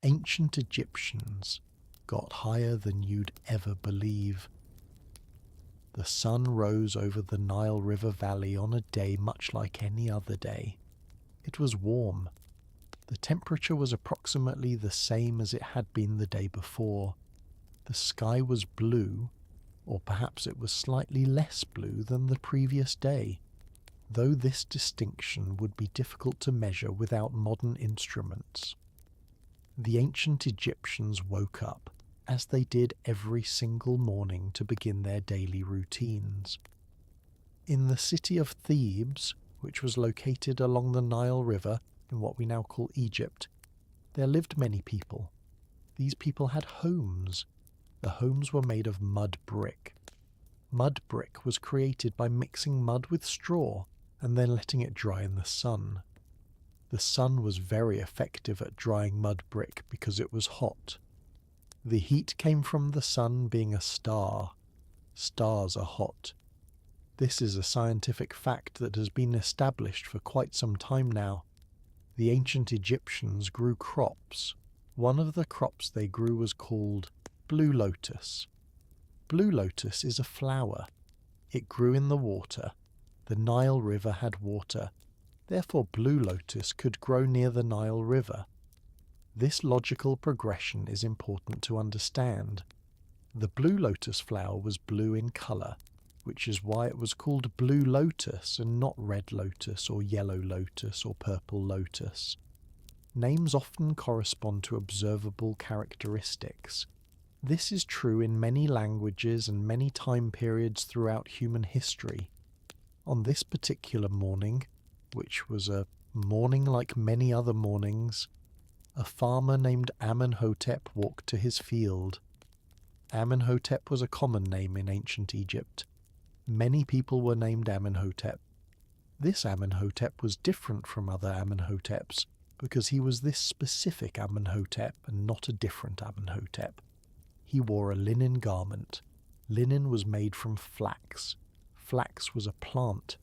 Ancient Egyptians got higher than you'd ever believe. The sun rose over the Nile River Valley on a day much like any other day. It was warm. The temperature was approximately the same as it had been the day before. The sky was blue, or perhaps it was slightly less blue than the previous day, though this distinction would be difficult to measure without modern instruments. The ancient Egyptians woke up, as they did every single morning to begin their daily routines. In the city of Thebes, which was located along the Nile River in what we now call Egypt, there lived many people. These people had homes. The homes were made of mud brick. Mud brick was created by mixing mud with straw and then letting it dry in the sun. The sun was very effective at drying mud brick because it was hot. The heat came from the sun being a star. Stars are hot. This is a scientific fact that has been established for quite some time now. The ancient Egyptians grew crops. One of the crops they grew was called blue lotus. Blue lotus is a flower. It grew in the water. The Nile River had water. Therefore, blue lotus could grow near the Nile River. This logical progression is important to understand. The blue lotus flower was blue in colour, which is why it was called blue lotus and not red lotus or yellow lotus or purple lotus. Names often correspond to observable characteristics. This is true in many languages and many time periods throughout human history. On this particular morning, which was a morning like many other mornings, a farmer named Amenhotep walked to his field. Amenhotep was a common name in ancient Egypt. Many people were named Amenhotep. This Amenhotep was different from other Amenhoteps because he was this specific Amenhotep and not a different Amenhotep. He wore a linen garment. Linen was made from flax. Flax was a plant.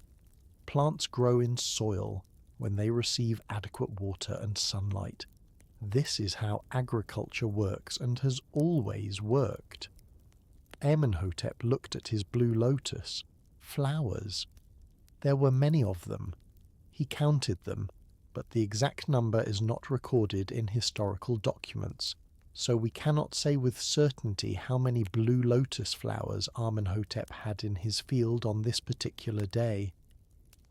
Plants grow in soil when they receive adequate water and sunlight. This is how agriculture works and has always worked. Amenhotep looked at his blue lotus, flowers. There were many of them. He counted them, but the exact number is not recorded in historical documents, so we cannot say with certainty how many blue lotus flowers Amenhotep had in his field on this particular day.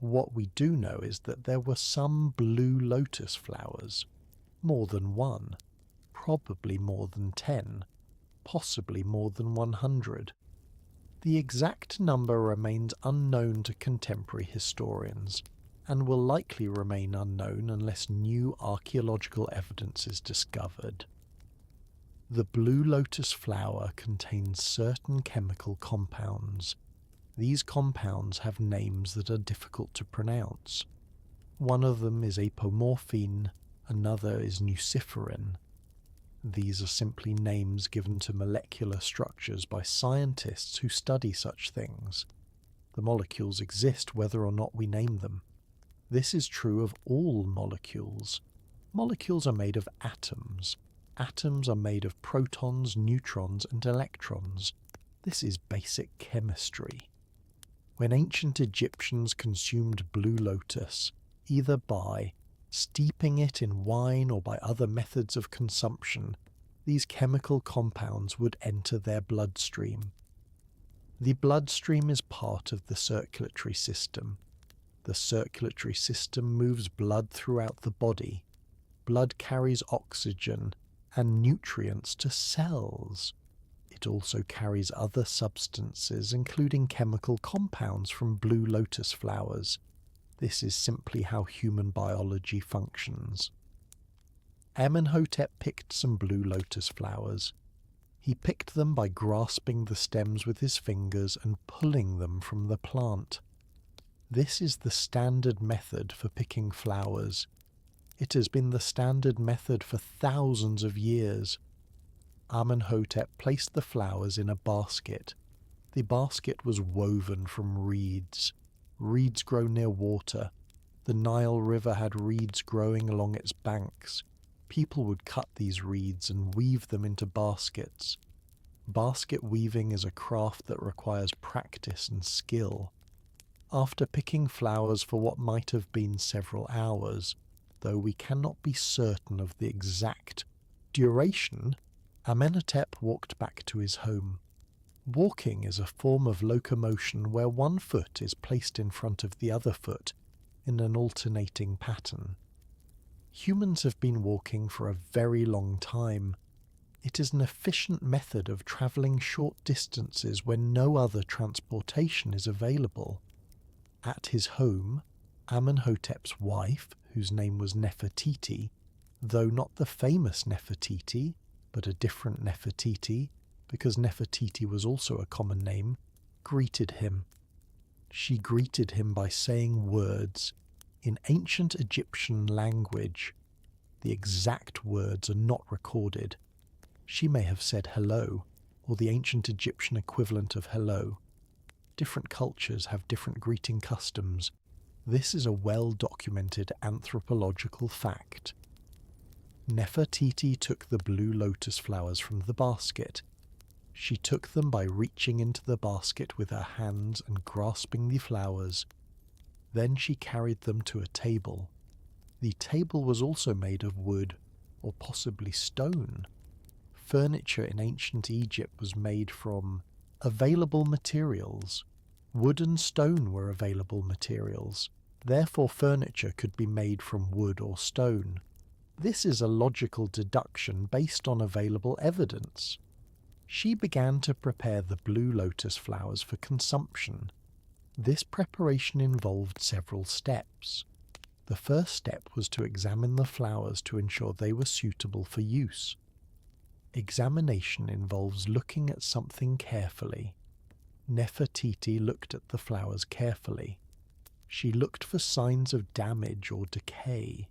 What we do know is that there were some blue lotus flowers. More than one, probably more than 10, possibly more than 100. The exact number remains unknown to contemporary historians, and will likely remain unknown unless new archaeological evidence is discovered. The blue lotus flower contains certain chemical compounds. These compounds have names that are difficult to pronounce. One of them is apomorphine, another is nuciferin. These are simply names given to molecular structures by scientists who study such things. The molecules exist whether or not we name them. This is true of all molecules. Molecules are made of atoms. Atoms are made of protons, neutrons, and electrons. This is basic chemistry. When ancient Egyptians consumed blue lotus, either by steeping it in wine or by other methods of consumption, these chemical compounds would enter their bloodstream. The bloodstream is part of the circulatory system. The circulatory system moves blood throughout the body. Blood carries oxygen and nutrients to cells. It also carries other substances, including chemical compounds from blue lotus flowers. This is simply how human biology functions. Amenhotep picked some blue lotus flowers. He picked them by grasping the stems with his fingers and pulling them from the plant. This is the standard method for picking flowers. It has been the standard method for thousands of years. Amenhotep placed the flowers in a basket. The basket was woven from reeds. Reeds grow near water. The Nile River had reeds growing along its banks. People would cut these reeds and weave them into baskets. Basket weaving is a craft that requires practice and skill. After picking flowers for what might have been several hours, though we cannot be certain of the exact duration, Amenhotep walked back to his home. Walking is a form of locomotion where one foot is placed in front of the other foot in an alternating pattern. Humans have been walking for a very long time. It is an efficient method of travelling short distances when no other transportation is available. At his home, Amenhotep's wife, whose name was Nefertiti, though not the famous Nefertiti, but a different Nefertiti, because Nefertiti was also a common name, greeted him. She greeted him by saying words in ancient Egyptian language. The exact words are not recorded. She may have said hello, or the ancient Egyptian equivalent of hello. Different cultures have different greeting customs. This is a well-documented anthropological fact. Nefertiti took the blue lotus flowers from the basket. She took them by reaching into the basket with her hands and grasping the flowers. Then she carried them to a table. The table was also made of wood, or possibly stone. Furniture in ancient Egypt was made from available materials. Wood and stone were available materials. Therefore, furniture could be made from wood or stone. This is a logical deduction based on available evidence. She began to prepare the blue lotus flowers for consumption. This preparation involved several steps. The first step was to examine the flowers to ensure they were suitable for use. Examination involves looking at something carefully. Nefertiti looked at the flowers carefully. She looked for signs of damage or decay.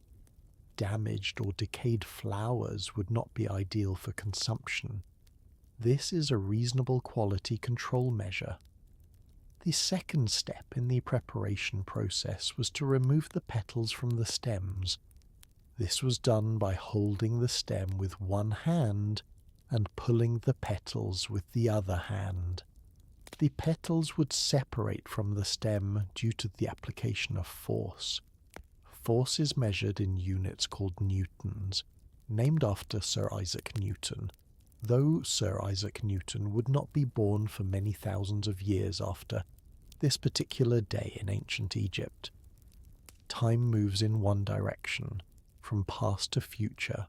Damaged or decayed flowers would not be ideal for consumption. This is a reasonable quality control measure. The second step in the preparation process was to remove the petals from the stems. This was done by holding the stem with one hand and pulling the petals with the other hand. The petals would separate from the stem due to the application of force. Force is measured in units called newtons, named after Sir Isaac Newton, though Sir Isaac Newton would not be born for many thousands of years after this particular day in ancient Egypt. Time moves in one direction, from past to future.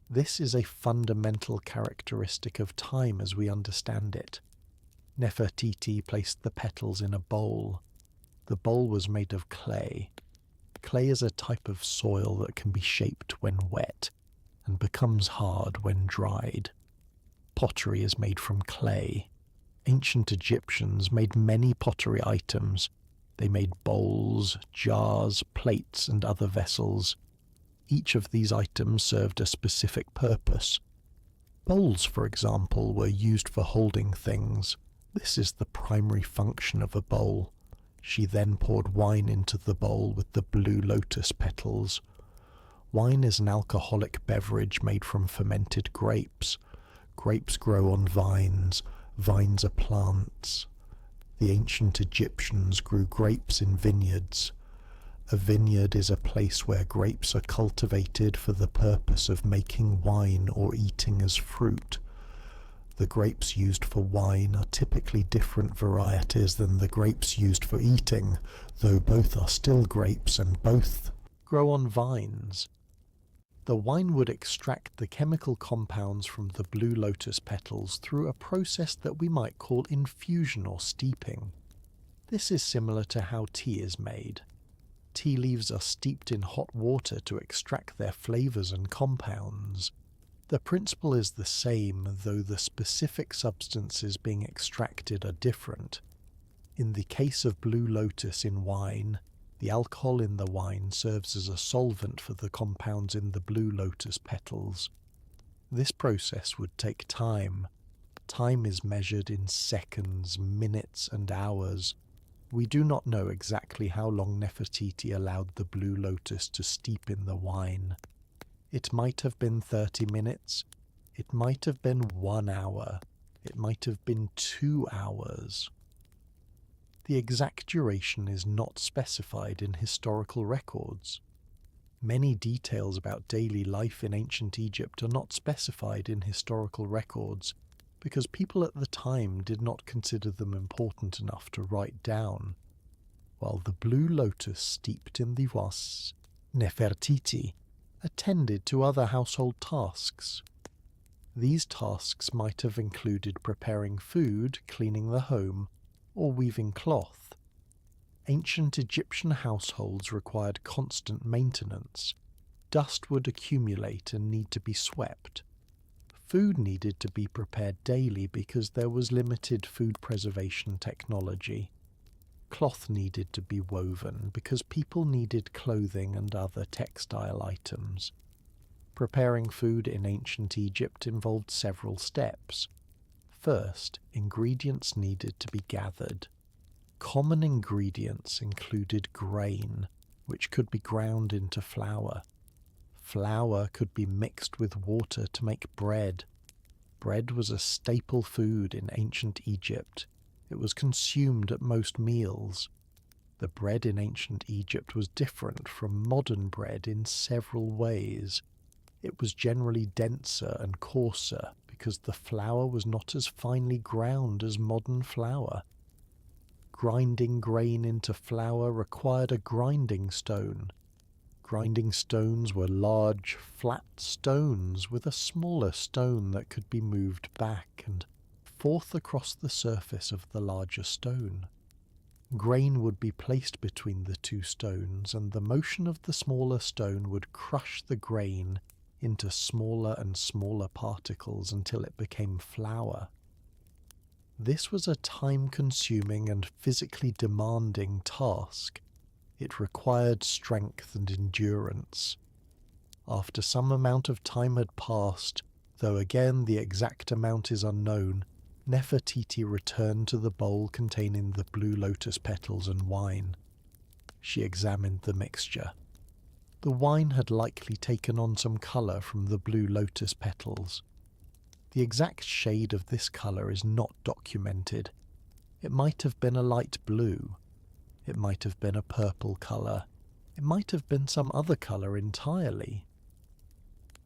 This is a fundamental characteristic of time as we understand it. Nefertiti placed the petals in a bowl. The bowl was made of clay. Clay is a type of soil that can be shaped when wet and becomes hard when dried. Pottery is made from clay. Ancient Egyptians made many pottery items. They made bowls, jars, plates, and other vessels. Each of these items served a specific purpose. Bowls, for example, were used for holding things. This is the primary function of a bowl. She then poured wine into the bowl with the blue lotus petals. Wine is an alcoholic beverage made from fermented grapes. Grapes grow on vines. Vines are plants. The ancient Egyptians grew grapes in vineyards. A vineyard is a place where grapes are cultivated for the purpose of making wine or eating as fruit. The grapes used for wine are typically different varieties than the grapes used for eating, though both are still grapes and both grow on vines. The wine would extract the chemical compounds from the blue lotus petals through a process that we might call infusion or steeping. This is similar to how tea is made. Tea leaves are steeped in hot water to extract their flavors and compounds. The principle is the same, though the specific substances being extracted are different. In the case of blue lotus in wine, the alcohol in the wine serves as a solvent for the compounds in the blue lotus petals. This process would take time. Time is measured in seconds, minutes, and hours. We do not know exactly how long Nefertiti allowed the blue lotus to steep in the wine. It might have been 30 minutes. It might have been 1 hour. It might have been 2 hours. The exact duration is not specified in historical records. Many details about daily life in ancient Egypt are not specified in historical records because people at the time did not consider them important enough to write down, while the blue lotus steeped in the was, Nefertiti, attended to other household tasks. These tasks might have included preparing food, cleaning the home, or weaving cloth. Ancient Egyptian households required constant maintenance. Dust would accumulate and need to be swept. Food needed to be prepared daily because there was limited food preservation technology. Cloth needed to be woven because people needed clothing and other textile items. Preparing food in ancient Egypt involved several steps. First, ingredients needed to be gathered. Common ingredients included grain, which could be ground into flour. Flour could be mixed with water to make bread. Bread was a staple food in ancient Egypt. It was consumed at most meals. The bread in ancient Egypt was different from modern bread in several ways. It was generally denser and coarser because the flour was not as finely ground as modern flour. Grinding grain into flour required a grinding stone. Grinding stones were large, flat stones with a smaller stone that could be moved back and forth across the surface of the larger stone. Grain would be placed between the two stones, and the motion of the smaller stone would crush the grain into smaller and smaller particles until it became flour. This was a time-consuming and physically demanding task. It required strength and endurance. After some amount of time had passed, though again the exact amount is unknown, Nefertiti returned to the bowl containing the blue lotus petals and wine. She examined the mixture. The wine had likely taken on some colour from the blue lotus petals. The exact shade of this colour is not documented. It might have been a light blue. It might have been a purple colour. It might have been some other colour entirely.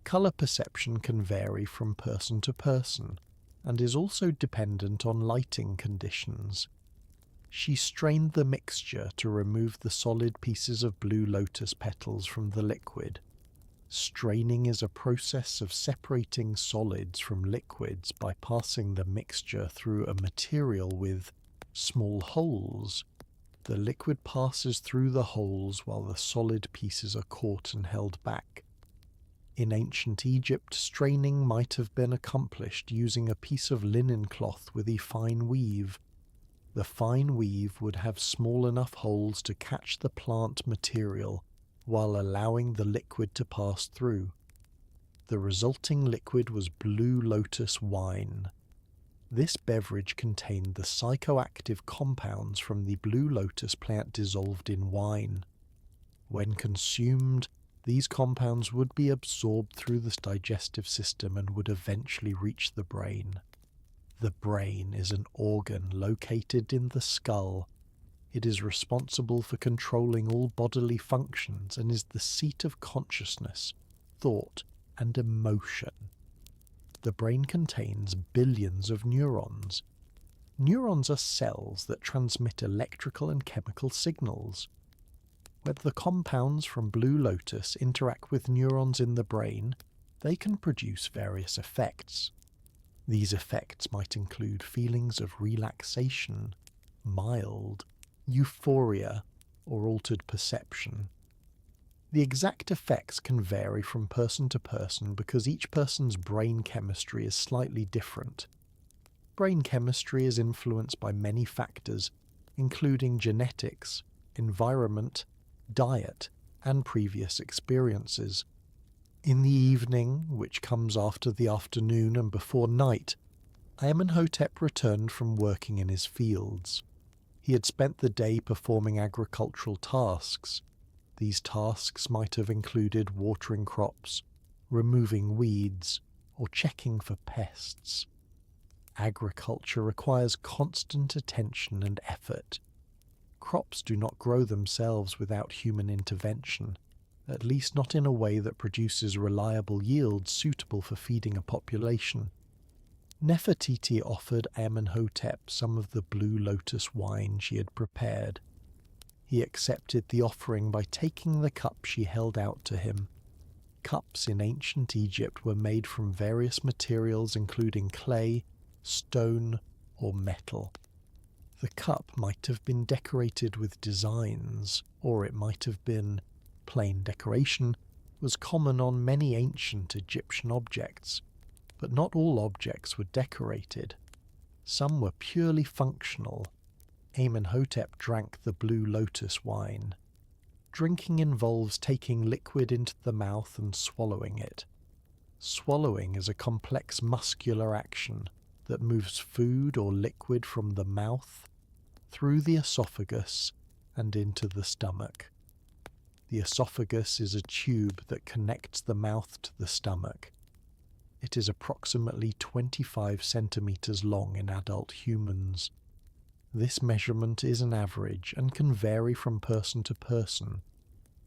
Colour perception can vary from person to person, and is also dependent on lighting conditions. She strained the mixture to remove the solid pieces of blue lotus petals from the liquid. Straining is a process of separating solids from liquids by passing the mixture through a material with small holes. The liquid passes through the holes while the solid pieces are caught and held back. In ancient Egypt, straining might have been accomplished using a piece of linen cloth with a fine weave. The fine weave would have small enough holes to catch the plant material while allowing the liquid to pass through. The resulting liquid was blue lotus wine. This beverage contained the psychoactive compounds from the blue lotus plant dissolved in wine. When consumed, these compounds would be absorbed through the digestive system and would eventually reach the brain. The brain is an organ located in the skull. It is responsible for controlling all bodily functions and is the seat of consciousness, thought, and emotion. The brain contains billions of neurons. Neurons are cells that transmit electrical and chemical signals. When the compounds from blue lotus interact with neurons in the brain, they can produce various effects. These effects might include feelings of relaxation, mild, euphoria, or altered perception. The exact effects can vary from person to person because each person's brain chemistry is slightly different. Brain chemistry is influenced by many factors, including genetics, environment, diet, and previous experiences. In the evening, which comes after the afternoon and before night, Amenhotep returned from working in his fields. He had spent the day performing agricultural tasks. These tasks might have included watering crops, removing weeds, or checking for pests. Agriculture requires constant attention and effort. Crops do not grow themselves without human intervention, at least not in a way that produces reliable yields suitable for feeding a population. Nefertiti offered Amenhotep some of the blue lotus wine she had prepared. He accepted the offering by taking the cup she held out to him. Cups in ancient Egypt were made from various materials including clay, stone, or metal. The cup might have been decorated with designs, or it might have been plain decoration, was common on many ancient Egyptian objects, but not all objects were decorated. Some were purely functional. Amenhotep drank the blue lotus wine. Drinking involves taking liquid into the mouth and swallowing it. Swallowing is a complex muscular action that moves food or liquid from the mouth, through the esophagus, and into the stomach. The esophagus is a tube that connects the mouth to the stomach. It is approximately 25 centimeters long in adult humans. This measurement is an average and can vary from person to person.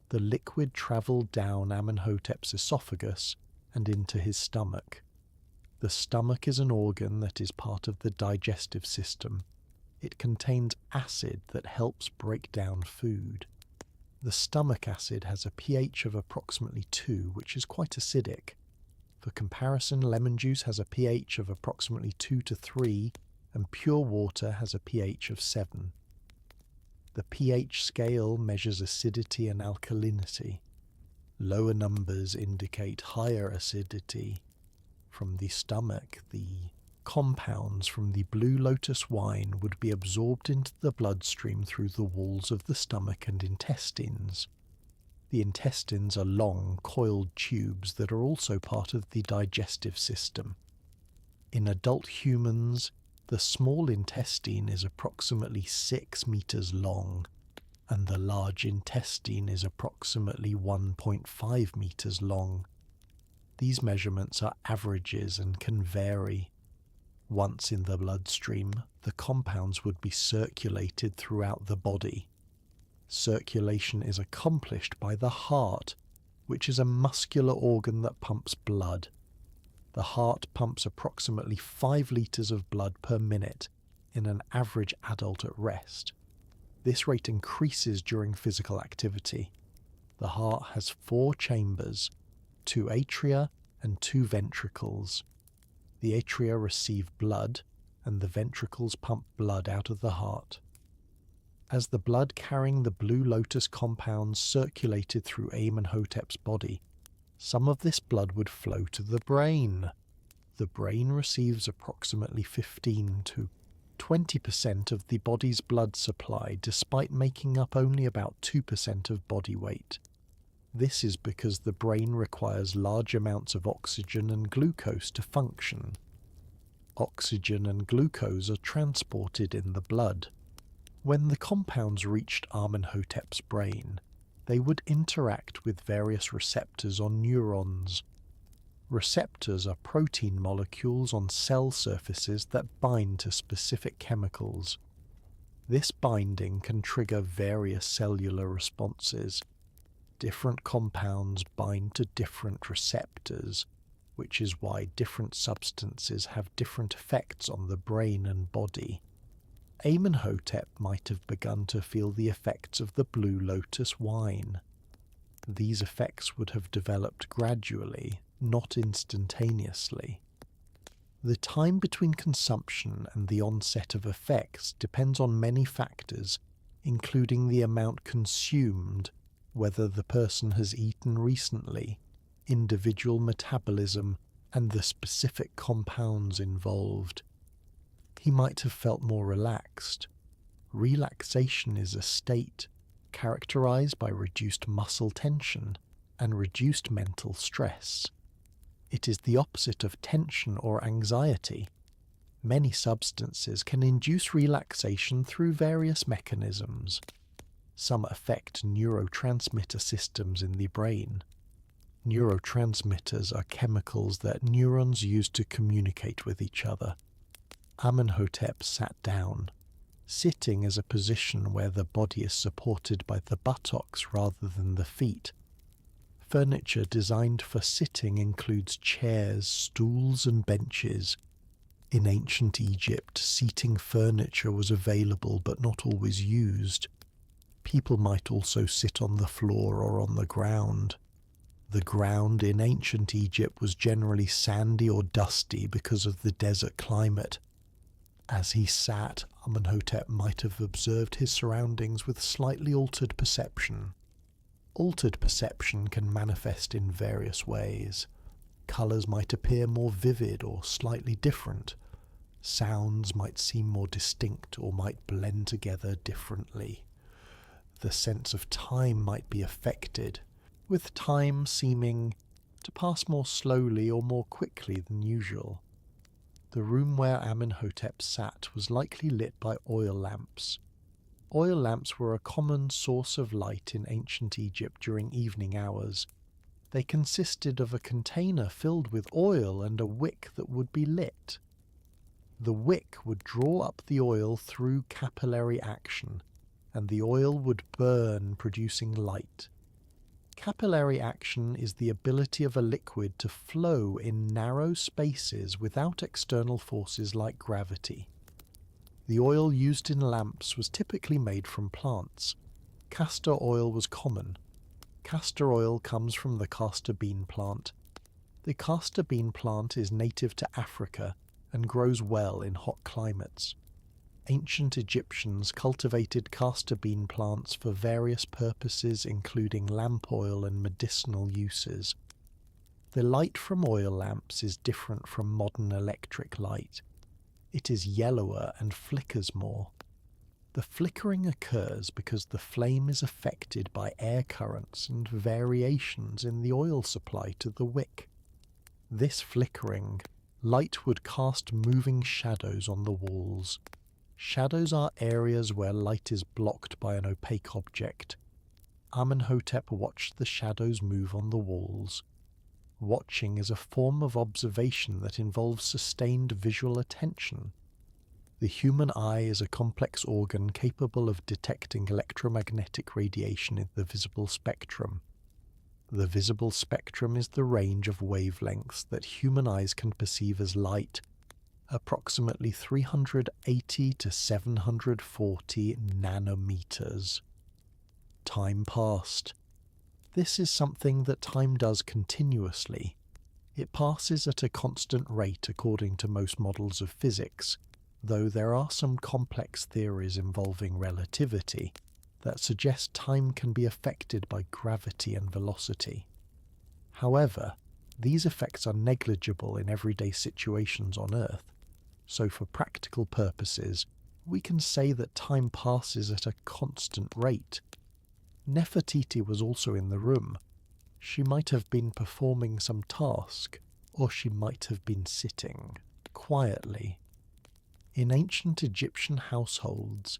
The liquid traveled down Amenhotep's esophagus and into his stomach. The stomach is an organ that is part of the digestive system. It contains acid that helps break down food. The stomach acid has a pH of approximately 2, which is quite acidic. For comparison, lemon juice has a pH of approximately 2 to 3, and pure water has a pH of 7. The pH scale measures acidity and alkalinity. Lower numbers indicate higher acidity. From the stomach, the compounds from the blue lotus wine would be absorbed into the bloodstream through the walls of the stomach and intestines. The intestines are long, coiled tubes that are also part of the digestive system. In adult humans, the small intestine is approximately 6 meters long, and the large intestine is approximately 1.5 meters long. These measurements are averages and can vary. Once in the bloodstream, the compounds would be circulated throughout the body. Circulation is accomplished by the heart, which is a muscular organ that pumps blood. The heart pumps approximately 5 liters of blood per minute in an average adult at rest. This rate increases during physical activity. The heart has 4 chambers, 2 atria and 2 ventricles. The atria receive blood, and the ventricles pump blood out of the heart. As the blood carrying the blue lotus compounds circulated through Amenhotep's body, some of this blood would flow to the brain. The brain receives approximately 15 to 20% of the body's blood supply, despite making up only about 2% of body weight. This is because the brain requires large amounts of oxygen and glucose to function. Oxygen and glucose are transported in the blood. When the compounds reached Amenhotep's brain, they would interact with various receptors on neurons. Receptors are protein molecules on cell surfaces that bind to specific chemicals. This binding can trigger various cellular responses. Different compounds bind to different receptors, which is why different substances have different effects on the brain and body. Amenhotep might have begun to feel the effects of the blue lotus wine. These effects would have developed gradually, not instantaneously. The time between consumption and the onset of effects depends on many factors, including the amount consumed, whether the person has eaten recently, individual metabolism, and the specific compounds involved. He might have felt more relaxed. Relaxation is a state characterized by reduced muscle tension and reduced mental stress. It is the opposite of tension or anxiety. Many substances can induce relaxation through various mechanisms. Some affect neurotransmitter systems in the brain. Neurotransmitters are chemicals that neurons use to communicate with each other. Amenhotep sat down. Sitting is a position where the body is supported by the buttocks rather than the feet. Furniture designed for sitting includes chairs, stools, and benches. In ancient Egypt, seating furniture was available but not always used. People might also sit on the floor or on the ground. The ground in ancient Egypt was generally sandy or dusty because of the desert climate. As he sat, Amenhotep might have observed his surroundings with slightly altered perception. Altered perception can manifest in various ways. Colours might appear more vivid or slightly different. Sounds might seem more distinct or might blend together differently. The sense of time might be affected, with time seeming to pass more slowly or more quickly than usual. The room where Amenhotep sat was likely lit by oil lamps. Oil lamps were a common source of light in ancient Egypt during evening hours. They consisted of a container filled with oil and a wick that would be lit. The wick would draw up the oil through capillary action, and the oil would burn, producing light. Capillary action is the ability of a liquid to flow in narrow spaces without external forces like gravity. The oil used in lamps was typically made from plants. Castor oil was common. Castor oil comes from the castor bean plant. The castor bean plant is native to Africa and grows well in hot climates. Ancient Egyptians cultivated castor bean plants for various purposes, including lamp oil and medicinal uses. The light from oil lamps is different from modern electric light. It is yellower and flickers more. The flickering occurs because the flame is affected by air currents and variations in the oil supply to the wick. This flickering, light would cast moving shadows on the walls. Shadows are areas where light is blocked by an opaque object. Amenhotep watched the shadows move on the walls. Watching is a form of observation that involves sustained visual attention. The human eye is a complex organ capable of detecting electromagnetic radiation in the visible spectrum. The visible spectrum is the range of wavelengths that human eyes can perceive as light, approximately 380 to 740 nanometers. Time passed. This is something that time does continuously. It passes at a constant rate according to most models of physics, though there are some complex theories involving relativity that suggest time can be affected by gravity and velocity. However, these effects are negligible in everyday situations on Earth, so for practical purposes, we can say that time passes at a constant rate. Nefertiti was also in the room. She might have been performing some task, or she might have been sitting quietly. In ancient Egyptian households,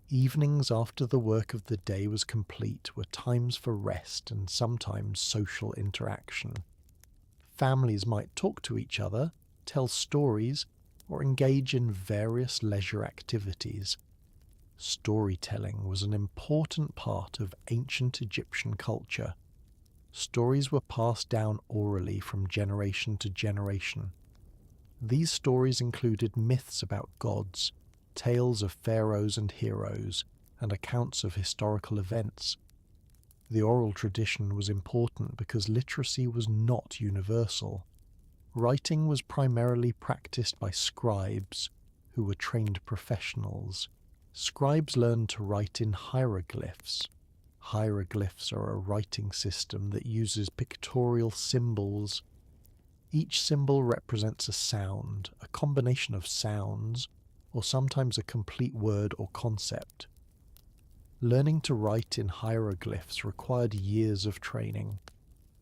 evenings after the work of the day was complete were times for rest and sometimes social interaction. Families might talk to each other, tell stories, or engage in various leisure activities. Storytelling was an important part of ancient Egyptian culture. Stories were passed down orally from generation to generation. These stories included myths about gods, tales of pharaohs and heroes, and accounts of historical events. The oral tradition was important because literacy was not universal. Writing was primarily practiced by scribes, who were trained professionals. Scribes learned to write in hieroglyphs. Hieroglyphs are a writing system that uses pictorial symbols. Each symbol represents a sound, a combination of sounds, or sometimes a complete word or concept. Learning to write in hieroglyphs required years of training.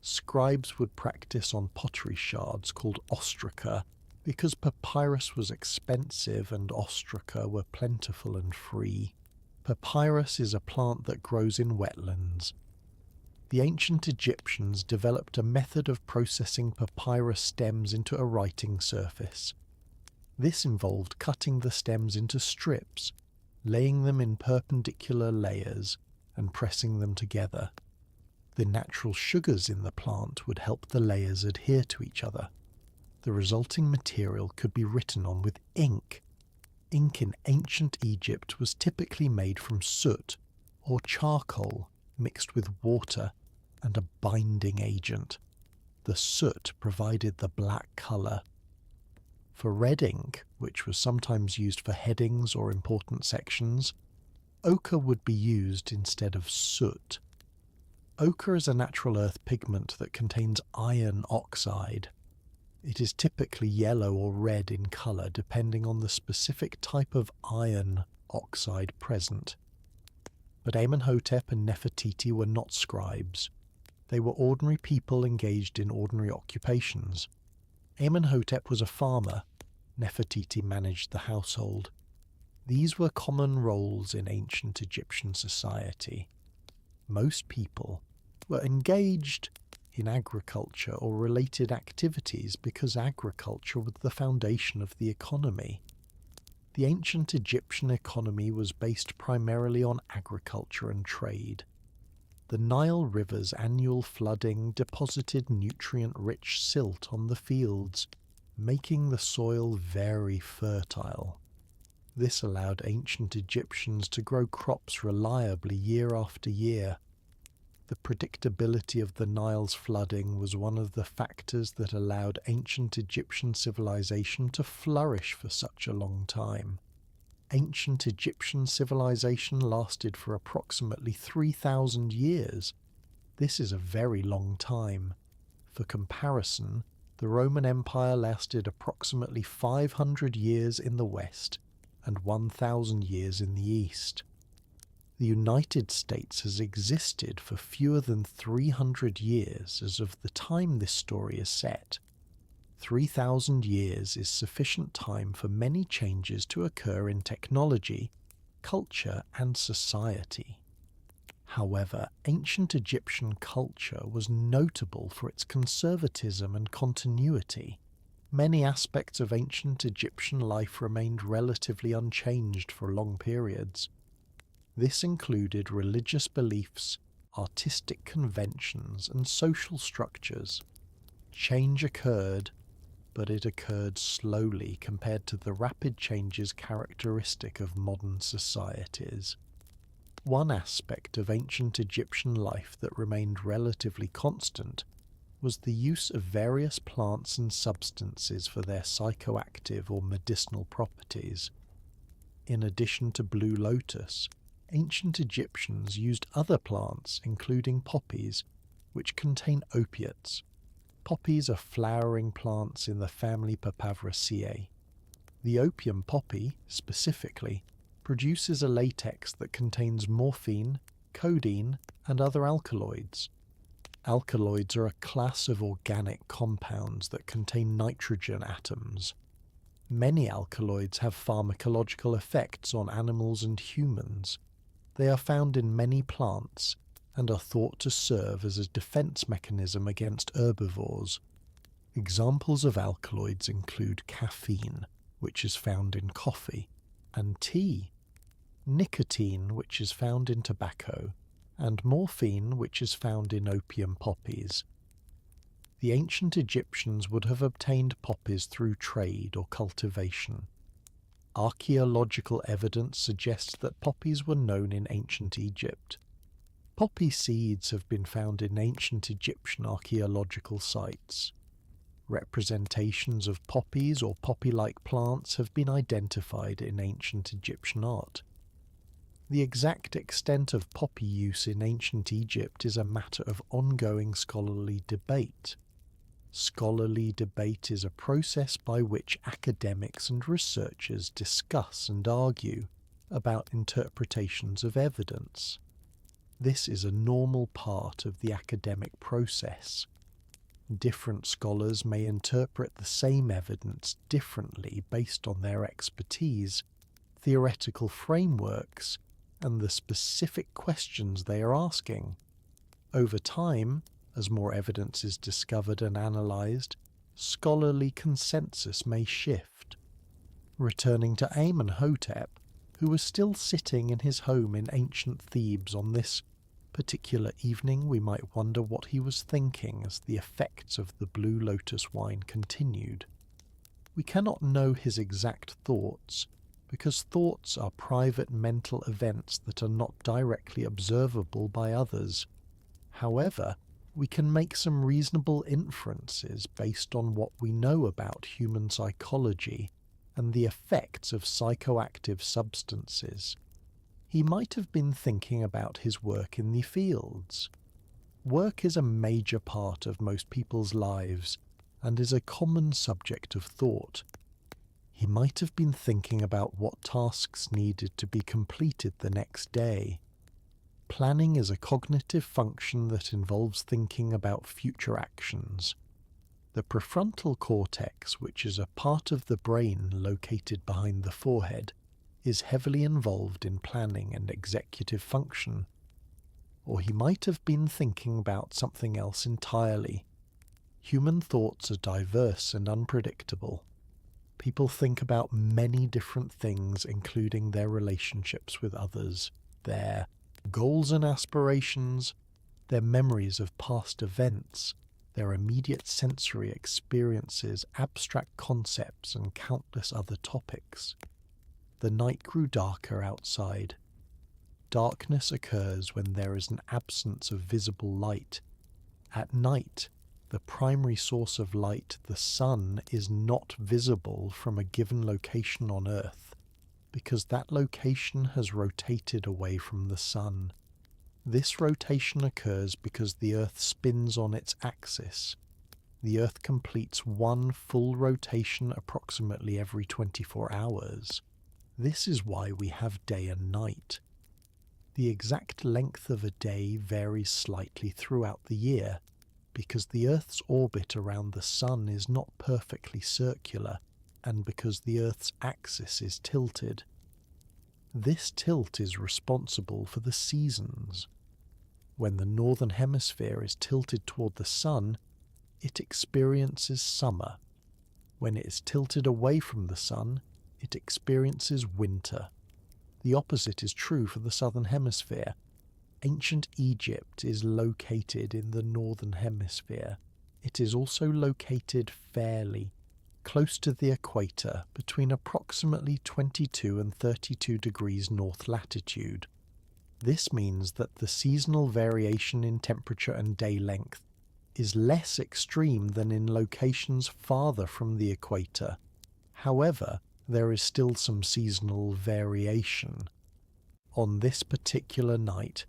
Scribes would practice on pottery shards called ostraca because papyrus was expensive and ostraca were plentiful and free. Papyrus is a plant that grows in wetlands. The ancient Egyptians developed a method of processing papyrus stems into a writing surface. This involved cutting the stems into strips, laying them in perpendicular layers, and pressing them together. The natural sugars in the plant would help the layers adhere to each other. The resulting material could be written on with ink. Ink in ancient Egypt was typically made from soot or charcoal mixed with water and a binding agent. The soot provided the black colour. For red ink, which was sometimes used for headings or important sections, ochre would be used instead of soot. Ochre is a natural earth pigment that contains iron oxide. It is typically yellow or red in colour depending on the specific type of iron oxide present. But Amenhotep and Nefertiti were not scribes. They were ordinary people engaged in ordinary occupations. Amenhotep was a farmer. Nefertiti managed the household. These were common roles in ancient Egyptian society. Most people were engaged in agriculture or related activities because agriculture was the foundation of the economy. The ancient Egyptian economy was based primarily on agriculture and trade. The Nile River's annual flooding deposited nutrient-rich silt on the fields, making the soil very fertile. This allowed ancient Egyptians to grow crops reliably year after year. The predictability of the Nile's flooding was one of the factors that allowed ancient Egyptian civilization to flourish for such a long time. Ancient Egyptian civilization lasted for approximately 3,000 years. This is a very long time. For comparison, the Roman Empire lasted approximately 500 years in the West and 1,000 years in the East. The United States has existed for fewer than 300 years as of the time this story is set. 3,000 years is sufficient time for many changes to occur in technology, culture, and society. However, ancient Egyptian culture was notable for its conservatism and continuity. Many aspects of ancient Egyptian life remained relatively unchanged for long periods. This included religious beliefs, artistic conventions, and social structures. Change occurred, but it occurred slowly compared to the rapid changes characteristic of modern societies. One aspect of ancient Egyptian life that remained relatively constant was the use of various plants and substances for their psychoactive or medicinal properties. In addition to blue lotus, ancient Egyptians used other plants, including poppies, which contain opiates. Poppies are flowering plants in the family Papaver. The opium poppy, specifically, produces a latex that contains morphine, codeine, and other alkaloids. Alkaloids are a class of organic compounds that contain nitrogen atoms. Many alkaloids have pharmacological effects on animals and humans. They are found in many plants and are thought to serve as a defense mechanism against herbivores. Examples of alkaloids include caffeine, which is found in coffee, and tea, nicotine, which is found in tobacco, and morphine, which is found in opium poppies. The ancient Egyptians would have obtained poppies through trade or cultivation. Archaeological evidence suggests that poppies were known in ancient Egypt. Poppy seeds have been found in ancient Egyptian archaeological sites. Representations of poppies or poppy-like plants have been identified in ancient Egyptian art. The exact extent of poppy use in ancient Egypt is a matter of ongoing scholarly debate. Scholarly debate is a process by which academics and researchers discuss and argue about interpretations of evidence. This is a normal part of the academic process. Different scholars may interpret the same evidence differently based on their expertise, theoretical frameworks, and the specific questions they are asking. Over time, as more evidence is discovered and analysed, scholarly consensus may shift. Returning to Amenhotep, who was still sitting in his home in ancient Thebes on this particular evening, we might wonder what he was thinking as the effects of the Blue Lotus wine continued. We cannot know his exact thoughts, because thoughts are private mental events that are not directly observable by others. However, we can make some reasonable inferences based on what we know about human psychology and the effects of psychoactive substances. He might have been thinking about his work in the fields. Work is a major part of most people's lives and is a common subject of thought. He might have been thinking about what tasks needed to be completed the next day. Planning is a cognitive function that involves thinking about future actions. The prefrontal cortex, which is a part of the brain located behind the forehead, is heavily involved in planning and executive function. Or he might have been thinking about something else entirely. Human thoughts are diverse and unpredictable. People think about many different things, including their relationships with others, their goals and aspirations, their memories of past events, their immediate sensory experiences, abstract concepts, and countless other topics. The night grew darker outside. Darkness occurs when there is an absence of visible light. At night, the primary source of light, the sun, is not visible from a given location on Earth, because that location has rotated away from the sun. This rotation occurs because the Earth spins on its axis. The Earth completes one full rotation approximately every 24 hours. This is why we have day and night. The exact length of a day varies slightly throughout the year, because the Earth's orbit around the Sun is not perfectly circular, and because the Earth's axis is tilted. This tilt is responsible for the seasons. When the northern hemisphere is tilted toward the Sun, it experiences summer. When it is tilted away from the Sun, it experiences winter. The opposite is true for the southern hemisphere. Ancient Egypt is located in the northern hemisphere. It is also located fairly close to the equator, between approximately 22 and 32 degrees north latitude. This means that the seasonal variation in temperature and day length is less extreme than in locations farther from the equator. However, there is still some seasonal variation. On this particular night,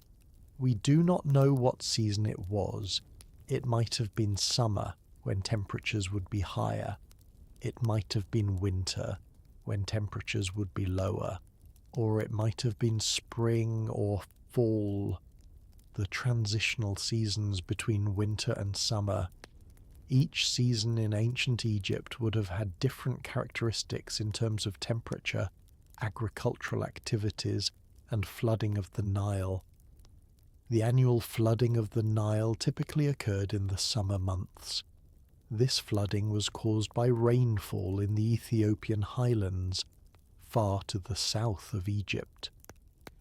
we do not know what season it was. It might have been summer, when temperatures would be higher. It might have been winter, when temperatures would be lower. Or it might have been spring or fall, the transitional seasons between winter and summer. Each season in ancient Egypt would have had different characteristics in terms of temperature, agricultural activities, and flooding of the Nile. The annual flooding of the Nile typically occurred in the summer months. This flooding was caused by rainfall in the Ethiopian highlands, far to the south of Egypt.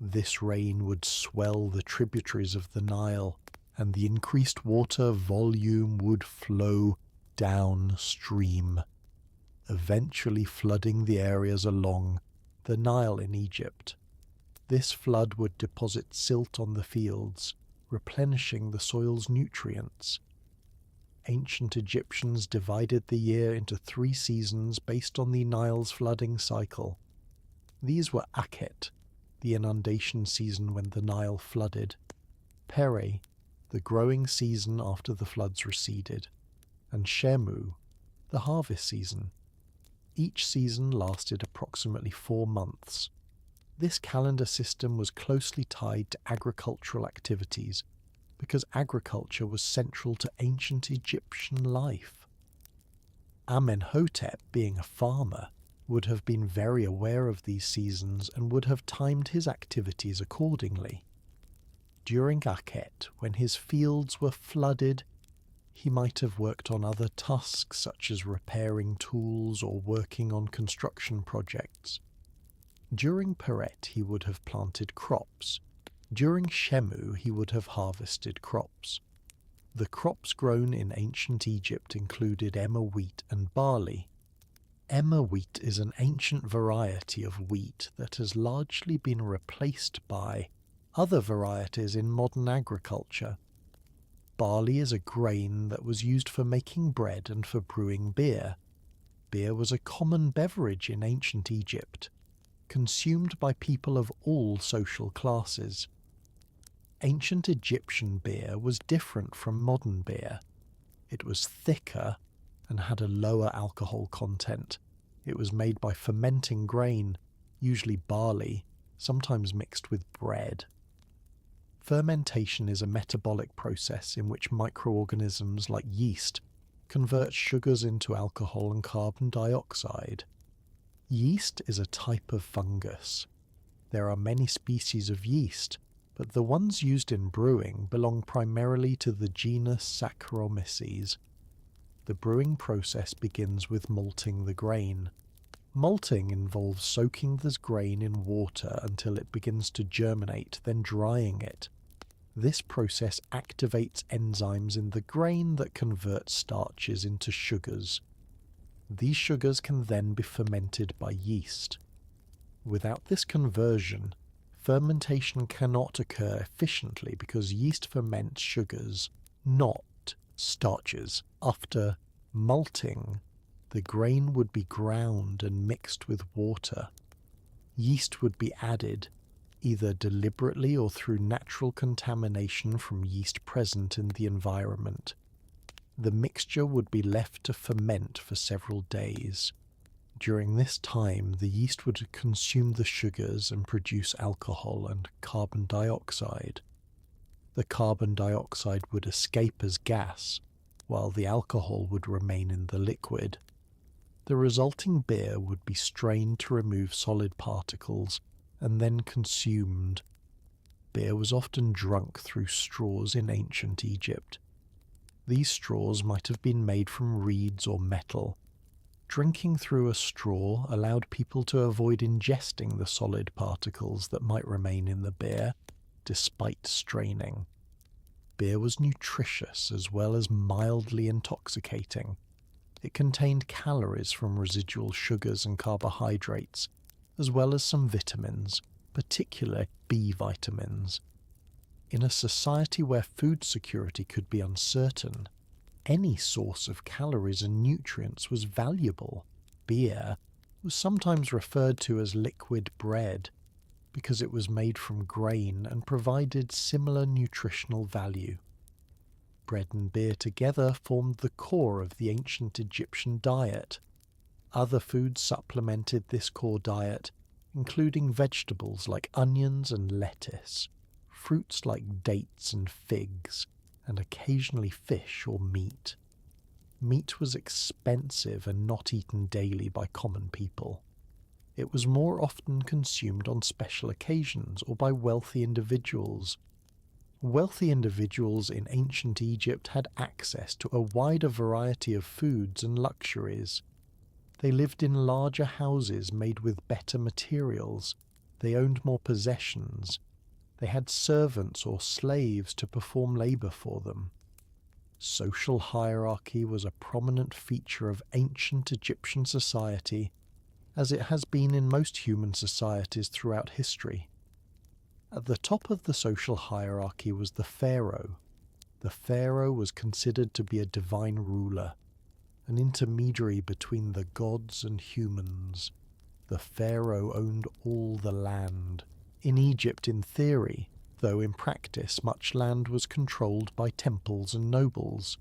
This rain would swell the tributaries of the Nile, and the increased water volume would flow downstream, eventually flooding the areas along the Nile in Egypt. This flood would deposit silt on the fields, replenishing the soil's nutrients. Ancient Egyptians divided the year into 3 seasons based on the Nile's flooding cycle. These were Akhet, the inundation season when the Nile flooded, Pere, the growing season after the floods receded, and Shemu, the harvest season. Each season lasted approximately 4 months. This calendar system was closely tied to agricultural activities, because agriculture was central to ancient Egyptian life. Amenhotep, being a farmer, would have been very aware of these seasons and would have timed his activities accordingly. during Akhet, when his fields were flooded, he might have worked on other tasks such as repairing tools or working on construction projects. During Peret, he would have planted crops. During Shemu, he would have harvested crops. The crops grown in ancient Egypt included emmer wheat and barley. Emmer wheat is an ancient variety of wheat that has largely been replaced by other varieties in modern agriculture. Barley is a grain that was used for making bread and for brewing beer. Beer was a common beverage in ancient Egypt, consumed by people of all social classes. Ancient Egyptian beer was different from modern beer. It was thicker and had a lower alcohol content. It was made by fermenting grain, usually barley, sometimes mixed with bread. Fermentation is a metabolic process in which microorganisms like yeast convert sugars into alcohol and carbon dioxide. Yeast is a type of fungus. There are many species of yeast, but the ones used in brewing belong primarily to the genus Saccharomyces. The brewing process begins with malting the grain. Malting involves soaking this grain in water until it begins to germinate, then drying it. This process activates enzymes in the grain that convert starches into sugars. These sugars can then be fermented by yeast. Without this conversion, fermentation cannot occur efficiently because yeast ferments sugars, not starches. After malting, the grain would be ground and mixed with water. Yeast would be added, either deliberately or through natural contamination from yeast present in the environment. The mixture would be left to ferment for several days. During this time, the yeast would consume the sugars and produce alcohol and carbon dioxide. The carbon dioxide would escape as gas, while the alcohol would remain in the liquid. The resulting beer would be strained to remove solid particles and then consumed. Beer was often drunk through straws in ancient Egypt. These straws might have been made from reeds or metal. Drinking through a straw allowed people to avoid ingesting the solid particles that might remain in the beer, despite straining. Beer was nutritious as well as mildly intoxicating. It contained calories from residual sugars and carbohydrates, as well as some vitamins, particularly B vitamins. In a society where food security could be uncertain, any source of calories and nutrients was valuable. Beer was sometimes referred to as liquid bread because it was made from grain and provided similar nutritional value. Bread and beer together formed the core of the ancient Egyptian diet. Other foods supplemented this core diet, including vegetables like onions and lettuce, fruits like dates and figs, and occasionally fish or meat. Meat was expensive and not eaten daily by common people. It was more often consumed on special occasions or by wealthy individuals. Wealthy individuals in ancient Egypt had access to a wider variety of foods and luxuries. They lived in larger houses made with better materials. They owned more possessions. They had servants or slaves to perform labor for them. Social hierarchy was a prominent feature of ancient Egyptian society, as it has been in most human societies throughout history. At the top of the social hierarchy was the pharaoh. The pharaoh was considered to be a divine ruler, an intermediary between the gods and humans. The pharaoh owned all the land. In Egypt, in theory, though in practice much land was controlled by temples and nobles.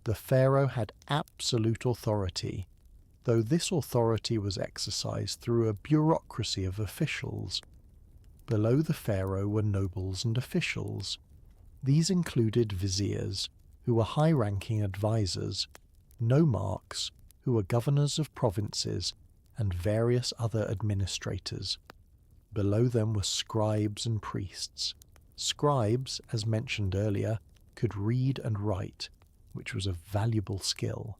The pharaoh had absolute authority, though this authority was exercised through a bureaucracy of officials. Below the pharaoh were nobles and officials. These included viziers, who were high-ranking advisors, nomarchs, who were governors of provinces, and various other administrators. Below them were scribes and priests. Scribes, as mentioned earlier, could read and write, which was a valuable skill.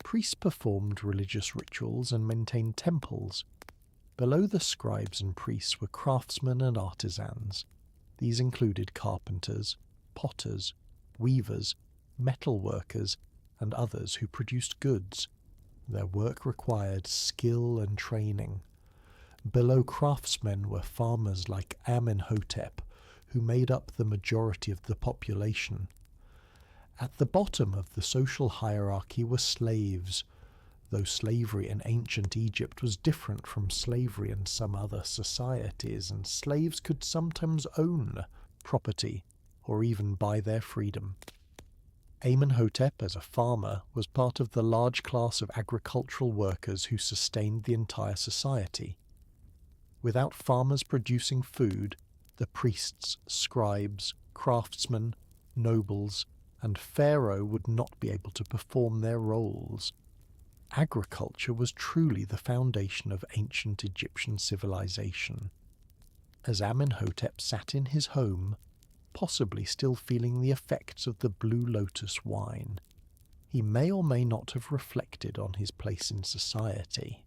Priests performed religious rituals and maintained temples. Below the scribes and priests were craftsmen and artisans. These included carpenters, potters, weavers, metal workers, and others who produced goods. Their work required skill and training. Below craftsmen were farmers like Amenhotep, who made up the majority of the population. At the bottom of the social hierarchy were slaves, though slavery in ancient Egypt was different from slavery in some other societies, and slaves could sometimes own property or even buy their freedom. Amenhotep, as a farmer, was part of the large class of agricultural workers who sustained the entire society. Without farmers producing food, the priests, scribes, craftsmen, nobles, and pharaoh would not be able to perform their roles. Agriculture was truly the foundation of ancient Egyptian civilization. As Amenhotep sat in his home, possibly still feeling the effects of the Blue Lotus wine, he may or may not have reflected on his place in society.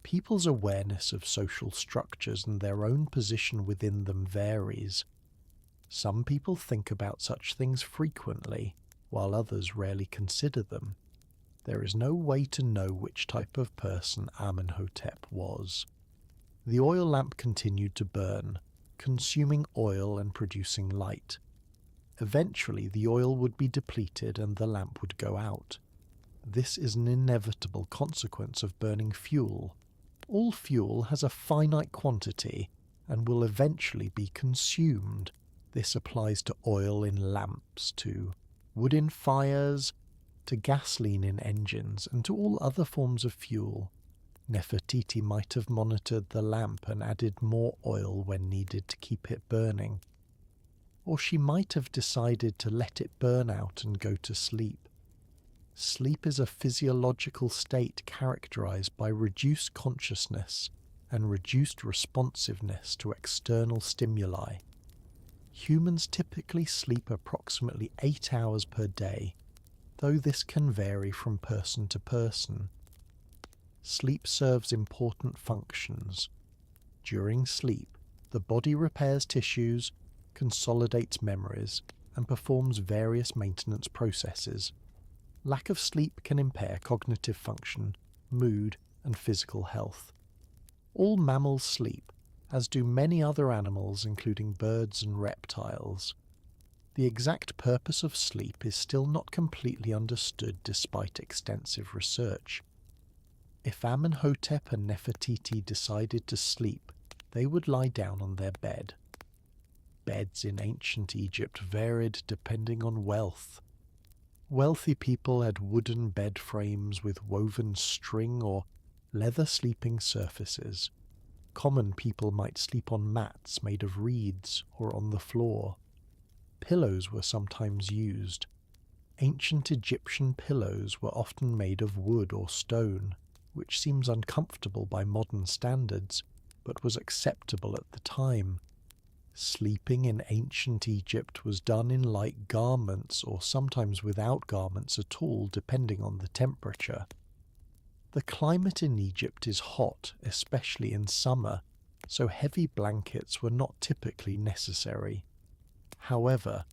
People's awareness of social structures and their own position within them varies. Some people think about such things frequently, while others rarely consider them. There is no way to know which type of person Amenhotep was. The oil lamp continued to burn, consuming oil and producing light. Eventually the oil would be depleted and the lamp would go out. This is an inevitable consequence of burning fuel. All fuel has a finite quantity and will eventually be consumed. This applies to oil in lamps, to wood in fires, to gasoline in engines, and to all other forms of fuel. Nefertiti might have monitored the lamp and added more oil when needed to keep it burning. Or she might have decided to let it burn out and go to sleep. Sleep is a physiological state characterized by reduced consciousness and reduced responsiveness to external stimuli. Humans typically sleep approximately 8 hours per day, though this can vary from person to person. Sleep serves important functions. During sleep, the body repairs tissues, consolidates memories, and performs various maintenance processes. Lack of sleep can impair cognitive function, mood, and physical health. All mammals sleep, as do many other animals including birds and reptiles. The exact purpose of sleep is still not completely understood despite extensive research. If Amenhotep and Nefertiti decided to sleep, they would lie down on their bed. Beds in ancient Egypt varied depending on wealth. Wealthy people had wooden bed frames with woven string or leather sleeping surfaces. Common people might sleep on mats made of reeds or on the floor. Pillows were sometimes used. Ancient Egyptian pillows were often made of wood or stone, which seems uncomfortable by modern standards, but was acceptable at the time. Sleeping in ancient Egypt was done in light garments or sometimes without garments at all, depending on the temperature. The climate in Egypt is hot, especially in summer, so heavy blankets were not typically necessary. However,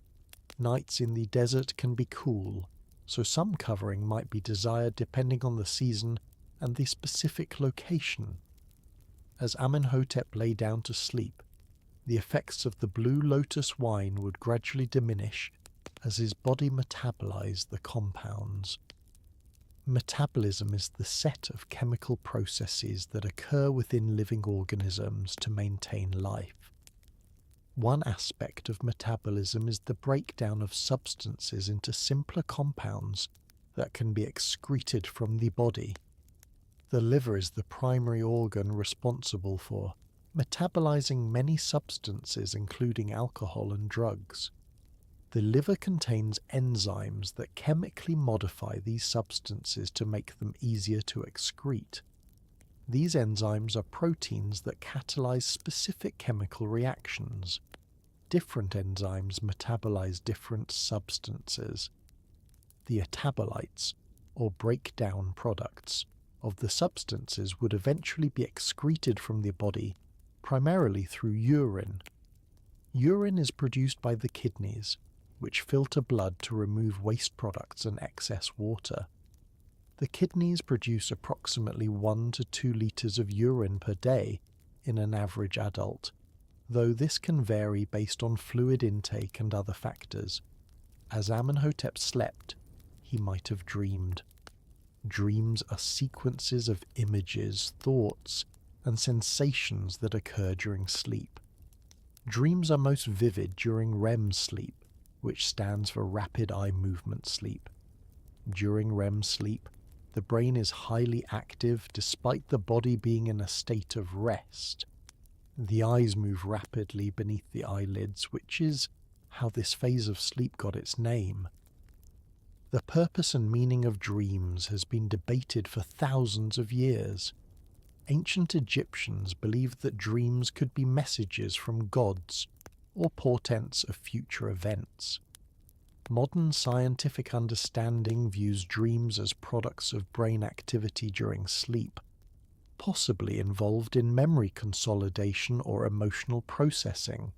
nights in the desert can be cool, so some covering might be desired depending on the season and the specific location. As Amenhotep lay down to sleep, the effects of the Blue Lotus wine would gradually diminish as his body metabolized the compounds. Metabolism is the set of chemical processes that occur within living organisms to maintain life. One aspect of metabolism is the breakdown of substances into simpler compounds that can be excreted from the body. The liver is the primary organ responsible for metabolizing many substances, including alcohol and drugs. The liver contains enzymes that chemically modify these substances to make them easier to excrete. These enzymes are proteins that catalyze specific chemical reactions. Different enzymes metabolize different substances. The etabolites, or breakdown products, of the substances would eventually be excreted from the body, primarily through urine. Urine is produced by the kidneys, which filter blood to remove waste products and excess water. The kidneys produce approximately 1 to 2 litres of urine per day in an average adult, though this can vary based on fluid intake and other factors. As Amenhotep slept, he might have dreamed. Dreams are sequences of images, thoughts, and sensations that occur during sleep. Dreams are most vivid during REM sleep, which stands for Rapid Eye Movement Sleep. During REM sleep, the brain is highly active despite the body being in a state of rest. The eyes move rapidly beneath the eyelids, which is how this phase of sleep got its name. The purpose and meaning of dreams has been debated for thousands of years. Ancient Egyptians believed that dreams could be messages from gods or portents of future events. Modern scientific understanding views dreams as products of brain activity during sleep, possibly involved in memory consolidation or emotional processing.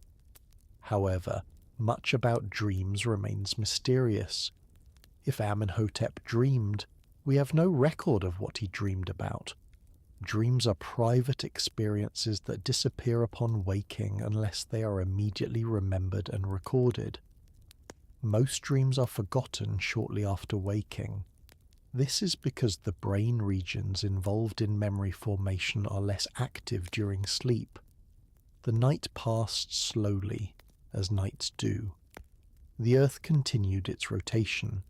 However, much about dreams remains mysterious. If Amenhotep dreamed, we have no record of what he dreamed about. Dreams are private experiences that disappear upon waking unless they are immediately remembered and recorded. Most dreams are forgotten shortly after waking. This is because the brain regions involved in memory formation are less active during sleep. The night passed slowly, as nights do. The Earth continued its rotation.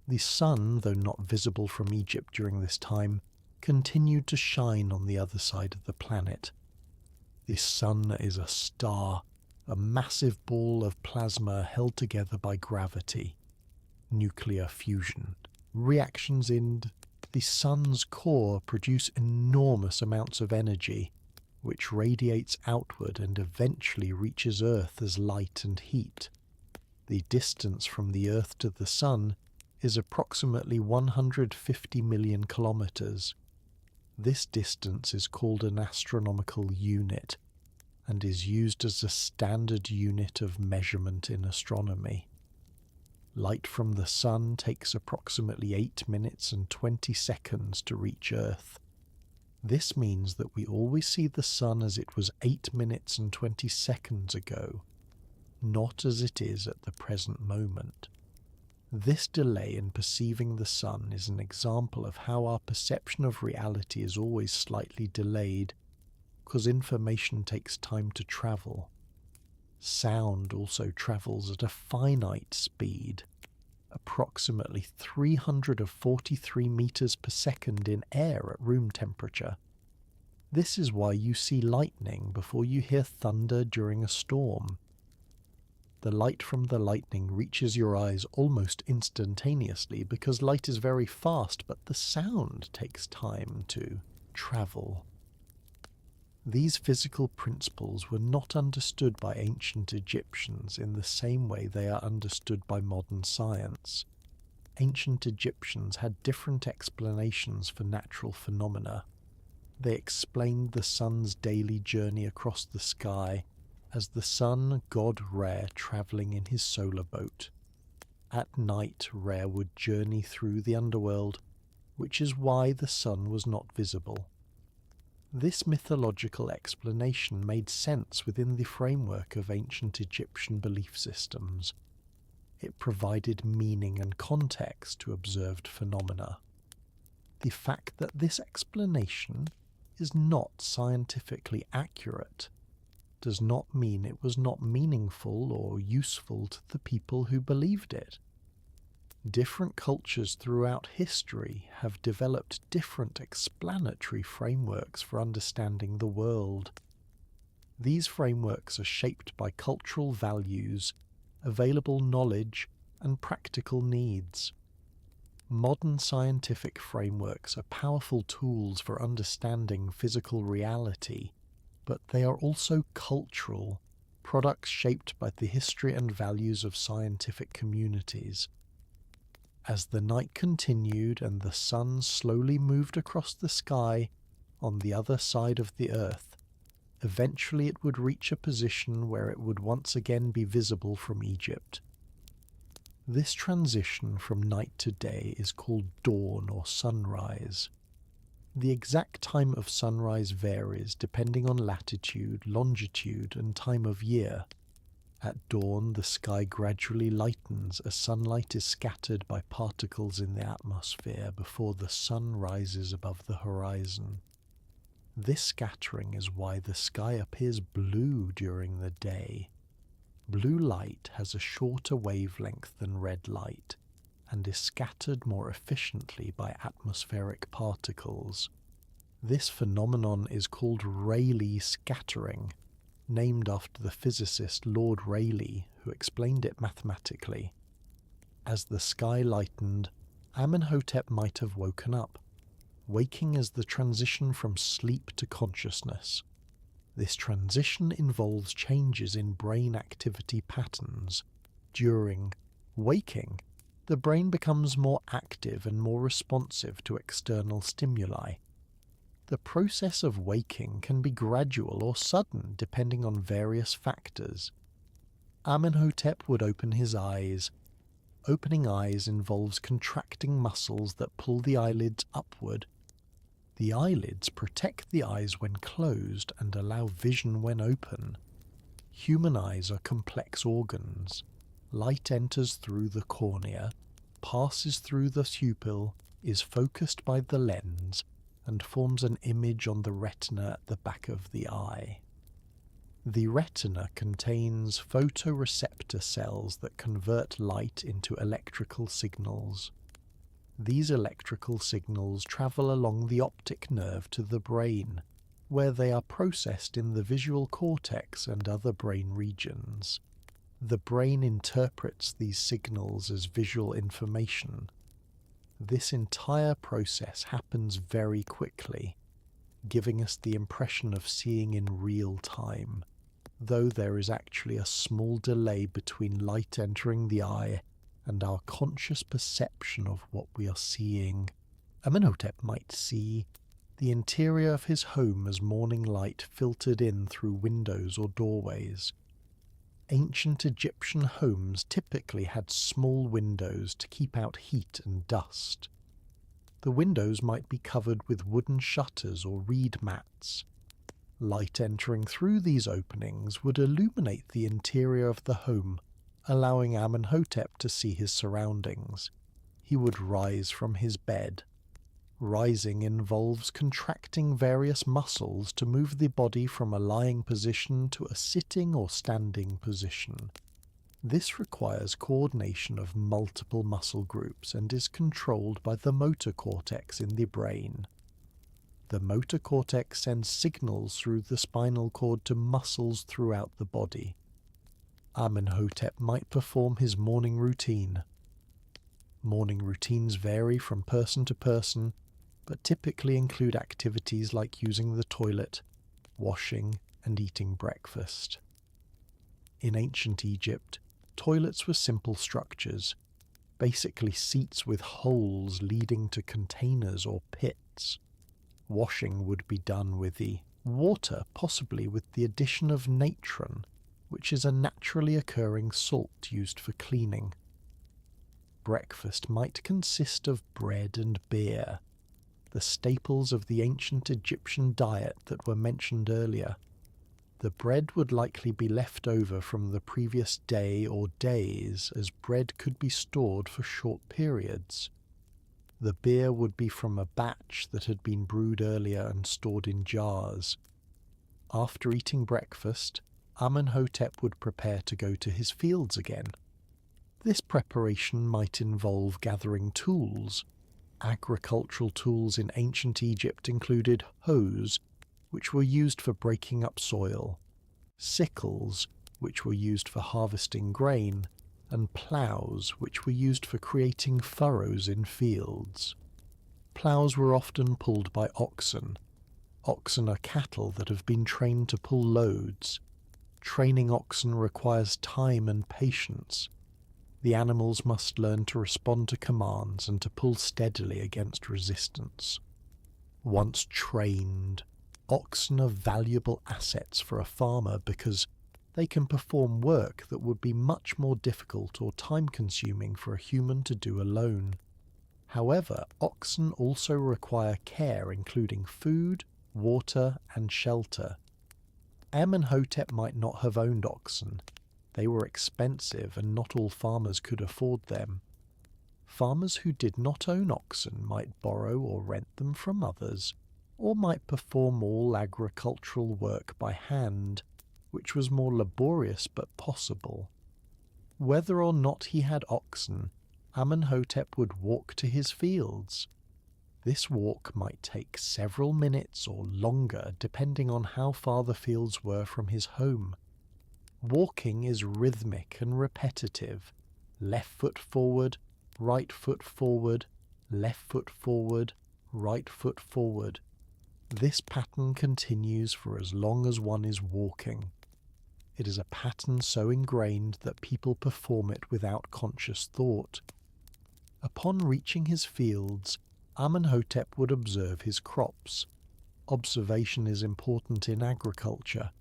The sun, though not visible from Egypt during this time, continued to shine on the other side of the planet. This sun is a star, a massive ball of plasma held together by gravity. Nuclear fusion. Reactions in the sun's core produce enormous amounts of energy, which radiates outward and eventually reaches Earth as light and heat. The distance from the Earth to the sun is approximately 150 million kilometers. This distance is called an astronomical unit and is used as a standard unit of measurement in astronomy. Light from the sun takes approximately 8 minutes and 20 seconds to reach Earth. This means that we always see the sun as it was 8 minutes and 20 seconds ago, not as it is at the present moment. This delay in perceiving the sun is an example of how our perception of reality is always slightly delayed, because information takes time to travel. Sound also travels at a finite speed, approximately 343 meters per second in air at room temperature. This is why you see lightning before you hear thunder during a storm. The light from the lightning reaches your eyes almost instantaneously because light is very fast, but the sound takes time to travel. These physical principles were not understood by ancient Egyptians in the same way they are understood by modern science. Ancient Egyptians had different explanations for natural phenomena. They explained the sun's daily journey across the sky as the sun god Re travelling in his solar boat. At night, Re would journey through the underworld, which is why the sun was not visible. This mythological explanation made sense within the framework of ancient Egyptian belief systems. It provided meaning and context to observed phenomena. The fact that this explanation is not scientifically accurate does not mean it was not meaningful or useful to the people who believed it. Different cultures throughout history have developed different explanatory frameworks for understanding the world. These frameworks are shaped by cultural values, available knowledge, and practical needs. Modern scientific frameworks are powerful tools for understanding physical reality, but they are also cultural, products shaped by the history and values of scientific communities. As the night continued and the sun slowly moved across the sky on the other side of the earth, eventually it would reach a position where it would once again be visible from Egypt. This transition from night to day is called dawn or sunrise. The exact time of sunrise varies depending on latitude, longitude, and time of year. At dawn, the sky gradually lightens as sunlight is scattered by particles in the atmosphere before the sun rises above the horizon. This scattering is why the sky appears blue during the day. Blue light has a shorter wavelength than red light and is scattered more efficiently by atmospheric particles. This phenomenon is called Rayleigh scattering, named after the physicist Lord Rayleigh, who explained it mathematically. As the sky lightened, Amenhotep might have woken up. Waking is the transition from sleep to consciousness. This transition involves changes in brain activity patterns. During waking, the brain becomes more active and more responsive to external stimuli. The process of waking can be gradual or sudden depending on various factors. Amenhotep would open his eyes. Opening eyes involves contracting muscles that pull the eyelids upward. The eyelids protect the eyes when closed and allow vision when open. Human eyes are complex organs. Light enters through the cornea, passes through the pupil, is focused by the lens, and forms an image on the retina at the back of the eye. The retina contains photoreceptor cells that convert light into electrical signals. These electrical signals travel along the optic nerve to the brain, where they are processed in the visual cortex and other brain regions. The brain interprets these signals as visual information. This entire process happens very quickly, giving us the impression of seeing in real time, though there is actually a small delay between light entering the eye and our conscious perception of what we are seeing. Amenhotep might see the interior of his home as morning light filtered in through windows or doorways. Ancient Egyptian homes typically had small windows to keep out heat and dust. The windows might be covered with wooden shutters or reed mats. Light entering through these openings would illuminate the interior of the home, allowing Amenhotep to see his surroundings. He would rise from his bed. Rising involves contracting various muscles to move the body from a lying position to a sitting or standing position. This requires coordination of multiple muscle groups and is controlled by the motor cortex in the brain. The motor cortex sends signals through the spinal cord to muscles throughout the body. Amenhotep might perform his morning routine. Morning routines vary from person to person, but typically include activities like using the toilet, washing, and eating breakfast. In ancient Egypt, toilets were simple structures, basically seats with holes leading to containers or pits. Washing would be done with the water, possibly with the addition of natron, which is a naturally occurring salt used for cleaning. Breakfast might consist of bread and beer, the staples of the ancient Egyptian diet that were mentioned earlier. The bread would likely be left over from the previous day or days, as bread could be stored for short periods. The beer would be from a batch that had been brewed earlier and stored in jars. After eating breakfast, Amenhotep would prepare to go to his fields again. This preparation might involve gathering tools. Agricultural tools in ancient Egypt included hoes, which were used for breaking up soil, sickles, which were used for harvesting grain, and ploughs which were used for creating furrows in fields. Ploughs were often pulled by oxen. Oxen are cattle that have been trained to pull loads. Training oxen requires time and patience. The animals must learn to respond to commands and to pull steadily against resistance. Once trained, oxen are valuable assets for a farmer because they can perform work that would be much more difficult or time-consuming for a human to do alone. However, oxen also require care, including food, water, and shelter. Amenhotep might not have owned oxen. They were expensive and not all farmers could afford them. Farmers who did not own oxen might borrow or rent them from others, or might perform all agricultural work by hand, which was more laborious but possible. Whether or not he had oxen, Amenhotep would walk to his fields. This walk might take several minutes or longer depending on how far the fields were from his home. Walking is rhythmic and repetitive. Left foot forward, right foot forward, left foot forward, right foot forward. This pattern continues for as long as one is walking. It is a pattern so ingrained that people perform it without conscious thought. Upon reaching his fields, Amenhotep would observe his crops. Observation is important in agriculture.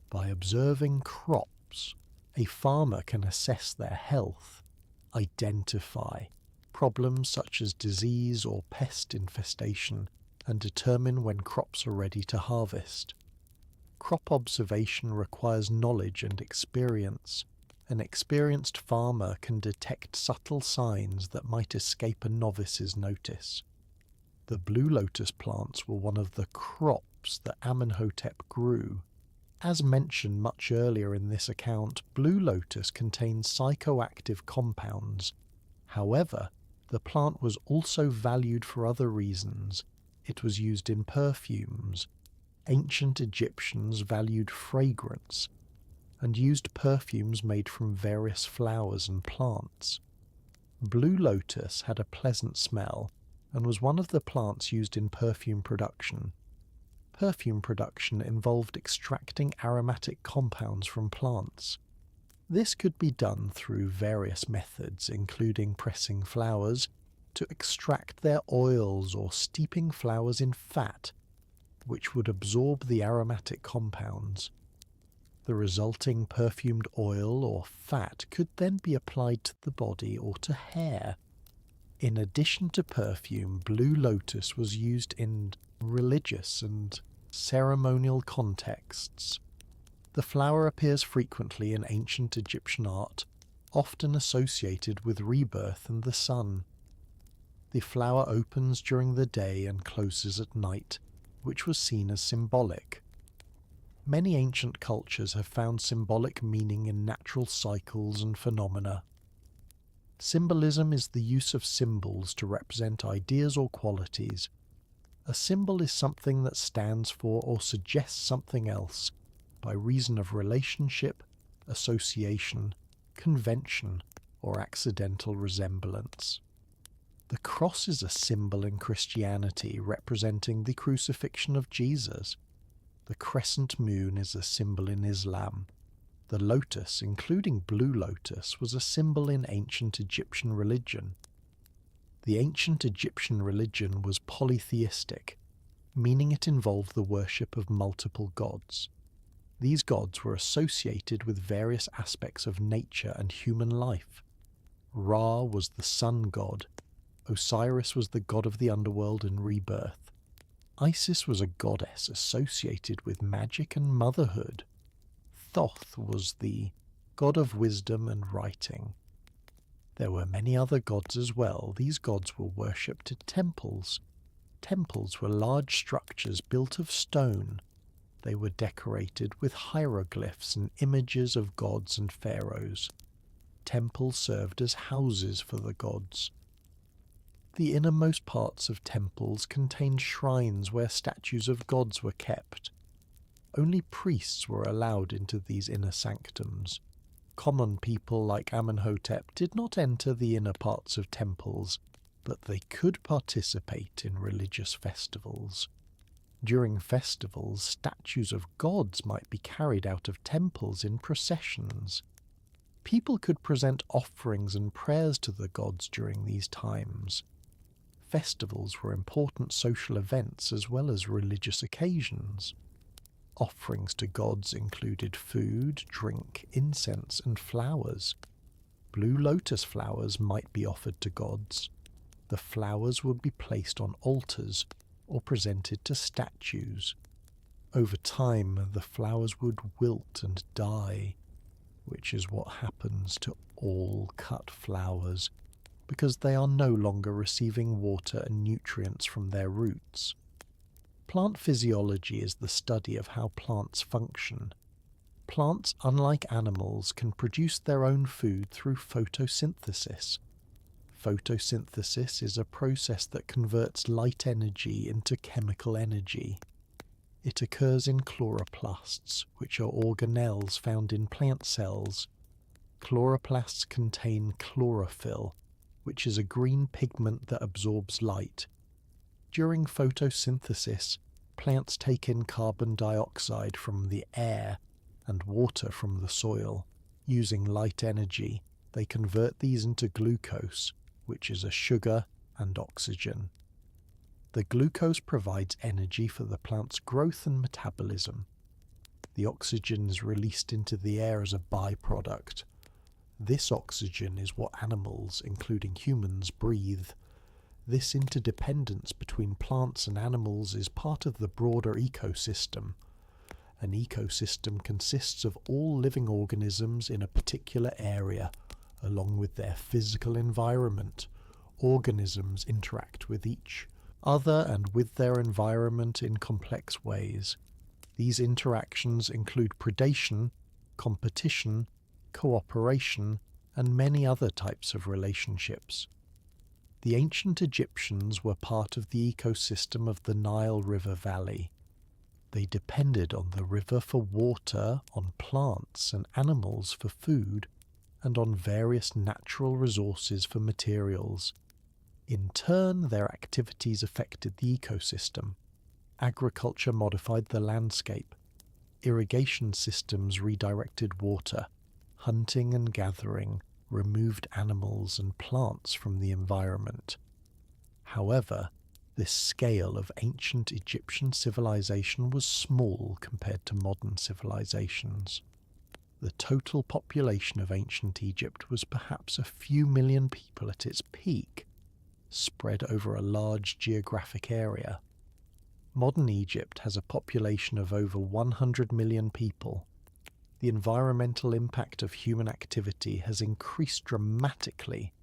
By observing crops, a farmer can assess their health, identify problems such as disease or pest infestation, and determine when crops are ready to harvest. Crop observation requires knowledge and experience. An experienced farmer can detect subtle signs that might escape a novice's notice. The blue lotus plants were one of the crops that Amenhotep grew. As mentioned much earlier in this account, blue lotus contains psychoactive compounds. However, the plant was also valued for other reasons. It was used in perfumes. Ancient Egyptians valued fragrance and used perfumes made from various flowers and plants. Blue lotus had a pleasant smell and was one of the plants used in perfume production. Perfume production involved extracting aromatic compounds from plants. This could be done through various methods, including pressing flowers to extract their oils or steeping flowers in fat, which would absorb the aromatic compounds. The resulting perfumed oil or fat could then be applied to the body or to hair. In addition to perfume, blue lotus was used in religious and ceremonial contexts. The flower appears frequently in ancient Egyptian art, often associated with rebirth and the sun. The flower opens during the day and closes at night, which was seen as symbolic. Many ancient cultures have found symbolic meaning in natural cycles and phenomena. Symbolism is the use of symbols to represent ideas or qualities. A symbol is something that stands for or suggests something else by reason of relationship, association, convention, or accidental resemblance. The cross is a symbol in Christianity representing the crucifixion of Jesus. The crescent moon is a symbol in Islam. The lotus, including blue lotus, was a symbol in ancient Egyptian religion. The ancient Egyptian religion was polytheistic, meaning it involved the worship of multiple gods. These gods were associated with various aspects of nature and human life. Ra was the sun god. Osiris was the god of the underworld and rebirth. Isis was a goddess associated with magic and motherhood. Thoth was the god of wisdom and writing. There were many other gods as well. These gods were worshipped at temples. Temples were large structures built of stone. They were decorated with hieroglyphs and images of gods and pharaohs. Temples served as houses for the gods. The innermost parts of temples contained shrines where statues of gods were kept. Only priests were allowed into these inner sanctums. Common people like Amenhotep did not enter the inner parts of temples, but they could participate in religious festivals. During festivals, statues of gods might be carried out of temples in processions. People could present offerings and prayers to the gods during these times. Festivals were important social events as well as religious occasions. Offerings to gods included food, drink, incense, and flowers. Blue lotus flowers might be offered to gods. The flowers would be placed on altars or presented to statues. Over time, the flowers would wilt and die, which is what happens to all cut flowers, because they are no longer receiving water and nutrients from their roots. Plant physiology is the study of how plants function. Plants, unlike animals, can produce their own food through photosynthesis. Photosynthesis is a process that converts light energy into chemical energy. It occurs in chloroplasts, which are organelles found in plant cells. Chloroplasts contain chlorophyll, which is a green pigment that absorbs light. During photosynthesis, plants take in carbon dioxide from the air and water from the soil. Using light energy, they convert these into glucose, which is a sugar, and oxygen. The glucose provides energy for the plant's growth and metabolism. The oxygen is released into the air as a byproduct. This oxygen is what animals, including humans, breathe. This interdependence between plants and animals is part of the broader ecosystem. An ecosystem consists of all living organisms in a particular area, along with their physical environment. Organisms interact with each other and with their environment in complex ways. These interactions include predation, competition, cooperation, and many other types of relationships. The ancient Egyptians were part of the ecosystem of the Nile River Valley. They depended on the river for water, on plants and animals for food, and on various natural resources for materials. In turn, their activities affected the ecosystem. Agriculture modified the landscape. Irrigation systems redirected water. Hunting and gathering removed animals and plants from the environment. However, this scale of ancient Egyptian civilization was small compared to modern civilizations. The total population of ancient Egypt was perhaps a few million people at its peak, spread over a large geographic area. Modern Egypt has a population of over 100 million people. The environmental impact of human activity has increased dramatically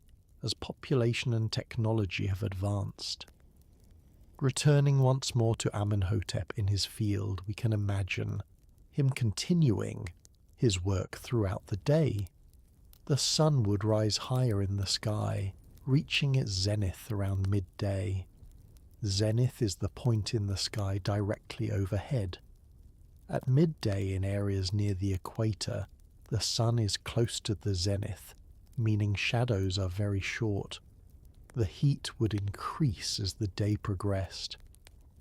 as population and technology have advanced. Returning once more to Amenhotep in his field, we can imagine him continuing his work throughout the day. The sun would rise higher in the sky, reaching its zenith around midday. Zenith is the point in the sky directly overhead. At midday in areas near the equator, the sun is close to the zenith, meaning shadows are very short. The heat would increase as the day progressed.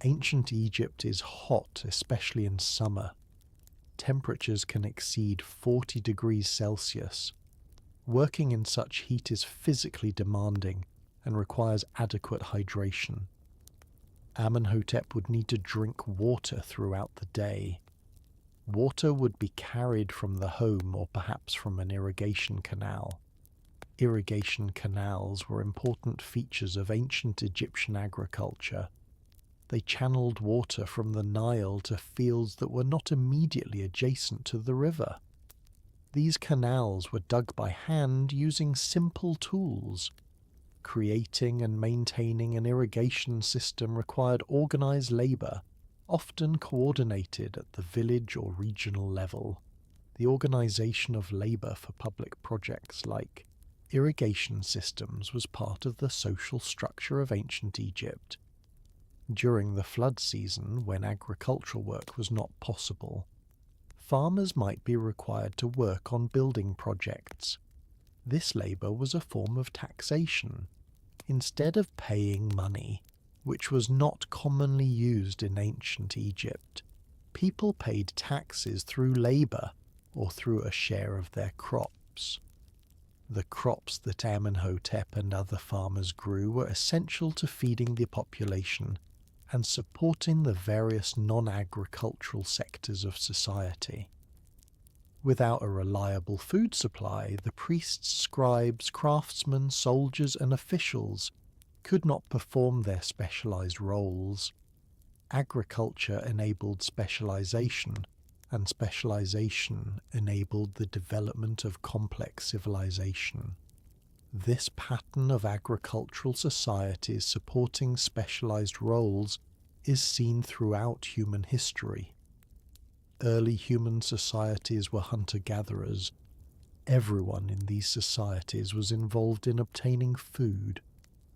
Ancient Egypt is hot, especially in summer. Temperatures can exceed 40 degrees Celsius. Working in such heat is physically demanding and requires adequate hydration. Amenhotep would need to drink water throughout the day. Water would be carried from the home or perhaps from an irrigation canal. Irrigation canals were important features of ancient Egyptian agriculture. They channeled water from the Nile to fields that were not immediately adjacent to the river. These canals were dug by hand using simple tools. Creating and maintaining an irrigation system required organized labor, often coordinated at the village or regional level. The organization of labor for public projects like irrigation systems was part of the social structure of ancient Egypt. During the flood season, when agricultural work was not possible, farmers might be required to work on building projects. This labour was a form of taxation. Instead of paying money, which was not commonly used in ancient Egypt, people paid taxes through labour or through a share of their crops. The crops that Amenhotep and other farmers grew were essential to feeding the population and supporting the various non-agricultural sectors of society. Without a reliable food supply, the priests, scribes, craftsmen, soldiers, and officials could not perform their specialized roles. Agriculture enabled specialization, and specialization enabled the development of complex civilization. This pattern of agricultural societies supporting specialized roles is seen throughout human history. Early human societies were hunter-gatherers. Everyone in these societies was involved in obtaining food.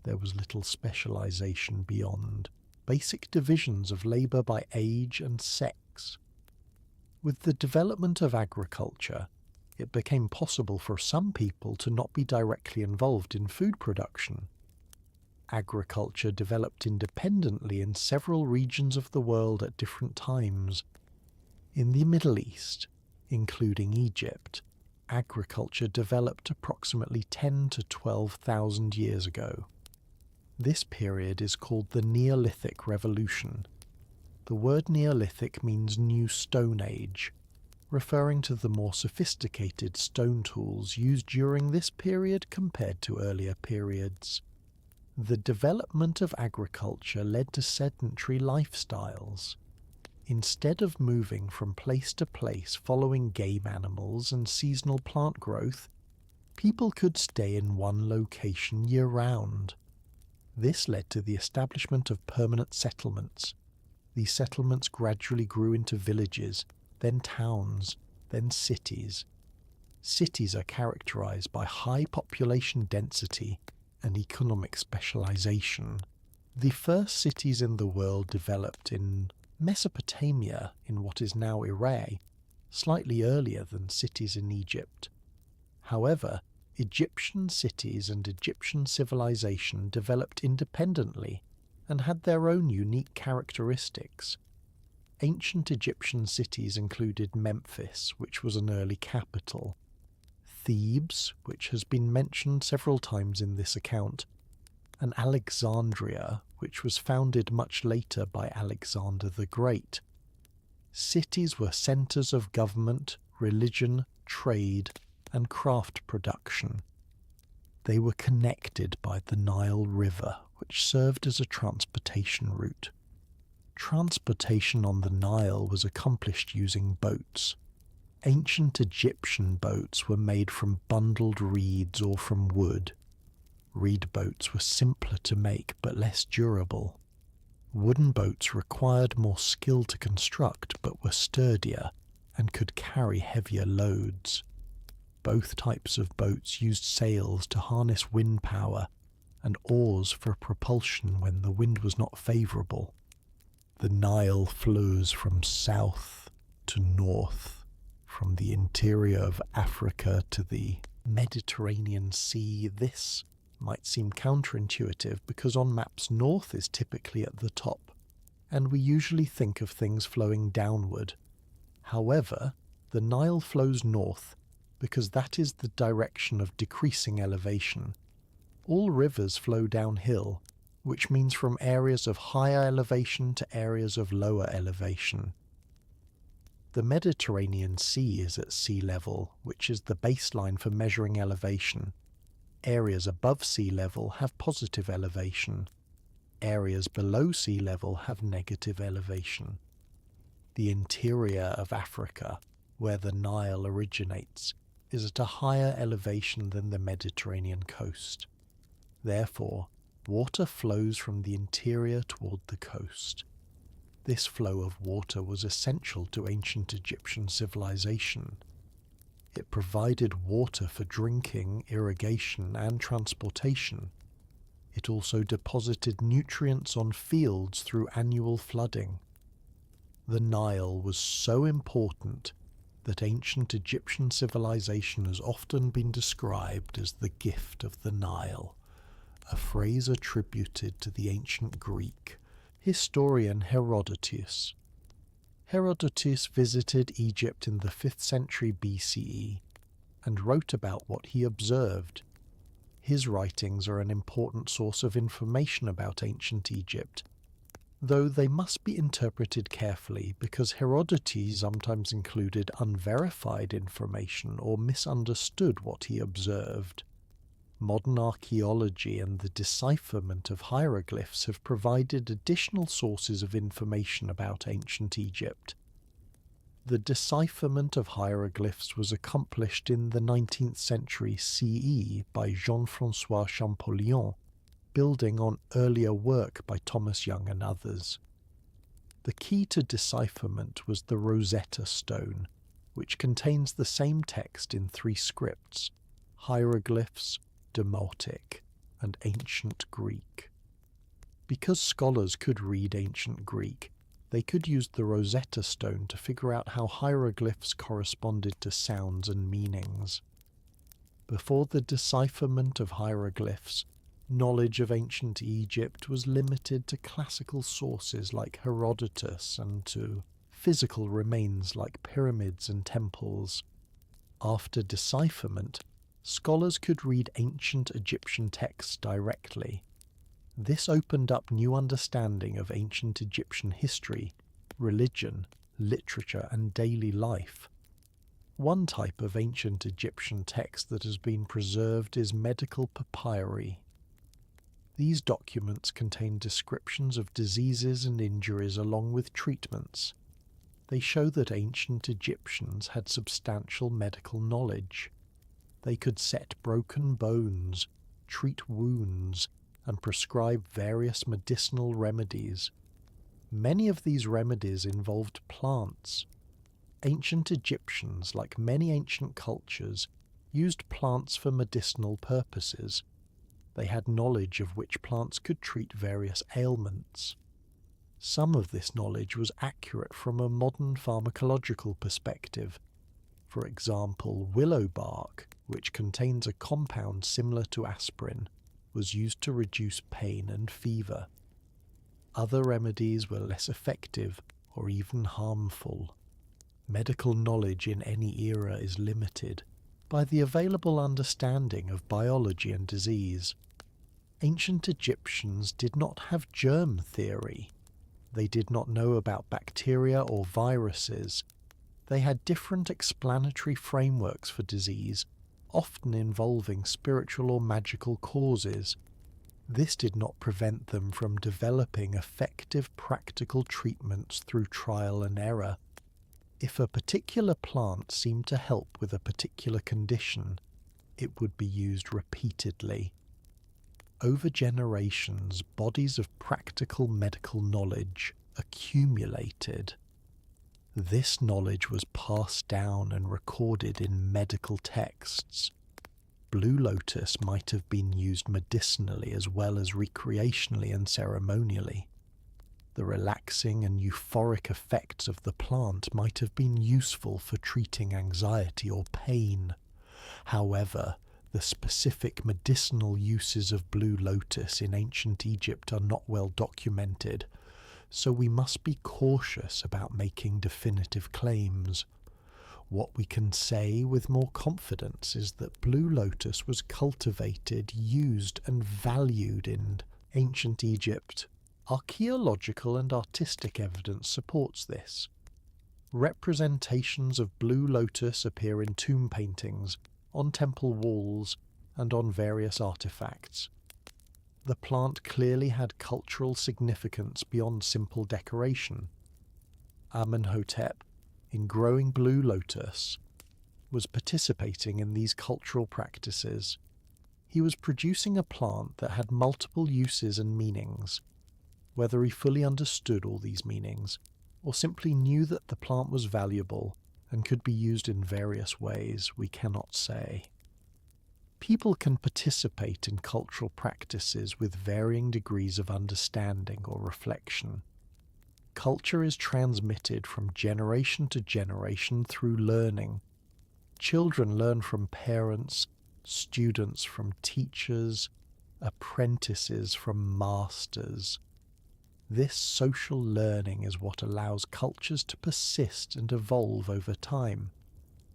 There was little specialization beyond basic divisions of labor by age and sex. With the development of agriculture, it became possible for some people to not be directly involved in food production. Agriculture developed independently in several regions of the world at different times. In the Middle East, including Egypt, agriculture developed approximately 10 to 12,000 years ago. This period is called the Neolithic Revolution. The word Neolithic means New Stone Age, referring to the more sophisticated stone tools used during this period compared to earlier periods. The development of agriculture led to sedentary lifestyles. Instead of moving from place to place following game animals and seasonal plant growth, people could stay in one location year-round. This led to the establishment of permanent settlements. These settlements gradually grew into villages, then towns, then cities. Cities are characterized by high population density and economic specialization. The first cities in the world developed in Mesopotamia, in what is now Iraq, slightly earlier than cities in Egypt. However, Egyptian cities and Egyptian civilization developed independently and had their own unique characteristics. Ancient Egyptian cities included Memphis, which was an early capital, Thebes, which has been mentioned several times in this account, and Alexandria, which was founded much later by Alexander the Great. Cities were centers of government, religion, trade, and craft production. They were connected by the Nile River, which served as a transportation route. Transportation on the Nile was accomplished using boats. Ancient Egyptian boats were made from bundled reeds or from wood. Reed boats were simpler to make but less durable. Wooden boats required more skill to construct but were sturdier and could carry heavier loads. Both types of boats used sails to harness wind power and oars for propulsion when the wind was not favourable. The Nile flows from south to north, from the interior of Africa to the Mediterranean Sea. This might seem counterintuitive because on maps north is typically at the top, and we usually think of things flowing downward. However, the Nile flows north because that is the direction of decreasing elevation. All rivers flow downhill, which means from areas of higher elevation to areas of lower elevation. The Mediterranean Sea is at sea level, which is the baseline for measuring elevation. Areas above sea level have positive elevation. Areas below sea level have negative elevation. The interior of Africa, where the Nile originates, is at a higher elevation than the Mediterranean coast. Therefore, water flows from the interior toward the coast. This flow of water was essential to ancient Egyptian civilization. It provided water for drinking, irrigation, and transportation. It also deposited nutrients on fields through annual flooding. The Nile was so important that ancient Egyptian civilization has often been described as the gift of the Nile, a phrase attributed to the ancient Greek historian Herodotus. Herodotus visited Egypt in the 5th century BCE and wrote about what he observed. His writings are an important source of information about ancient Egypt, though they must be interpreted carefully because Herodotus sometimes included unverified information or misunderstood what he observed. Modern archaeology and the decipherment of hieroglyphs have provided additional sources of information about ancient Egypt. The decipherment of hieroglyphs was accomplished in the 19th century CE by Jean-François Champollion, building on earlier work by Thomas Young and others. The key to decipherment was the Rosetta Stone, which contains the same text in 3 scripts: hieroglyphs, Demotic, and Ancient Greek. Because scholars could read Ancient Greek, they could use the Rosetta Stone to figure out how hieroglyphs corresponded to sounds and meanings. Before the decipherment of hieroglyphs, knowledge of ancient Egypt was limited to classical sources like Herodotus and to physical remains like pyramids and temples. After decipherment, scholars could read ancient Egyptian texts directly. This opened up new understanding of ancient Egyptian history, religion, literature, and daily life. One type of ancient Egyptian text that has been preserved is medical papyri. These documents contain descriptions of diseases and injuries along with treatments. They show that ancient Egyptians had substantial medical knowledge. They could set broken bones, treat wounds, and prescribe various medicinal remedies. Many of these remedies involved plants. Ancient Egyptians, like many ancient cultures, used plants for medicinal purposes. They had knowledge of which plants could treat various ailments. Some of this knowledge was accurate from a modern pharmacological perspective. For example, willow bark, which contains a compound similar to aspirin, was used to reduce pain and fever. Other remedies were less effective or even harmful. Medical knowledge in any era is limited by the available understanding of biology and disease. Ancient Egyptians did not have germ theory. They did not know about bacteria or viruses. They had different explanatory frameworks for disease, often involving spiritual or magical causes. This did not prevent them from developing effective practical treatments through trial and error. If a particular plant seemed to help with a particular condition, it would be used repeatedly. Over generations, bodies of practical medical knowledge accumulated. This knowledge was passed down and recorded in medical texts. Blue lotus might have been used medicinally as well as recreationally and ceremonially. The relaxing and euphoric effects of the plant might have been useful for treating anxiety or pain. However, the specific medicinal uses of blue lotus in ancient Egypt are not well documented, so we must be cautious about making definitive claims. What we can say with more confidence is that blue lotus was cultivated, used, and valued in ancient Egypt. Archaeological and artistic evidence supports this. Representations of blue lotus appear in tomb paintings, on temple walls, and on various artifacts. The plant clearly had cultural significance beyond simple decoration. Amenhotep, in growing blue lotus, was participating in these cultural practices. He was producing a plant that had multiple uses and meanings. Whether he fully understood all these meanings, or simply knew that the plant was valuable and could be used in various ways, we cannot say. People can participate in cultural practices with varying degrees of understanding or reflection. Culture is transmitted from generation to generation through learning. Children learn from parents, students from teachers, apprentices from masters. This social learning is what allows cultures to persist and evolve over time.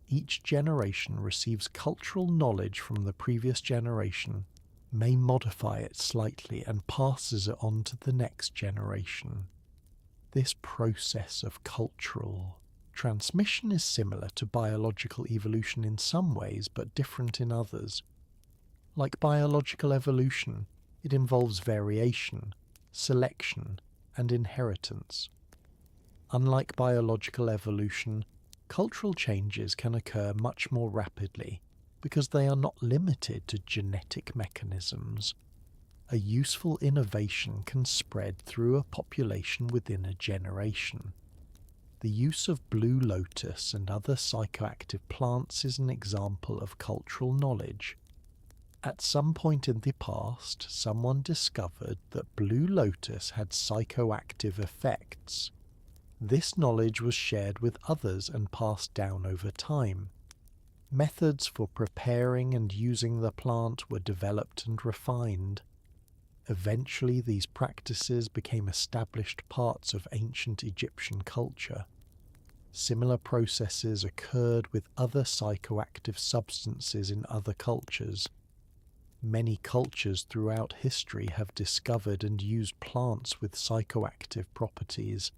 Each generation receives cultural knowledge from the previous generation, may modify it slightly, and passes it on to the next generation. This process of cultural transmission is similar to biological evolution in some ways, but different in others. Like biological evolution, it involves variation, selection, and inheritance. Unlike biological evolution, cultural changes can occur much more rapidly because they are not limited to genetic mechanisms. A useful innovation can spread through a population within a generation. The use of blue lotus and other psychoactive plants is an example of cultural knowledge. At some point in the past, someone discovered that blue lotus had psychoactive effects. This knowledge was shared with others and passed down over time. Methods for preparing and using the plant were developed and refined. Eventually, these practices became established parts of ancient Egyptian culture. Similar processes occurred with other psychoactive substances in other cultures. Many cultures throughout history have discovered and used plants with psychoactive properties.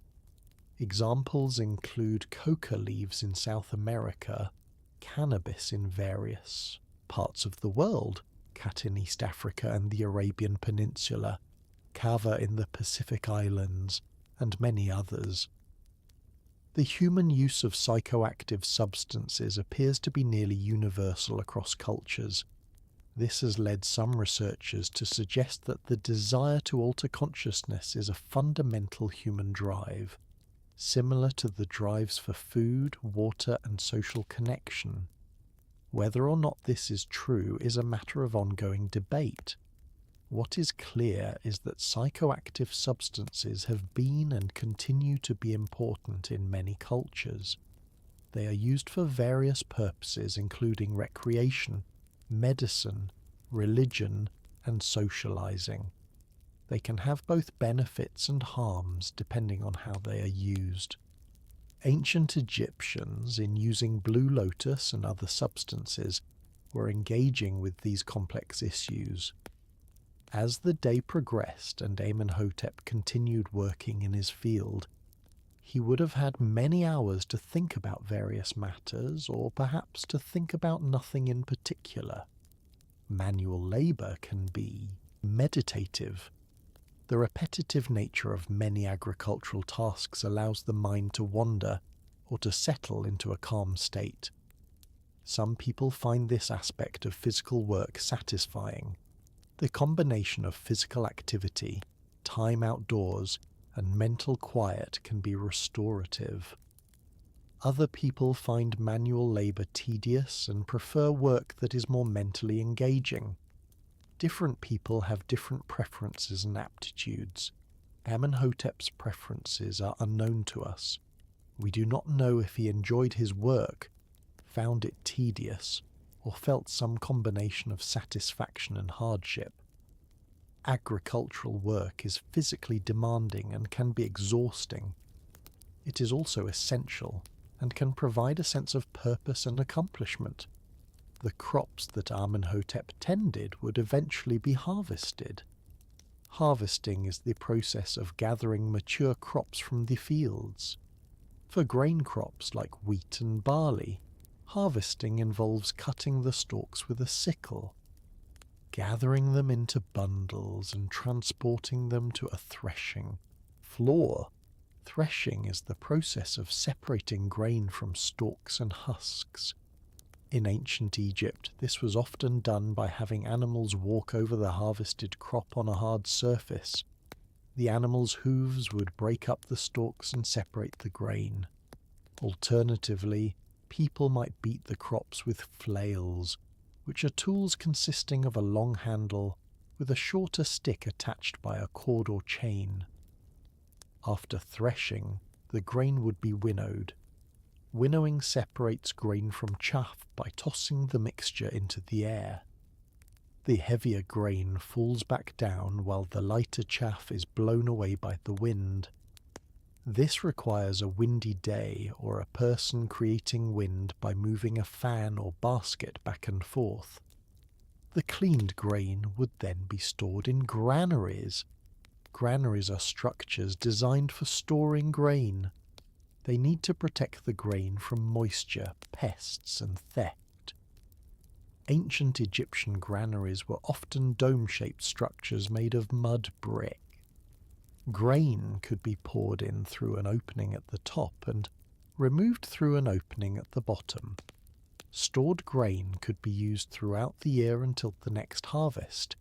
Examples include coca leaves in South America, cannabis in various parts of the world, cat in East Africa and the Arabian Peninsula, kava in the Pacific Islands, and many others. The human use of psychoactive substances appears to be nearly universal across cultures. This has led some researchers to suggest that the desire to alter consciousness is a fundamental human drive, similar to the drives for food, water, and social connection. Whether or not this is true is a matter of ongoing debate. What is clear is that psychoactive substances have been and continue to be important in many cultures. They are used for various purposes, including recreation, medicine, religion, and socializing. They can have both benefits and harms depending on how they are used. Ancient Egyptians, in using blue lotus and other substances, were engaging with these complex issues. As the day progressed and Amenhotep continued working in his field, he would have had many hours to think about various matters, or perhaps to think about nothing in particular. Manual labor can be meditative. The repetitive nature of many agricultural tasks allows the mind to wander or to settle into a calm state. Some people find this aspect of physical work satisfying. The combination of physical activity, time outdoors, and mental quiet can be restorative. Other people find manual labor tedious and prefer work that is more mentally engaging. Different people have different preferences and aptitudes. Amenhotep's preferences are unknown to us. We do not know if he enjoyed his work, found it tedious, or felt some combination of satisfaction and hardship. Agricultural work is physically demanding and can be exhausting. It is also essential and can provide a sense of purpose and accomplishment. The crops that Amenhotep tended would eventually be harvested. Harvesting is the process of gathering mature crops from the fields. For grain crops like wheat and barley, harvesting involves cutting the stalks with a sickle, gathering them into bundles and transporting them to a threshing floor. Threshing is the process of separating grain from stalks and husks. In ancient Egypt, this was often done by having animals walk over the harvested crop on a hard surface. The animals' hooves would break up the stalks and separate the grain. Alternatively, people might beat the crops with flails, which are tools consisting of a long handle with a shorter stick attached by a cord or chain. After threshing, the grain would be winnowed. Winnowing separates grain from chaff by tossing the mixture into the air. The heavier grain falls back down while the lighter chaff is blown away by the wind. This requires a windy day or a person creating wind by moving a fan or basket back and forth. The cleaned grain would then be stored in granaries. Granaries are structures designed for storing grain. They need to protect the grain from moisture, pests, and theft. Ancient Egyptian granaries were often dome-shaped structures made of mud brick. Grain could be poured in through an opening at the top and removed through an opening at the bottom. Stored grain could be used throughout the year until the next harvest.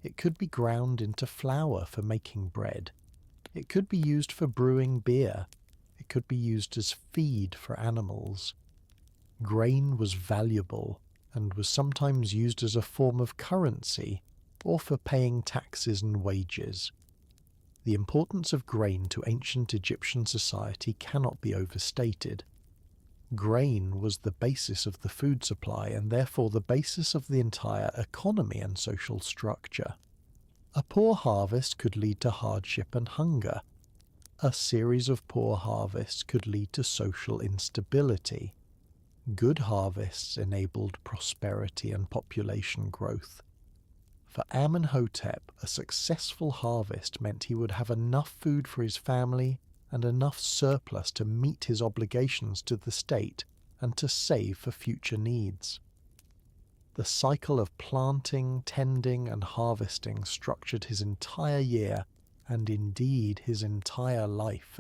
It could be ground into flour for making bread. It could be used for brewing beer. It could be used as feed for animals. Grain was valuable and was sometimes used as a form of currency or for paying taxes and wages. The importance of grain to ancient Egyptian society cannot be overstated. Grain was the basis of the food supply and therefore the basis of the entire economy and social structure. A poor harvest could lead to hardship and hunger. A series of poor harvests could lead to social instability. Good harvests enabled prosperity and population growth. For Amenhotep, a successful harvest meant he would have enough food for his family and enough surplus to meet his obligations to the state and to save for future needs. The cycle of planting, tending, and harvesting structured his entire year and indeed his entire life.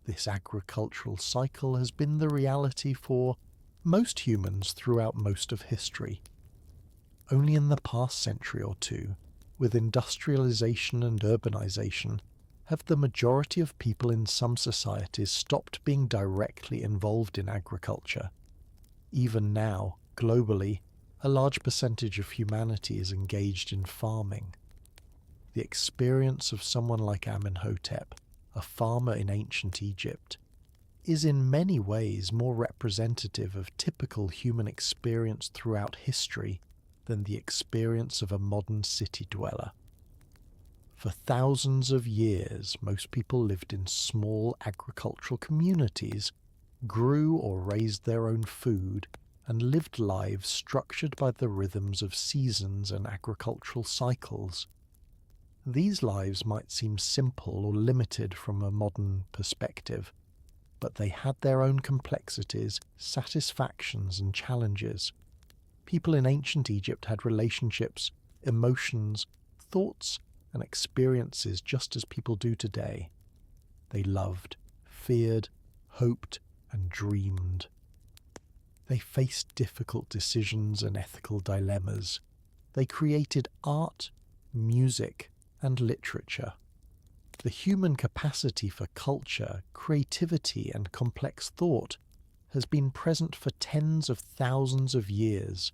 This agricultural cycle has been the reality for most humans throughout most of history. Only in the past century or two, with industrialization and urbanization, have the majority of people in some societies stopped being directly involved in agriculture. Even now, globally, a large percentage of humanity is engaged in farming. The experience of someone like Amenhotep, a farmer in ancient Egypt, is in many ways more representative of typical human experience throughout history than the experience of a modern city dweller. For thousands of years, most people lived in small agricultural communities, grew or raised their own food, and lived lives structured by the rhythms of seasons and agricultural cycles. These lives might seem simple or limited from a modern perspective, but they had their own complexities, satisfactions, and challenges. People in ancient Egypt had relationships, emotions, thoughts, and experiences just as people do today. They loved, feared, hoped, and dreamed. They faced difficult decisions and ethical dilemmas. They created art, music, and literature. The human capacity for culture, creativity, and complex thought has been present for tens of thousands of years.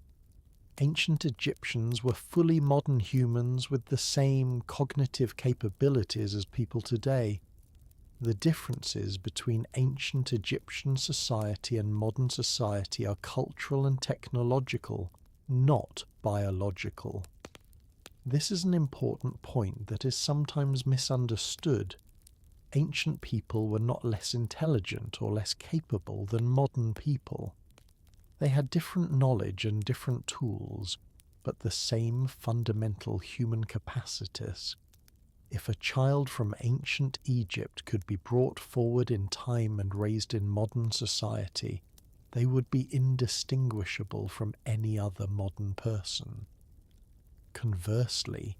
Ancient Egyptians were fully modern humans with the same cognitive capabilities as people today. The differences between ancient Egyptian society and modern society are cultural and technological, not biological. This is an important point that is sometimes misunderstood. Ancient people were not less intelligent or less capable than modern people. They had different knowledge and different tools, but the same fundamental human capacities. If a child from ancient Egypt could be brought forward in time and raised in modern society, they would be indistinguishable from any other modern person. Conversely,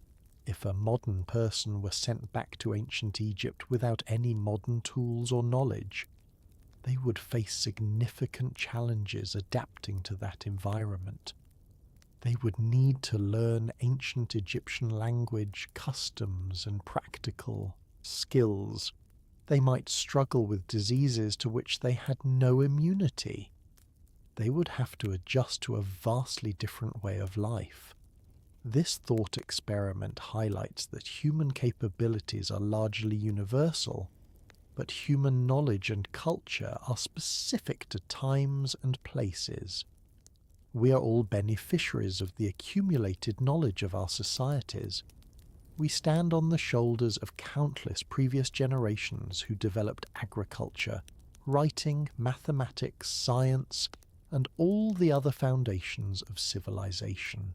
if a modern person were sent back to ancient Egypt without any modern tools or knowledge, they would face significant challenges adapting to that environment. They would need to learn ancient Egyptian language, customs, and practical skills. They might struggle with diseases to which they had no immunity. They would have to adjust to a vastly different way of life. This thought experiment highlights that human capabilities are largely universal, but human knowledge and culture are specific to times and places. We are all beneficiaries of the accumulated knowledge of our societies. We stand on the shoulders of countless previous generations who developed agriculture, writing, mathematics, science, and all the other foundations of civilization.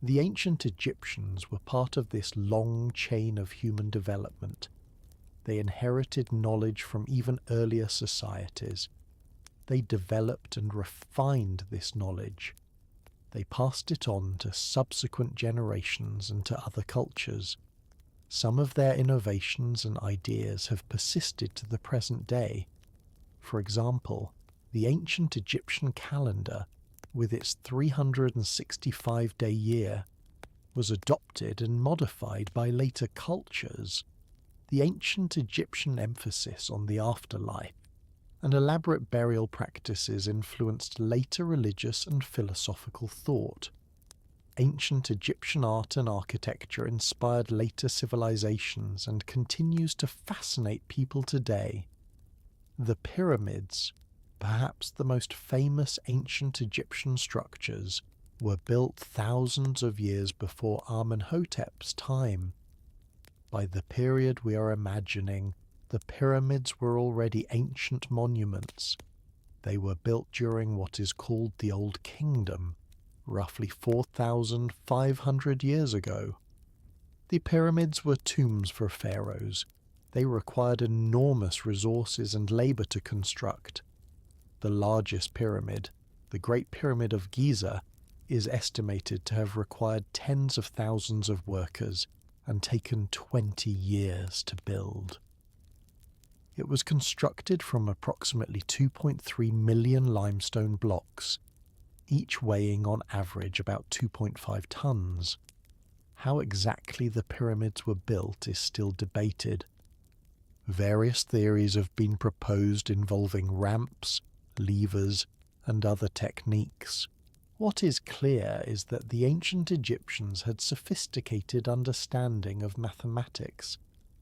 The ancient Egyptians were part of this long chain of human development. They inherited knowledge from even earlier societies. They developed and refined this knowledge. They passed it on to subsequent generations and to other cultures. Some of their innovations and ideas have persisted to the present day. For example, the ancient Egyptian calendar, with its 365-day year, was adopted and modified by later cultures. The ancient Egyptian emphasis on the afterlife and elaborate burial practices influenced later religious and philosophical thought. Ancient Egyptian art and architecture inspired later civilizations and continues to fascinate people today. The pyramids, perhaps the most famous ancient Egyptian structures, were built thousands of years before Amenhotep's time. By the period we are imagining, the pyramids were already ancient monuments. They were built during what is called the Old Kingdom, roughly 4,500 years ago. The pyramids were tombs for pharaohs. They required enormous resources and labor to construct. The largest pyramid, the Great Pyramid of Giza, is estimated to have required tens of thousands of workers and taken 20 years to build. It was constructed from approximately 2.3 million limestone blocks, each weighing on average about 2.5 tons. How exactly the pyramids were built is still debated. Various theories have been proposed involving ramps, levers, and other techniques. What is clear is that the ancient Egyptians had sophisticated understanding of mathematics,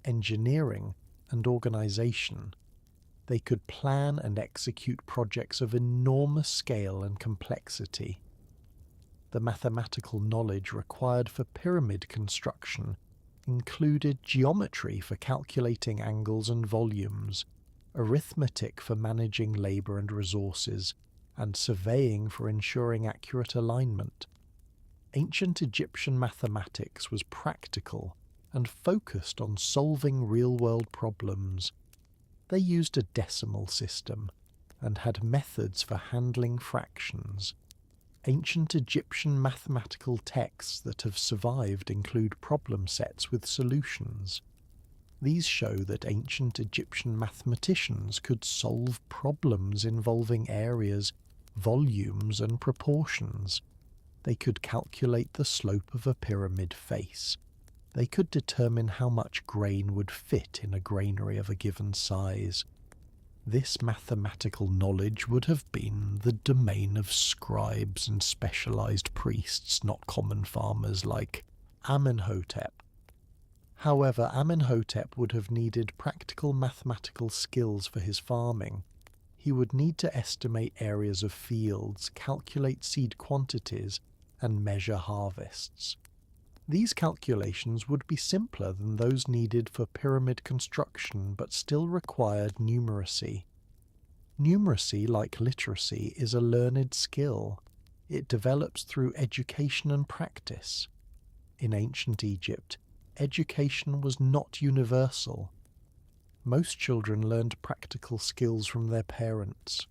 engineering, and organization. They could plan and execute projects of enormous scale and complexity. The mathematical knowledge required for pyramid construction included geometry for calculating angles and volumes, arithmetic for managing labor and resources, and surveying for ensuring accurate alignment. Ancient Egyptian mathematics was practical and focused on solving real-world problems. They used a decimal system and had methods for handling fractions. Ancient Egyptian mathematical texts that have survived include problem sets with solutions. These show that ancient Egyptian mathematicians could solve problems involving areas, volumes, and proportions. They could calculate the slope of a pyramid face. They could determine how much grain would fit in a granary of a given size. This mathematical knowledge would have been the domain of scribes and specialized priests, not common farmers like Amenhotep. However, Amenhotep would have needed practical mathematical skills for his farming. He would need to estimate areas of fields, calculate seed quantities, and measure harvests. These calculations would be simpler than those needed for pyramid construction, but still required numeracy. Numeracy, like literacy, is a learned skill. It develops through education and practice. In ancient Egypt, education was not universal. Most children learned practical skills from their parents.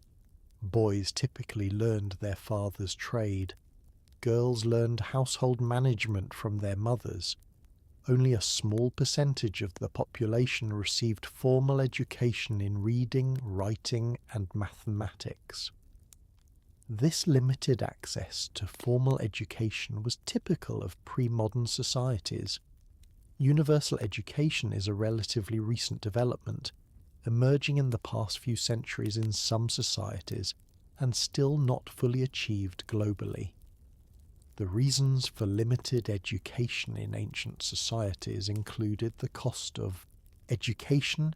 Boys typically learned their father's trade. Girls learned household management from their mothers. Only a small percentage of the population received formal education in reading, writing, and mathematics. This limited access to formal education was typical of pre-modern societies. Universal education is a relatively recent development, emerging in the past few centuries in some societies and still not fully achieved globally. The reasons for limited education in ancient societies included the cost of education,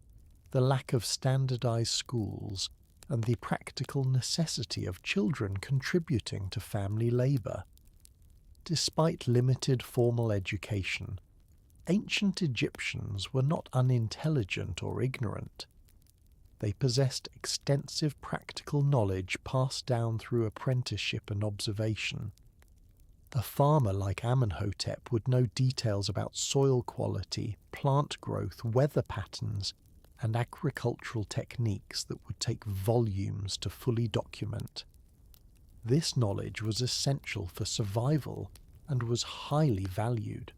the lack of standardized schools, and the practical necessity of children contributing to family labor. Despite limited formal education, ancient Egyptians were not unintelligent or ignorant. They possessed extensive practical knowledge passed down through apprenticeship and observation. A farmer like Amenhotep would know details about soil quality, plant growth, weather patterns, and agricultural techniques that would take volumes to fully document. This knowledge was essential for survival and was highly valued.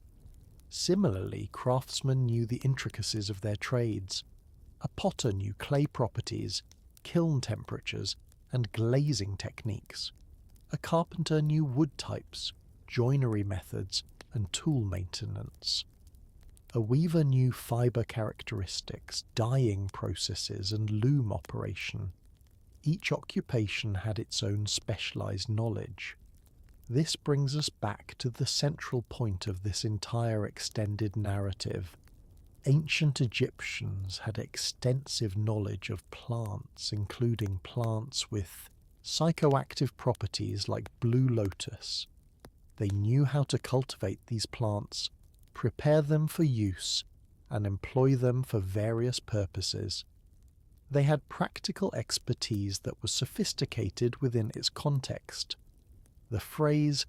Similarly, craftsmen knew the intricacies of their trades. A potter knew clay properties, kiln temperatures, and glazing techniques. A carpenter knew wood types, joinery methods, and tool maintenance. A weaver knew fibre characteristics, dyeing processes, and loom operation. Each occupation had its own specialised knowledge. This brings us back to the central point of this entire extended narrative. Ancient Egyptians had extensive knowledge of plants, including plants with psychoactive properties like blue lotus. They knew how to cultivate these plants, prepare them for use, and employ them for various purposes. They had practical expertise that was sophisticated within its context. The phrase,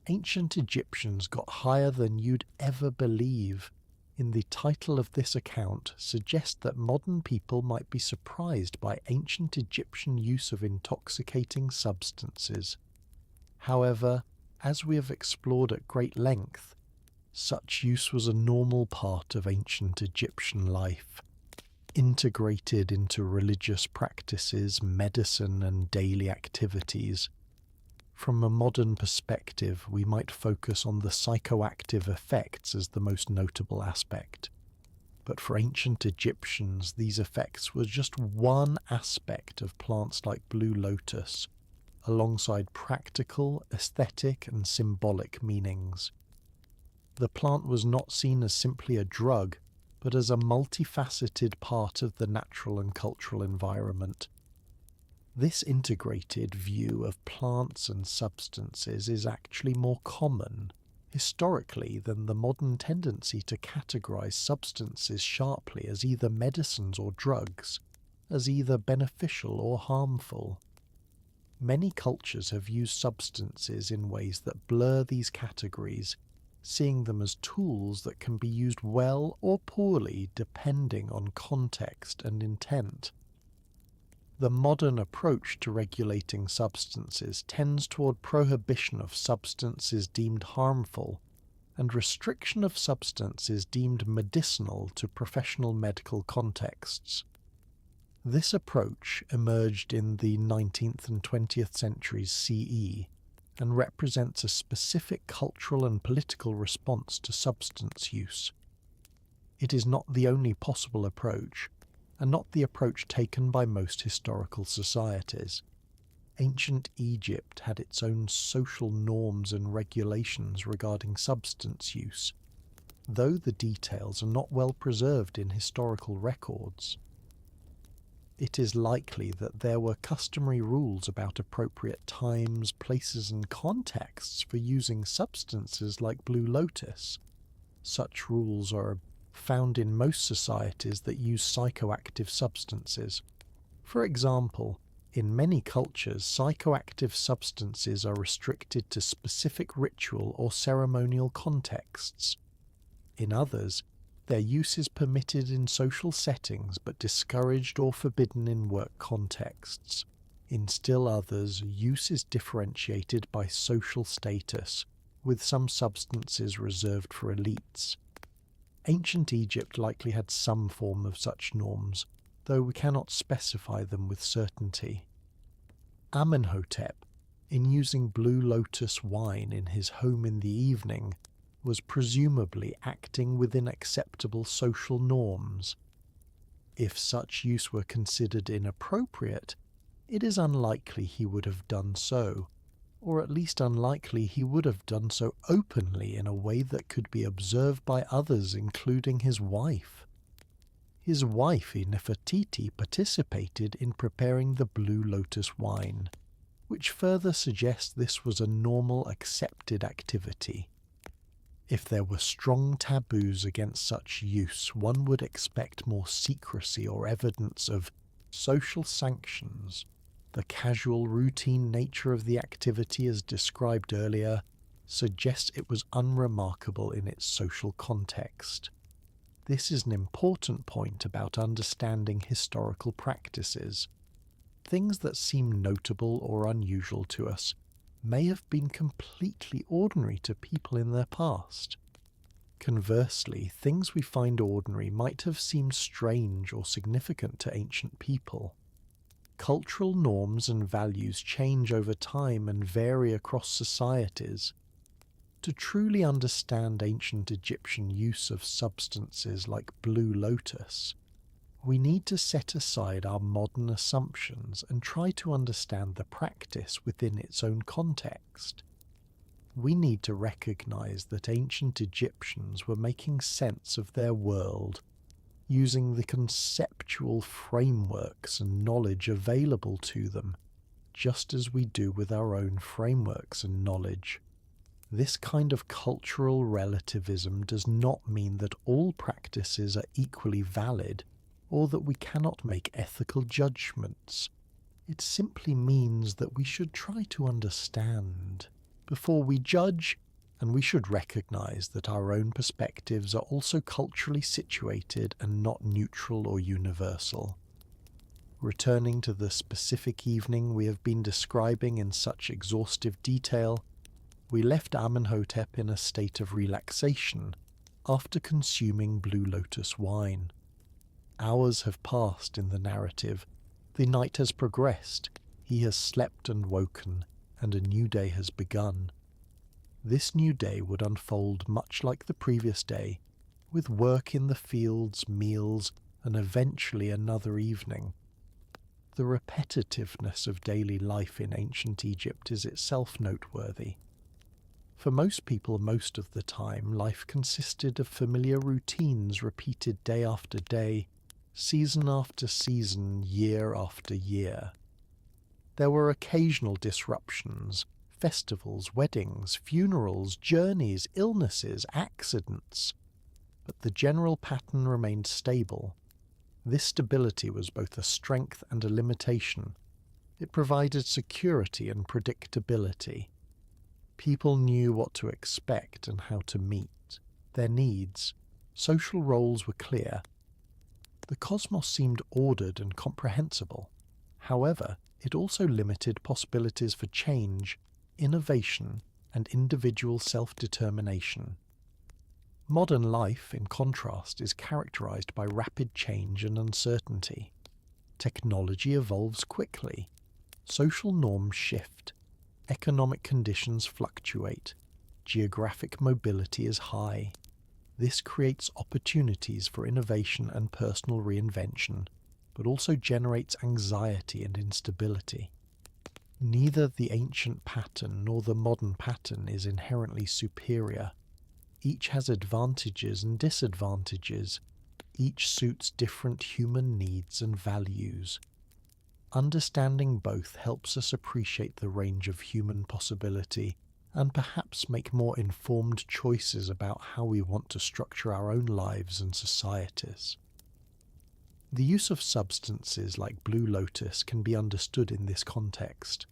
"ancient Egyptians got higher than you'd ever believe," in the title of this account suggests that modern people might be surprised by ancient Egyptian use of intoxicating substances. However, as we have explored at great length, such use was a normal part of ancient Egyptian life, integrated into religious practices, medicine, and daily activities. From a modern perspective, we might focus on the psychoactive effects as the most notable aspect. But for ancient Egyptians, these effects were just one aspect of plants like blue lotus, alongside practical, aesthetic, and symbolic meanings. The plant was not seen as simply a drug, but as a multifaceted part of the natural and cultural environment. This integrated view of plants and substances is actually more common, historically, than the modern tendency to categorize substances sharply as either medicines or drugs, as either beneficial or harmful. Many cultures have used substances in ways that blur these categories, seeing them as tools that can be used well or poorly depending on context and intent. The modern approach to regulating substances tends toward prohibition of substances deemed harmful and restriction of substances deemed medicinal to professional medical contexts. This approach emerged in the 19th and 20th centuries CE and represents a specific cultural and political response to substance use. It is not the only possible approach, and not the approach taken by most historical societies. Ancient Egypt had its own social norms and regulations regarding substance use, though the details are not well preserved in historical records. It is likely that there were customary rules about appropriate times, places, and contexts for using substances like blue lotus. Such rules are found in most societies that use psychoactive substances. For example, in many cultures, psychoactive substances are restricted to specific ritual or ceremonial contexts. In others, their use is permitted in social settings but discouraged or forbidden in work contexts. In still others, use is differentiated by social status, with some substances reserved for elites. Ancient Egypt likely had some form of such norms, though we cannot specify them with certainty. Amenhotep, in using blue lotus wine in his home in the evening, was presumably acting within acceptable social norms. If such use were considered inappropriate, it is unlikely he would have done so, or at least unlikely he would have done so openly in a way that could be observed by others, including his wife. his wife Nefertiti participated in preparing the Blue Lotus wine, which further suggests this was a normal, accepted activity. If there were strong taboos against such use, one would expect more secrecy or evidence of social sanctions. The casual, routine nature of the activity, as described earlier, suggests it was unremarkable in its social context. This is an important point about understanding historical practices. Things that seem notable or unusual to us may have been completely ordinary to people in their past. Conversely, things we find ordinary might have seemed strange or significant to ancient people. Cultural norms and values change over time and vary across societies. To truly understand ancient Egyptian use of substances like Blue Lotus, we need to set aside our modern assumptions and try to understand the practice within its own context. We need to recognize that ancient Egyptians were making sense of their world using the conceptual frameworks and knowledge available to them, just as we do with our own frameworks and knowledge. This kind of cultural relativism does not mean that all practices are equally valid or that we cannot make ethical judgments. It simply means that we should try to understand before we judge, and we should recognize that our own perspectives are also culturally situated and not neutral or universal. Returning to the specific evening we have been describing in such exhaustive detail, we left Amenhotep in a state of relaxation after consuming Blue Lotus wine. Hours have passed in the narrative. The night has progressed. He has slept and woken, and a new day has begun. This new day would unfold much like the previous day, with work in the fields, meals, and eventually another evening. The repetitiveness of daily life in ancient Egypt is itself noteworthy. For most people, most of the time, life consisted of familiar routines repeated day after day, season after season, year after year. There were occasional disruptions, festivals, weddings, funerals, journeys, illnesses, accidents, but the general pattern remained stable. This stability was both a strength and a limitation. It provided security and predictability. People knew what to expect and how to meet their needs. Social roles were clear. The cosmos seemed ordered and comprehensible. However, it also limited possibilities for change, innovation, and individual self-determination. Modern life, in contrast, is characterized by rapid change and uncertainty. Technology evolves quickly. Social norms shift. Economic conditions fluctuate. Geographic mobility is high. This creates opportunities for innovation and personal reinvention, but also generates anxiety and instability. Neither the ancient pattern nor the modern pattern is inherently superior. Each has advantages and disadvantages. Each suits different human needs and values. Understanding both helps us appreciate the range of human possibility and perhaps make more informed choices about how we want to structure our own lives and societies. The use of substances like Blue Lotus can be understood in this context.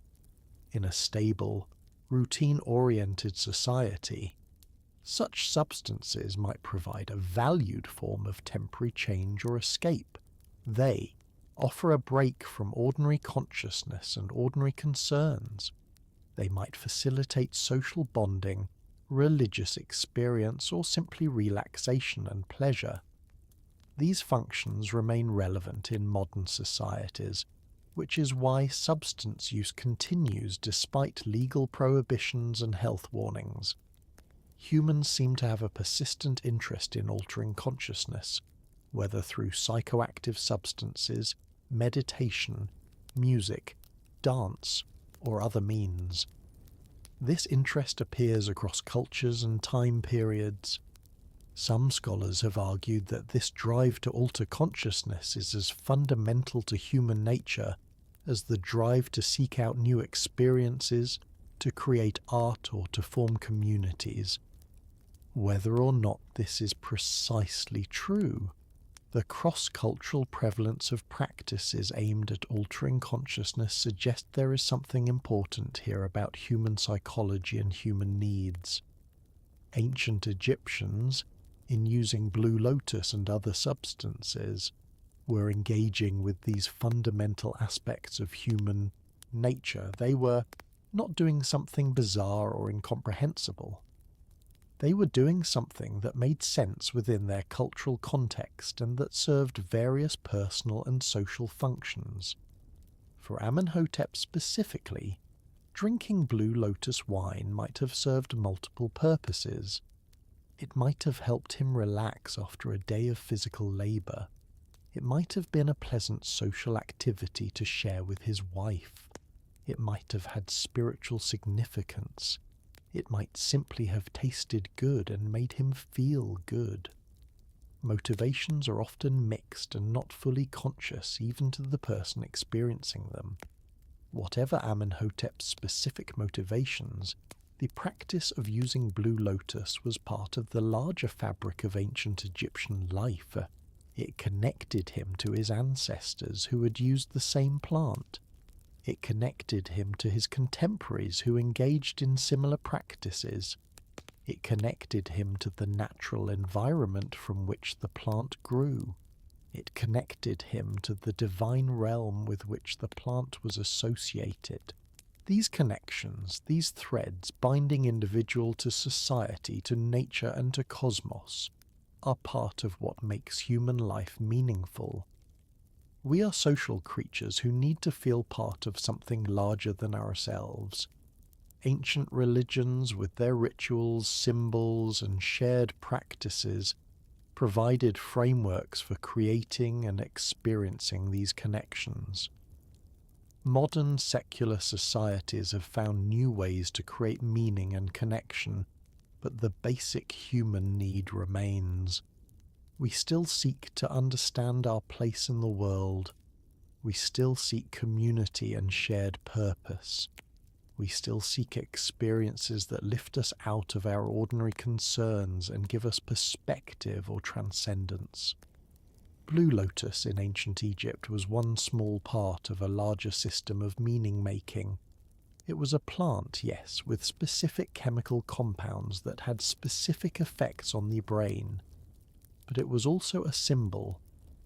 In a stable, routine-oriented society, such substances might provide a valued form of temporary change or escape. They offer a break from ordinary consciousness and ordinary concerns. They might facilitate social bonding, religious experience, or simply relaxation and pleasure. These functions remain relevant in modern societies, which is why substance use continues despite legal prohibitions and health warnings. Humans seem to have a persistent interest in altering consciousness, whether through psychoactive substances, meditation, music, dance, or other means. This interest appears across cultures and time periods. Some scholars have argued that this drive to alter consciousness is as fundamental to human nature as the drive to seek out new experiences, to create art, or to form communities. Whether or not this is precisely true, the cross-cultural prevalence of practices aimed at altering consciousness suggests there is something important here about human psychology and human needs. Ancient Egyptians, in using Blue Lotus and other substances, were engaging with these fundamental aspects of human nature. They were not doing something bizarre or incomprehensible. They were doing something that made sense within their cultural context and that served various personal and social functions. For Amenhotep specifically, drinking Blue Lotus wine might have served multiple purposes. It might have helped him relax after a day of physical labor. It might have been a pleasant social activity to share with his wife. It might have had spiritual significance. It might simply have tasted good and made him feel good. Motivations are often mixed and not fully conscious even to the person experiencing them. Whatever Amenhotep's specific motivations, the practice of using Blue Lotus was part of the larger fabric of ancient Egyptian life. It connected him to his ancestors who had used the same plant. It connected him to his contemporaries who engaged in similar practices. It connected him to the natural environment from which the plant grew. It connected him to the divine realm with which the plant was associated. These connections, these threads binding individual to society, to nature and to cosmos, are part of what makes human life meaningful. We are social creatures who need to feel part of something larger than ourselves. Ancient religions, with their rituals, symbols, and shared practices, provided frameworks for creating and experiencing these connections. Modern secular societies have found new ways to create meaning and connection, but the basic human need remains. We still seek to understand our place in the world. We still seek community and shared purpose. We still seek experiences that lift us out of our ordinary concerns and give us perspective or transcendence. Blue Lotus in ancient Egypt was one small part of a larger system of meaning-making. It was a plant, yes, with specific chemical compounds that had specific effects on the brain. But it was also a symbol,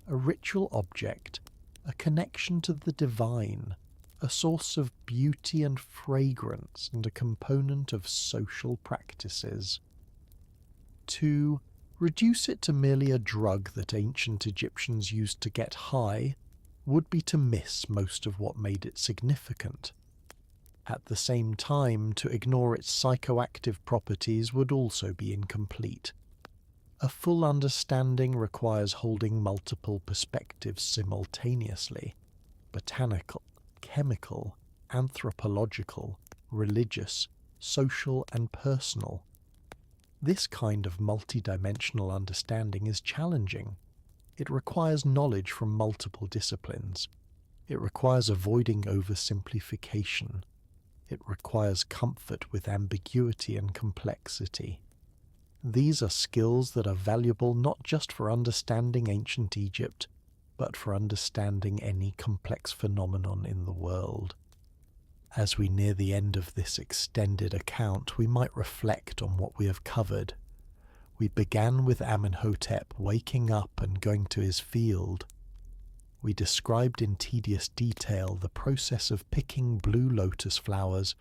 a ritual object, a connection to the divine, a source of beauty and fragrance, and a component of social practices. To reduce it to merely a drug that ancient Egyptians used to get high would be to miss most of what made it significant. At the same time, to ignore its psychoactive properties would also be incomplete. A full understanding requires holding multiple perspectives simultaneously: botanical, chemical, anthropological, religious, social, and personal. This kind of multidimensional understanding is challenging. It requires knowledge from multiple disciplines. It requires avoiding oversimplification. It requires comfort with ambiguity and complexity. These are skills that are valuable not just for understanding ancient Egypt, but for understanding any complex phenomenon in the world. As we near the end of this extended account, we might reflect on what we have covered. We began with Amenhotep waking up and going to his field. We described in tedious detail the process of picking Blue Lotus flowers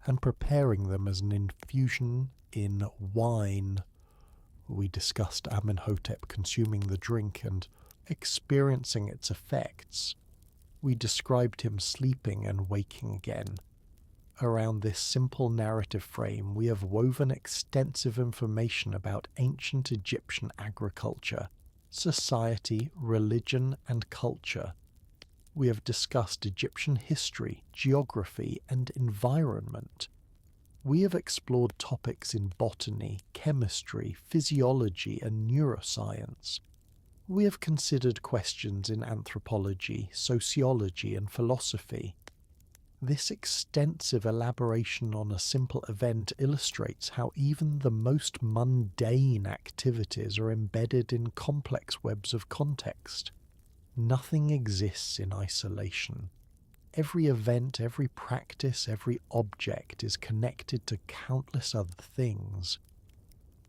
and preparing them as an infusion in wine. We discussed Amenhotep consuming the drink and experiencing its effects. We described him sleeping and waking again. Around this simple narrative frame, we have woven extensive information about ancient Egyptian agriculture, society, religion, and culture. We have discussed Egyptian history, geography, and environment. We have explored topics in botany, chemistry, physiology, and neuroscience. We have considered questions in anthropology, sociology, and philosophy. This extensive elaboration on a simple event illustrates how even the most mundane activities are embedded in complex webs of context. Nothing exists in isolation. Every event, every practice, every object is connected to countless other things.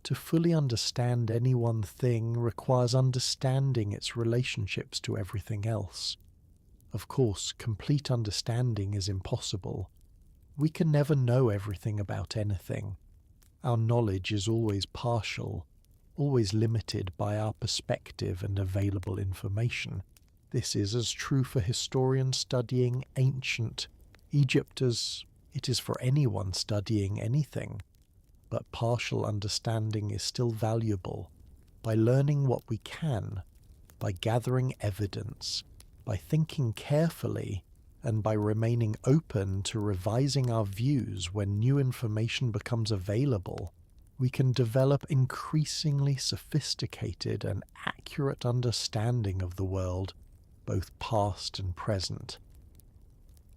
To fully understand any one thing requires understanding its relationships to everything else. Of course, complete understanding is impossible. We can never know everything about anything. Our knowledge is always partial, always limited by our perspective and available information. This is as true for historians studying ancient Egypt as it is for anyone studying anything. But partial understanding is still valuable. By learning what we can, by gathering evidence, by thinking carefully, and by remaining open to revising our views when new information becomes available, we can develop increasingly sophisticated and accurate understanding of the world, both past and present.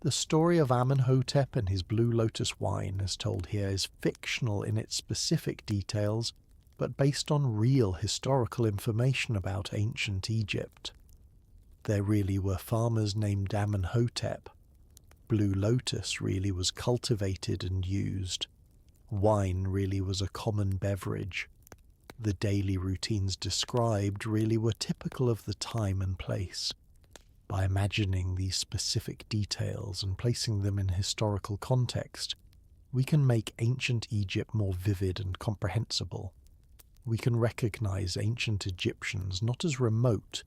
The story of Amenhotep and his Blue Lotus wine, as told here, is fictional in its specific details, but based on real historical information about ancient Egypt. There really were farmers named Amenhotep. Blue Lotus really was cultivated and used. Wine really was a common beverage. The daily routines described really were typical of the time and place. By imagining these specific details and placing them in historical context, we can make ancient Egypt more vivid and comprehensible. We can recognize ancient Egyptians not as remote,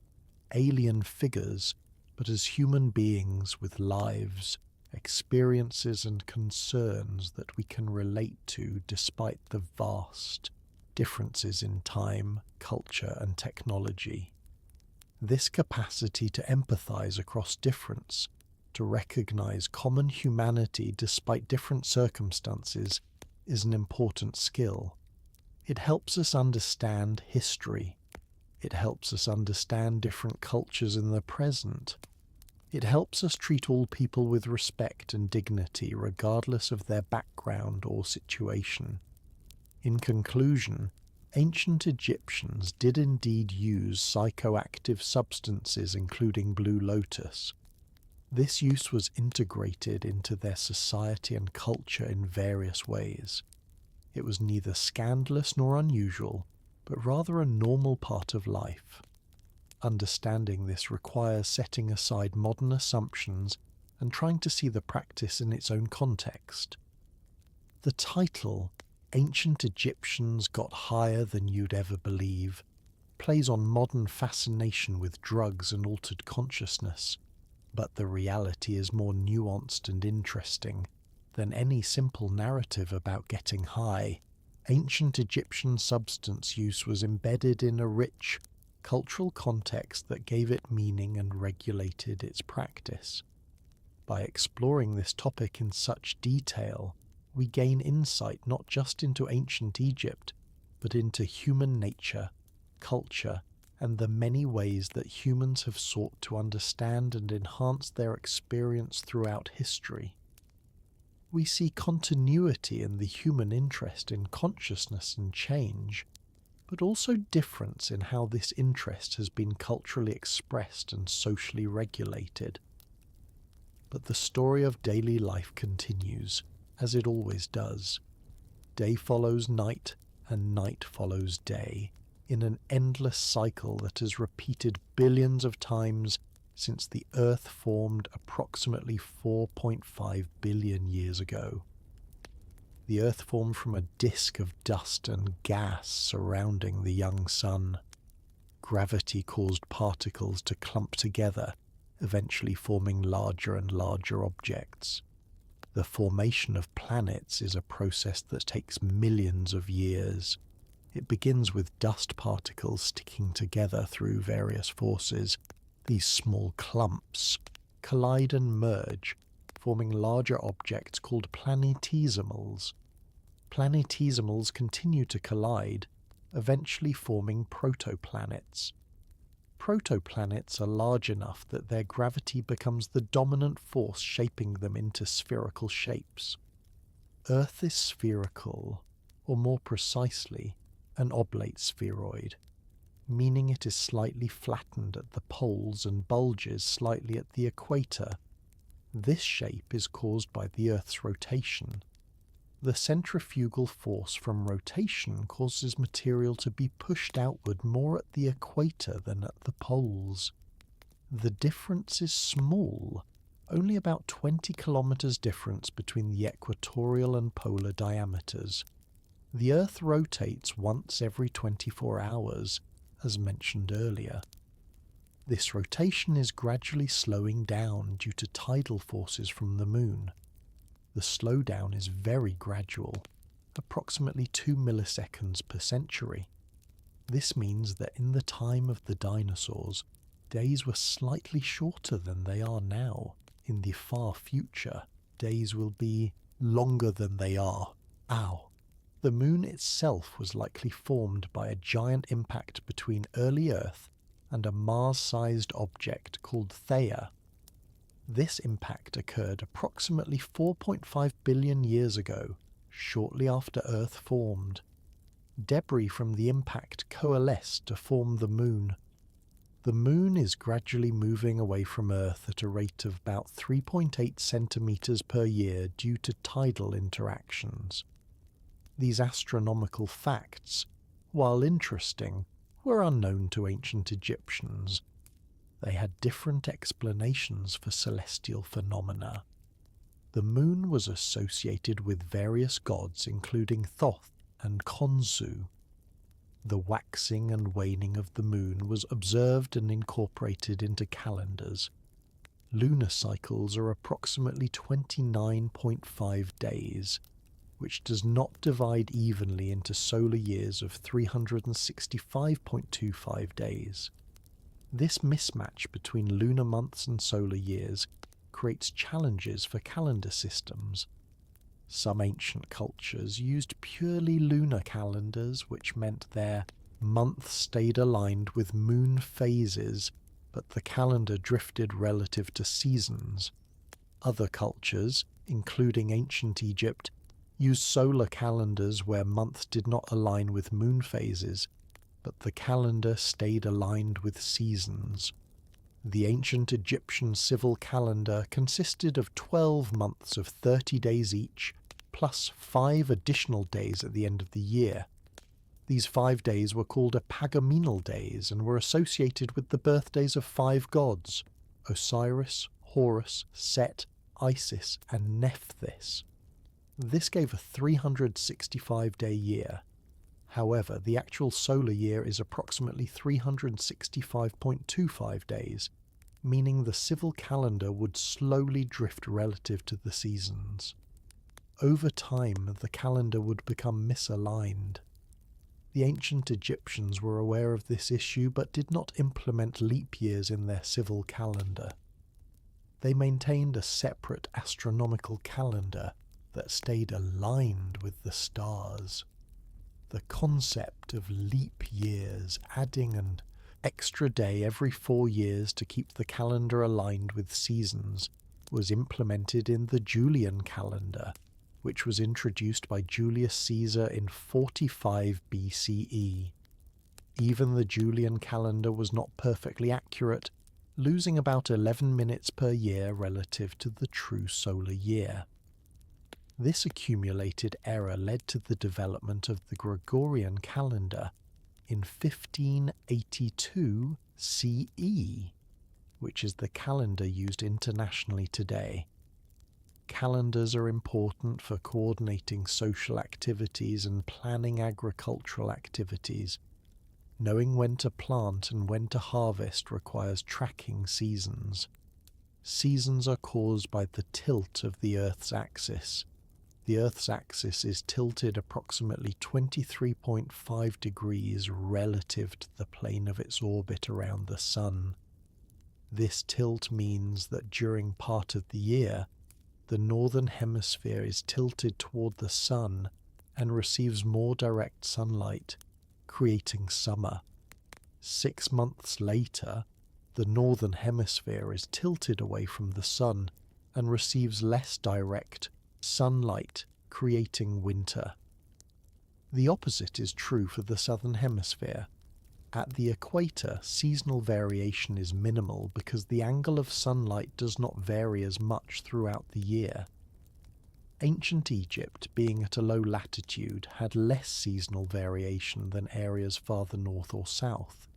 alien figures, but as human beings with lives, experiences, and concerns that we can relate to despite the vast differences in time, culture, and technology. This capacity to empathize across difference, to recognize common humanity despite different circumstances, is an important skill. It helps us understand history. It helps us understand different cultures in the present. It helps us treat all people with respect and dignity regardless of their background or situation. In conclusion, ancient Egyptians did indeed use psychoactive substances including Blue Lotus. This use was integrated into their society and culture in various ways. It was neither scandalous nor unusual, but rather a normal part of life. Understanding this requires setting aside modern assumptions and trying to see the practice in its own context. The title, Ancient Egyptians Got Higher Than You'd Ever Believe, plays on modern fascination with drugs and altered consciousness, but the reality is more nuanced and interesting than any simple narrative about getting high. Ancient Egyptian substance use was embedded in a rich cultural context that gave it meaning and regulated its practice. By exploring this topic in such detail, we gain insight not just into ancient Egypt, but into human nature, culture, and the many ways that humans have sought to understand and enhance their experience throughout history. We see continuity in the human interest in consciousness and change, but also difference in how this interest has been culturally expressed and socially regulated. But the story of daily life continues, as it always does. Day follows night, and night follows day, in an endless cycle that has repeated billions of times since the Earth formed approximately 4.5 billion years ago. The Earth formed from a disk of dust and gas surrounding the young sun. Gravity caused particles to clump together, eventually forming larger and larger objects. The formation of planets is a process that takes millions of years. It begins with dust particles sticking together through various forces. These small clumps collide and merge, forming larger objects called planetesimals. planetesimals continue to collide, eventually forming protoplanets. Protoplanets are large enough that their gravity becomes the dominant force shaping them into spherical shapes. Earth is spherical, or more precisely, an oblate spheroid, meaning it is slightly flattened at the poles and bulges slightly at the equator. This shape is caused by the Earth's rotation. The centrifugal force from rotation causes material to be pushed outward more at the equator than at the poles. The difference is small, only about 20 kilometers difference between the equatorial and polar diameters. The Earth rotates once every 24 hours, as mentioned earlier. This rotation is gradually slowing down due to tidal forces from the Moon. The slowdown is very gradual, approximately 2 milliseconds per century. This means that in the time of the dinosaurs, days were slightly shorter than they are now. In the far future, days will be longer than they are. Ow. The Moon itself was likely formed by a giant impact between early Earth and a Mars-sized object called Theia. This impact occurred approximately 4.5 billion years ago, shortly after Earth formed. Debris from the impact coalesced to form the Moon. The Moon is gradually moving away from Earth at a rate of about 3.8 centimeters per year due to tidal interactions. These astronomical facts, while interesting, were unknown to ancient Egyptians. They had different explanations for celestial phenomena. The Moon was associated with various gods including Thoth and Khonsu. The waxing and waning of the Moon was observed and incorporated into calendars. Lunar cycles are approximately 29.5 days, which does not divide evenly into solar years of 365.25 days. This mismatch between lunar months and solar years creates challenges for calendar systems. Some ancient cultures used purely lunar calendars, which meant their months stayed aligned with moon phases, but the calendar drifted relative to seasons. Other cultures, including ancient Egypt, used solar calendars where months did not align with moon phases, but the calendar stayed aligned with seasons. The ancient Egyptian civil calendar consisted of 12 months of 30 days each, plus 5 additional days at the end of the year. These 5 days were called epagamenal days and were associated with the birthdays of 5 gods: Osiris, Horus, Set, Isis, and Nephthys. This gave a 365-day year. However, the actual solar year is approximately 365.25 days, meaning the civil calendar would slowly drift relative to the seasons. Over time, the calendar would become misaligned. The ancient Egyptians were aware of this issue but did not implement leap years in their civil calendar. They maintained a separate astronomical calendar that stayed aligned with the stars. The concept of leap years, adding an extra day every 4 years to keep the calendar aligned with seasons, was implemented in the Julian calendar, which was introduced by Julius Caesar in 45 BCE. Even the Julian calendar was not perfectly accurate, losing about 11 minutes per year relative to the true solar year. This accumulated error led to the development of the Gregorian calendar in 1582 CE, which is the calendar used internationally today. Calendars are important for coordinating social activities and planning agricultural activities. Knowing when to plant and when to harvest requires tracking seasons. Seasons are caused by the tilt of the Earth's axis. The Earth's axis is tilted approximately 23.5 degrees relative to the plane of its orbit around the Sun. This tilt means that during part of the year, the northern hemisphere is tilted toward the Sun, and receives more direct sunlight, creating summer. 6 months later, the northern hemisphere is tilted away from the sun and receives less direct sunlight, creating winter. The opposite is true for the southern hemisphere. At the equator, seasonal variation is minimal because the angle of sunlight does not vary as much throughout the year. Ancient Egypt, being at a low latitude, had less seasonal variation than areas farther north or south.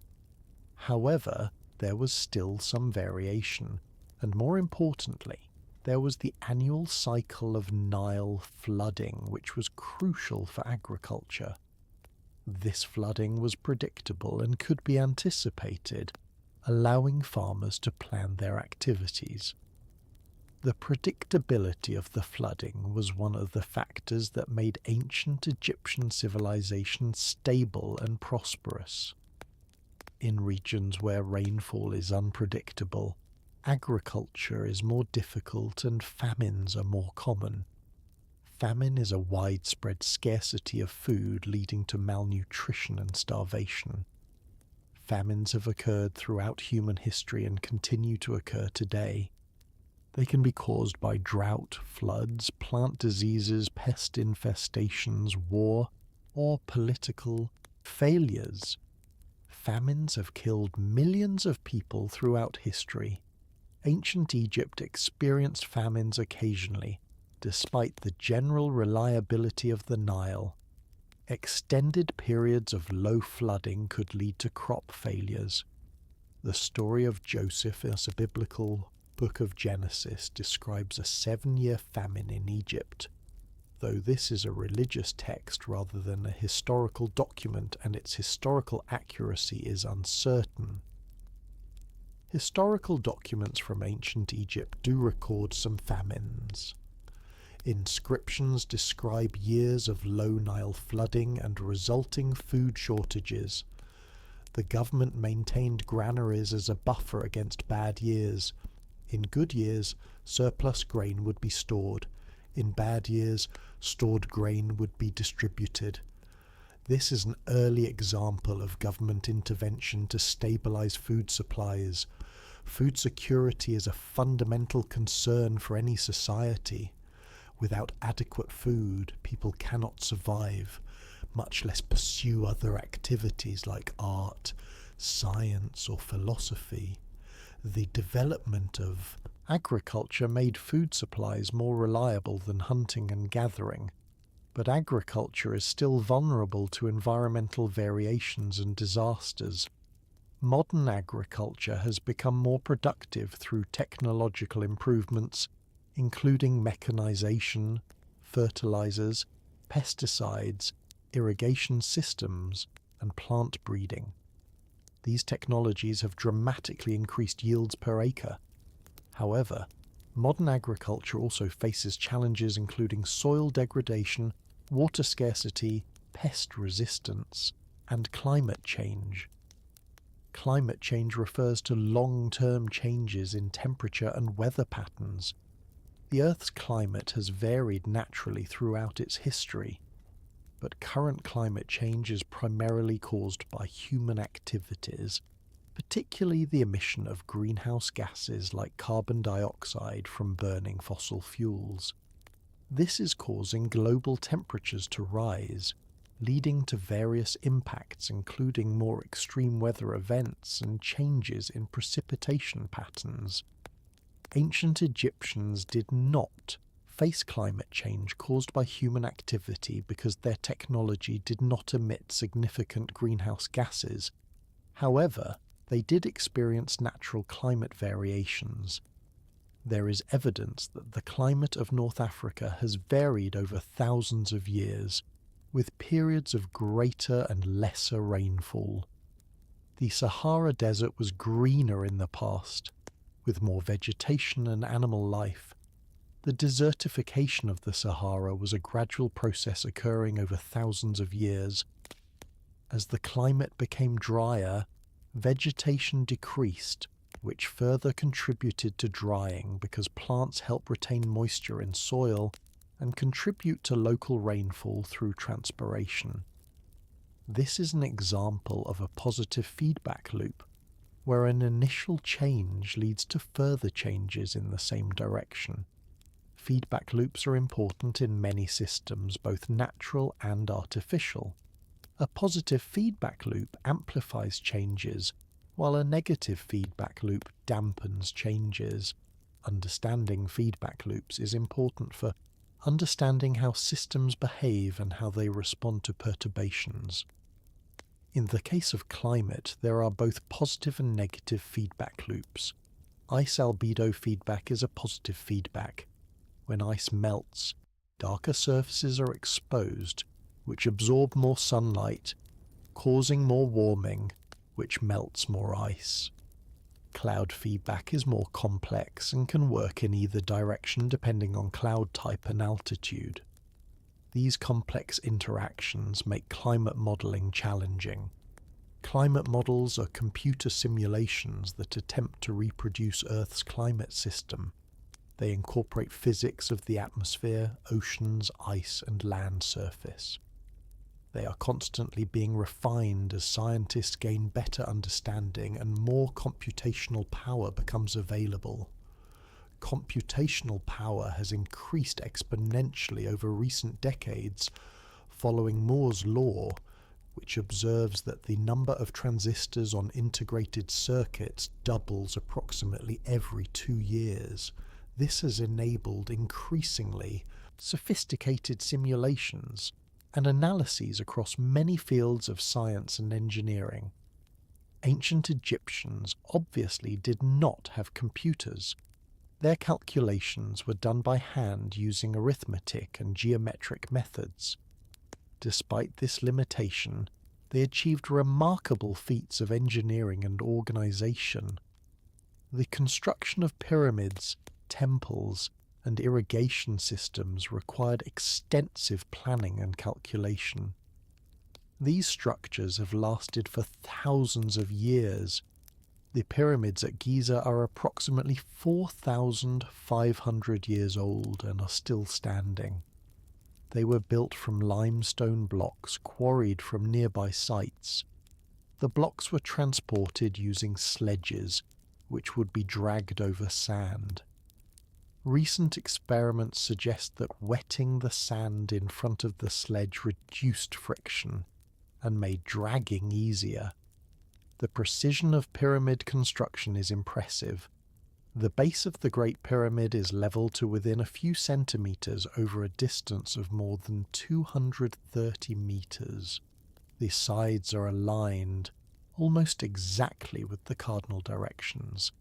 However, there was still some variation, and more importantly, there was the annual cycle of Nile flooding, which was crucial for agriculture. This flooding was predictable and could be anticipated, allowing farmers to plan their activities. The predictability of the flooding was one of the factors that made ancient Egyptian civilization stable and prosperous. In regions where rainfall is unpredictable, agriculture is more difficult and famines are more common. Famine is a widespread scarcity of food leading to malnutrition and starvation. Famines have occurred throughout human history and continue to occur today. They can be caused by drought, floods, plant diseases, pest infestations, war, or political failures. Famines have killed millions of people throughout history. Ancient Egypt experienced famines occasionally, despite the general reliability of the Nile. Extended periods of low flooding could lead to crop failures. The story of Joseph in the biblical book of Genesis describes a 7-year famine in Egypt. Though this is a religious text rather than a historical document and its historical accuracy is uncertain. Historical documents from ancient Egypt do record some famines. Inscriptions describe years of low Nile flooding and resulting food shortages. The government maintained granaries as a buffer against bad years. In good years, surplus grain would be stored. In bad years, stored grain would be distributed. This is an early example of government intervention to stabilize food supplies. Food security is a fundamental concern for any society. Without adequate food, people cannot survive, much less pursue other activities like art, science, or philosophy. The development of agriculture made food supplies more reliable than hunting and gathering, but agriculture is still vulnerable to environmental variations and disasters. Modern agriculture has become more productive through technological improvements, including mechanization, fertilizers, pesticides, irrigation systems, and plant breeding. These technologies have dramatically increased yields per acre. However, modern agriculture also faces challenges including soil degradation, water scarcity, pest resistance, and climate change. Climate change refers to long-term changes in temperature and weather patterns. The Earth's climate has varied naturally throughout its history, but current climate change is primarily caused by human activities, particularly the emission of greenhouse gases like carbon dioxide from burning fossil fuels. This is causing global temperatures to rise, leading to various impacts including more extreme weather events and changes in precipitation patterns. Ancient Egyptians did not face climate change caused by human activity because their technology did not emit significant greenhouse gases. However, they did experience natural climate variations. There is evidence that the climate of North Africa has varied over thousands of years, with periods of greater and lesser rainfall. The Sahara Desert was greener in the past, with more vegetation and animal life. The desertification of the Sahara was a gradual process occurring over thousands of years. As the climate became drier, vegetation decreased, which further contributed to drying because plants help retain moisture in soil and contribute to local rainfall through transpiration. This is an example of a positive feedback loop, where an initial change leads to further changes in the same direction. Feedback loops are important in many systems, both natural and artificial. A positive feedback loop amplifies changes, while a negative feedback loop dampens changes. Understanding feedback loops is important for understanding how systems behave and how they respond to perturbations. In the case of climate, there are both positive and negative feedback loops. Ice albedo feedback is a positive feedback. When ice melts, darker surfaces are exposed, which absorb more sunlight, causing more warming, which melts more ice. Cloud feedback is more complex and can work in either direction depending on cloud type and altitude. These complex interactions make climate modelling challenging. Climate models are computer simulations that attempt to reproduce Earth's climate system. They incorporate physics of the atmosphere, oceans, ice, and land surface. They are constantly being refined as scientists gain better understanding and more computational power becomes available. Computational power has increased exponentially over recent decades following Moore's law, which observes that the number of transistors on integrated circuits doubles approximately every 2 years. This has enabled increasingly sophisticated simulations and analyses across many fields of science and engineering. Ancient Egyptians obviously did not have computers. Their calculations were done by hand using arithmetic and geometric methods. Despite this limitation, they achieved remarkable feats of engineering and organization. The construction of pyramids, temples, and irrigation systems required extensive planning and calculation. These structures have lasted for thousands of years. The pyramids at Giza are approximately 4,500 years old and are still standing. They were built from limestone blocks quarried from nearby sites. The blocks were transported using sledges, which would be dragged over sand. Recent experiments suggest that wetting the sand in front of the sledge reduced friction and made dragging easier. The precision of pyramid construction is impressive. The base of the Great Pyramid is level to within a few centimetres over a distance of more than 230 metres. The sides are aligned almost exactly with the cardinal directions.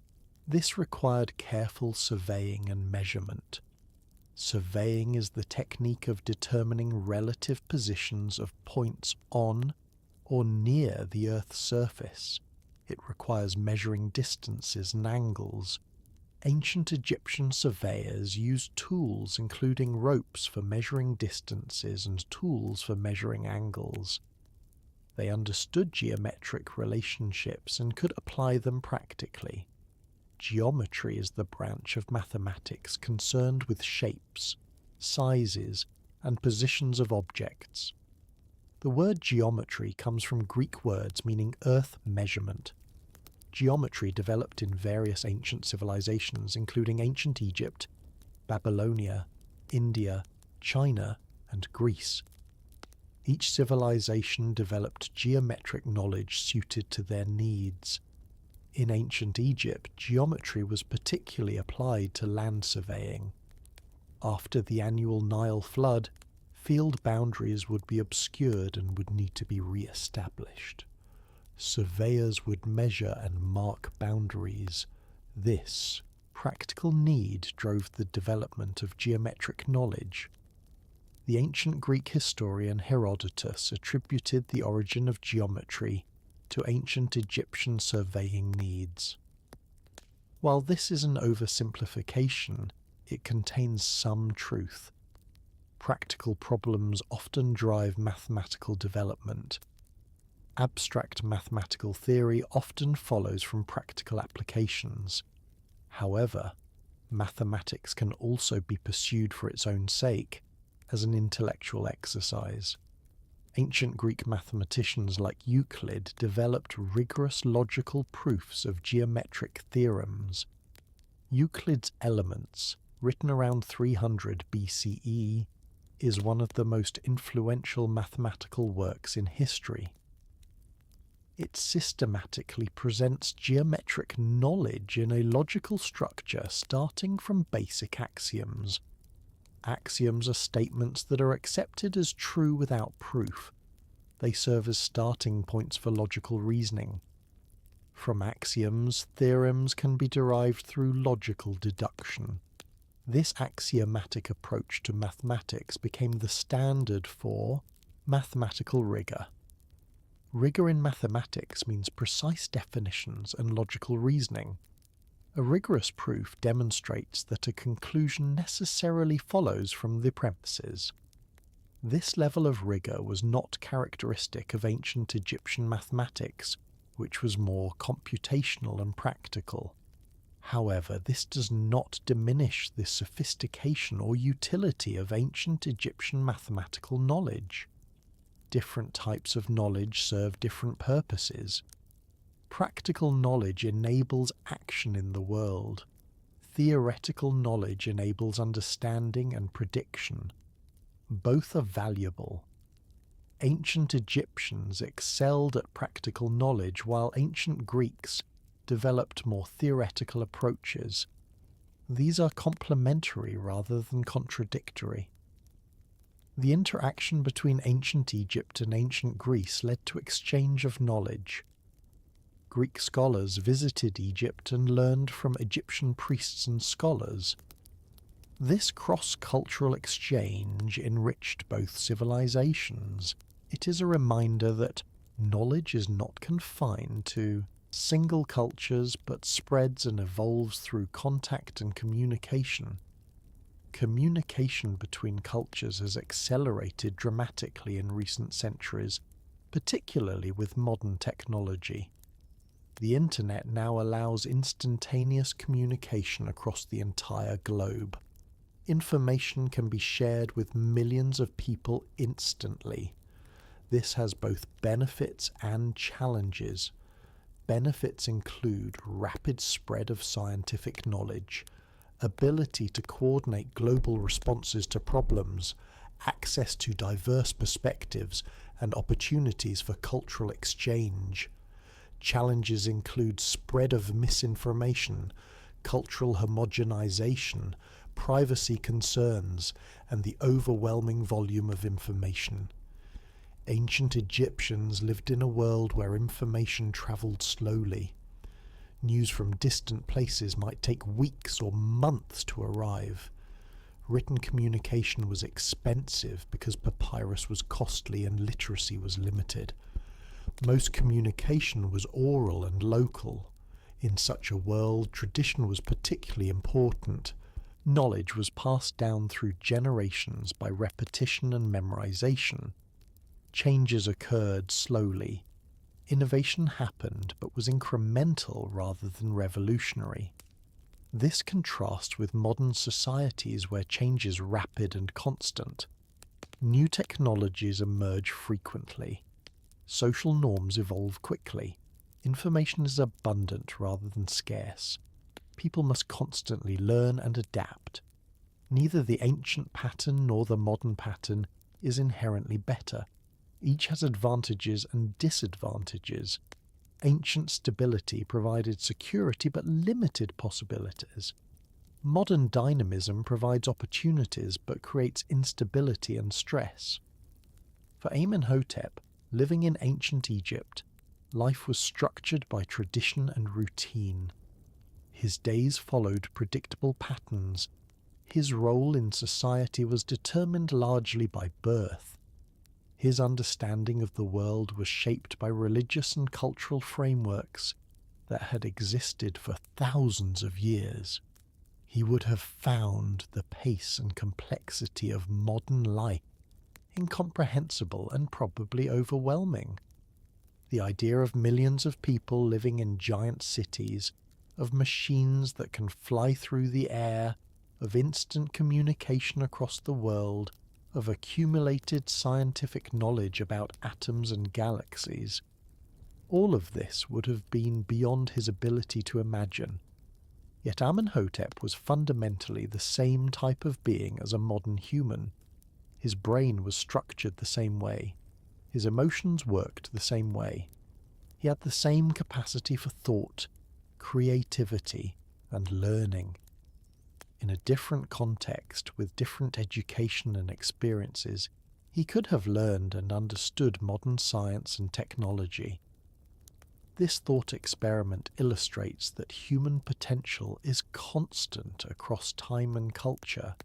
This required careful surveying and measurement. Surveying is the technique of determining relative positions of points on or near the Earth's surface. It requires measuring distances and angles. Ancient Egyptian surveyors used tools including ropes for measuring distances and tools for measuring angles. They understood geometric relationships and could apply them practically. Geometry is the branch of mathematics concerned with shapes, sizes, and positions of objects. The word geometry comes from Greek words meaning earth measurement. Geometry developed in various ancient civilizations, including ancient Egypt, Babylonia, India, China, and Greece. Each civilization developed geometric knowledge suited to their needs. In ancient Egypt, geometry was particularly applied to land surveying. After the annual Nile flood, field boundaries would be obscured and would need to be re-established. Surveyors would measure and mark boundaries. This practical need drove the development of geometric knowledge. The ancient Greek historian Herodotus attributed the origin of geometry to ancient Egyptian surveying needs. While this is an oversimplification, it contains some truth. Practical problems often drive mathematical development. Abstract mathematical theory often follows from practical applications. However, mathematics can also be pursued for its own sake, as an intellectual exercise. Ancient Greek mathematicians like Euclid developed rigorous logical proofs of geometric theorems. Euclid's Elements, written around 300 BCE, is one of the most influential mathematical works in history. It systematically presents geometric knowledge in a logical structure starting from basic axioms. Axioms are statements that are accepted as true without proof. They serve as starting points for logical reasoning. From axioms, theorems can be derived through logical deduction. This axiomatic approach to mathematics became the standard for mathematical rigor. Rigor in mathematics means precise definitions and logical reasoning. A rigorous proof demonstrates that a conclusion necessarily follows from the premises. This level of rigor was not characteristic of ancient Egyptian mathematics, which was more computational and practical. However, this does not diminish the sophistication or utility of ancient Egyptian mathematical knowledge. Different types of knowledge serve different purposes. Practical knowledge enables action in the world. Theoretical knowledge enables understanding and prediction. Both are valuable. Ancient Egyptians excelled at practical knowledge, while ancient Greeks developed more theoretical approaches. These are complementary rather than contradictory. The interaction between ancient Egypt and ancient Greece led to exchange of knowledge. Greek scholars visited Egypt and learned from Egyptian priests and scholars. This cross-cultural exchange enriched both civilizations. It is a reminder that knowledge is not confined to single cultures but spreads and evolves through contact and communication. Communication between cultures has accelerated dramatically in recent centuries, particularly with modern technology. The internet now allows instantaneous communication across the entire globe. Information can be shared with millions of people instantly. This has both benefits and challenges. Benefits include rapid spread of scientific knowledge, ability to coordinate global responses to problems, access to diverse perspectives, and opportunities for cultural exchange. Challenges include spread of misinformation, cultural homogenization, privacy concerns, and the overwhelming volume of information. Ancient Egyptians lived in a world where information travelled slowly. News from distant places might take weeks or months to arrive. Written communication was expensive because papyrus was costly and literacy was limited. Most communication was oral and local. In such a world, tradition was particularly important. Knowledge was passed down through generations by repetition and memorization. Changes occurred slowly. Innovation happened but was incremental rather than revolutionary. This contrasts with modern societies where change is rapid and constant. New technologies emerge frequently. Social norms evolve quickly. Information is abundant rather than scarce. People must constantly learn and adapt. Neither the ancient pattern nor the modern pattern is inherently better. Each has advantages and disadvantages. Ancient stability provided security but limited possibilities. Modern dynamism provides opportunities but creates instability and stress. For Amenhotep, living in ancient Egypt, life was structured by tradition and routine. His days followed predictable patterns. His role in society was determined largely by birth. His understanding of the world was shaped by religious and cultural frameworks that had existed for thousands of years. He would have found the pace and complexity of modern life incomprehensible and probably overwhelming. The idea of millions of people living in giant cities, of machines that can fly through the air, of instant communication across the world, of accumulated scientific knowledge about atoms and galaxies. All of this would have been beyond his ability to imagine. Yet Amenhotep was fundamentally the same type of being as a modern human. His brain was structured the same way. His emotions worked the same way. He had the same capacity for thought, creativity, and learning. In a different context, with different education and experiences, he could have learned and understood modern science and technology. This thought experiment illustrates that human potential is constant across time and culture,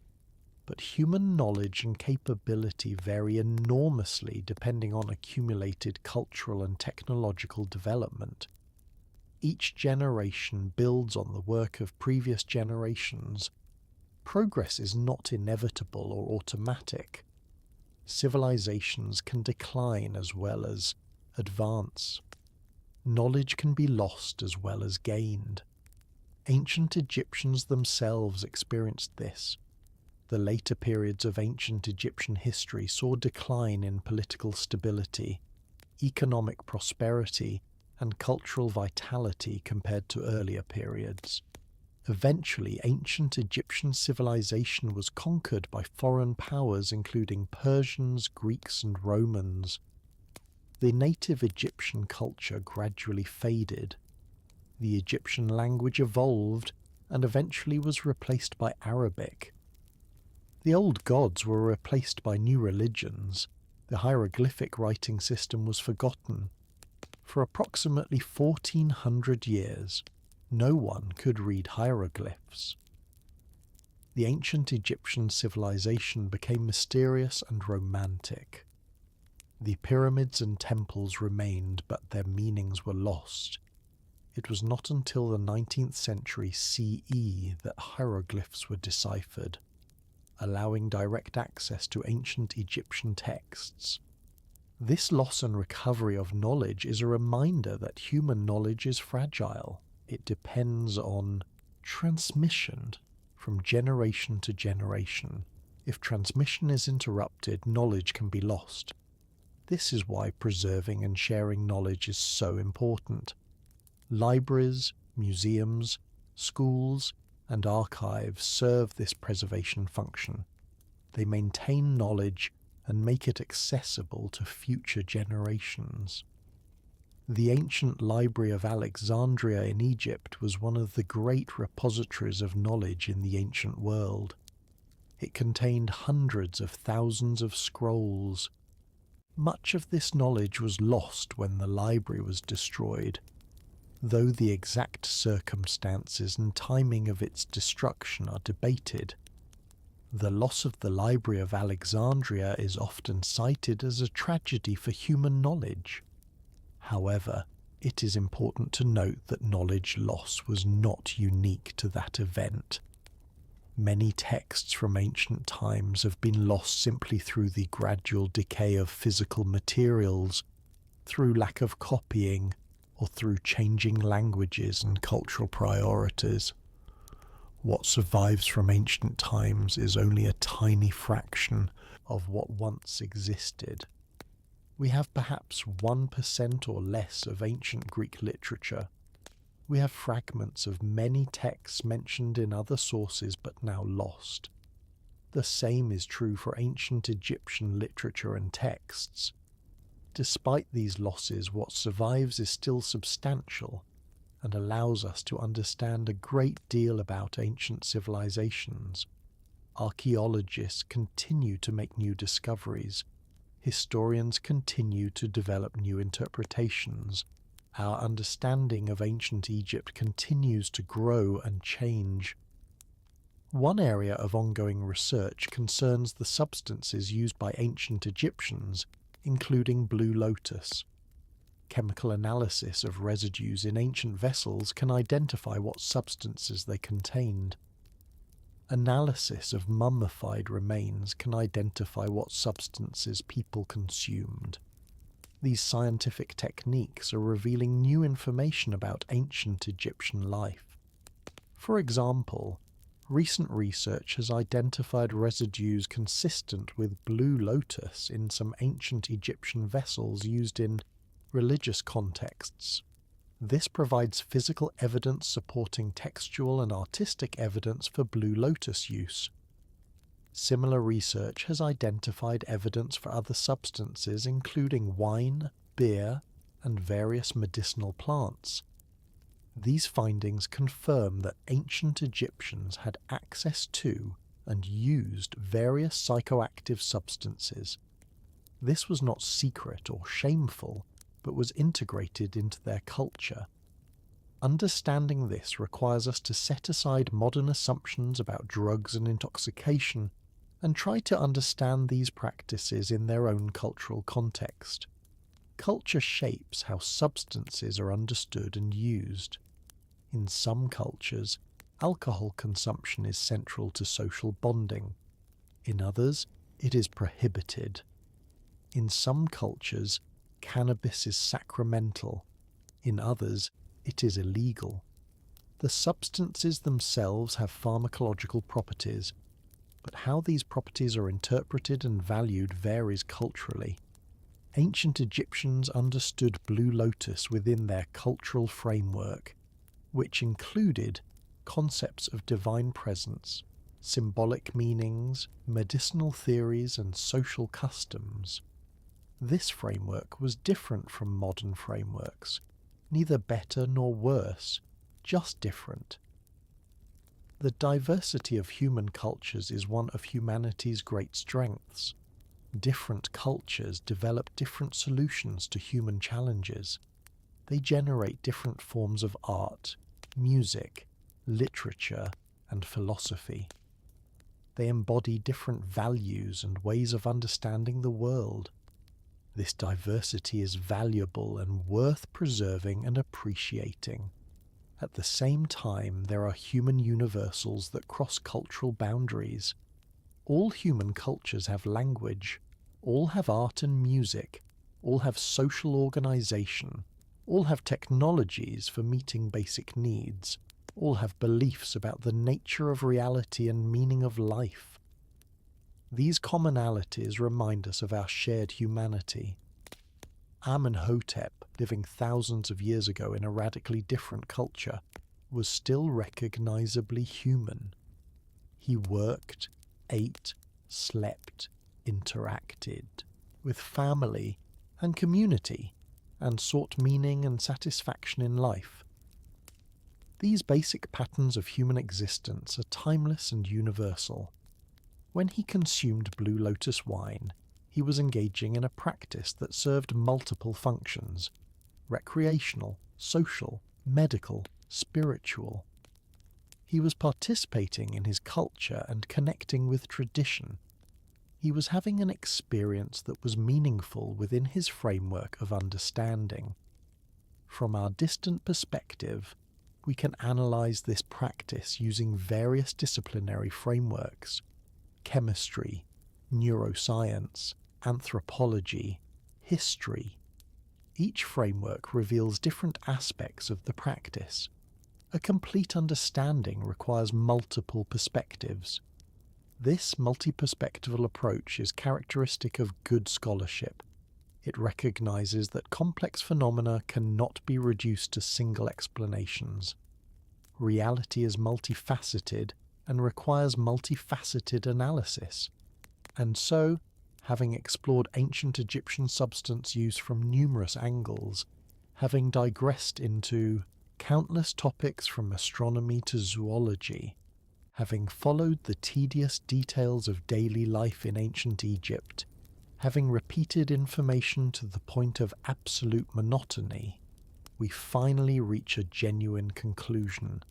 but human knowledge and capability vary enormously depending on accumulated cultural and technological development. Each generation builds on the work of previous generations. Progress is not inevitable or automatic. Civilizations can decline as well as advance. Knowledge can be lost as well as gained. Ancient Egyptians themselves experienced this. The later periods of ancient Egyptian history saw decline in political stability, economic prosperity, and cultural vitality compared to earlier periods. Eventually, ancient Egyptian civilization was conquered by foreign powers including Persians, Greeks, and Romans. The native Egyptian culture gradually faded. The Egyptian language evolved and eventually was replaced by Arabic. The old gods were replaced by new religions. The hieroglyphic writing system was forgotten. For approximately 1400 years, no one could read hieroglyphs. The ancient Egyptian civilization became mysterious and romantic. The pyramids and temples remained, but their meanings were lost. It was not until the 19th century CE that hieroglyphs were deciphered, allowing direct access to ancient Egyptian texts. This loss and recovery of knowledge is a reminder that human knowledge is fragile. It depends on transmission from generation to generation. If transmission is interrupted, knowledge can be lost. This is why preserving and sharing knowledge is so important. Libraries, museums, schools, and archives serve this preservation function. They maintain knowledge and make it accessible to future generations. The ancient Library of Alexandria in Egypt was one of the great repositories of knowledge in the ancient world. It contained hundreds of thousands of scrolls. Much of this knowledge was lost when the library was destroyed, though the exact circumstances and timing of its destruction are debated. The loss of the Library of Alexandria is often cited as a tragedy for human knowledge. However, it is important to note that knowledge loss was not unique to that event. Many texts from ancient times have been lost simply through the gradual decay of physical materials, through lack of copying, or through changing languages and cultural priorities. What survives from ancient times is only a tiny fraction of what once existed. We have perhaps 1% or less of ancient Greek literature. We have fragments of many texts mentioned in other sources but now lost. The same is true for ancient Egyptian literature and texts. Despite these losses, what survives is still substantial and allows us to understand a great deal about ancient civilizations. Archaeologists continue to make new discoveries. Historians continue to develop new interpretations. Our understanding of ancient Egypt continues to grow and change. One area of ongoing research concerns the substances used by ancient Egyptians, including blue lotus. Chemical analysis of residues in ancient vessels can identify what substances they contained. Analysis of mummified remains can identify what substances people consumed. These scientific techniques are revealing new information about ancient Egyptian life. For example, Recent research has identified residues consistent with blue lotus in some ancient Egyptian vessels used in religious contexts. This provides physical evidence supporting textual and artistic evidence for blue lotus use. Similar research has identified evidence for other substances including wine, beer, and various medicinal plants. These findings confirm that ancient Egyptians had access to and used various psychoactive substances. This was not secret or shameful, but was integrated into their culture. Understanding this requires us to set aside modern assumptions about drugs and intoxication and try to understand these practices in their own cultural context. Culture shapes how substances are understood and used. In some cultures, alcohol consumption is central to social bonding. In others, it is prohibited. In some cultures, cannabis is sacramental. In others, it is illegal. The substances themselves have pharmacological properties, but how these properties are interpreted and valued varies culturally. Ancient Egyptians understood blue lotus within their cultural framework, which included concepts of divine presence, symbolic meanings, medicinal theories, and social customs. This framework was different from modern frameworks, neither better nor worse, just different. The diversity of human cultures is one of humanity's great strengths. Different cultures develop different solutions to human challenges. They generate different forms of art, music, literature, and philosophy. They embody different values and ways of understanding the world. This diversity is valuable and worth preserving and appreciating. At the same time, there are human universals that cross cultural boundaries. All human cultures have language, all have art and music, all have social organization, all have technologies for meeting basic needs, all have beliefs about the nature of reality and meaning of life. These commonalities remind us of our shared humanity. Amenhotep, living thousands of years ago in a radically different culture, was still recognizably human. He worked, ate, slept, interacted with family and community, and sought meaning and satisfaction in life. These basic patterns of human existence are timeless and universal. When he consumed Blue Lotus wine, he was engaging in a practice that served multiple functions: recreational, social, medical, spiritual. He was participating in his culture and connecting with tradition. He was having an experience that was meaningful within his framework of understanding. From our distant perspective, we can analyze this practice using various disciplinary frameworks: chemistry, neuroscience, anthropology, history. Each framework reveals different aspects of the practice. A complete understanding requires multiple perspectives. This multi-perspectival approach is characteristic of good scholarship. It recognizes that complex phenomena cannot be reduced to single explanations. Reality is multifaceted and requires multifaceted analysis. And so, having explored ancient Egyptian substance use from numerous angles, having digressed into countless topics from astronomy to zoology, having followed the tedious details of daily life in ancient Egypt, having repeated information to the point of absolute monotony, we finally reach a genuine conclusion.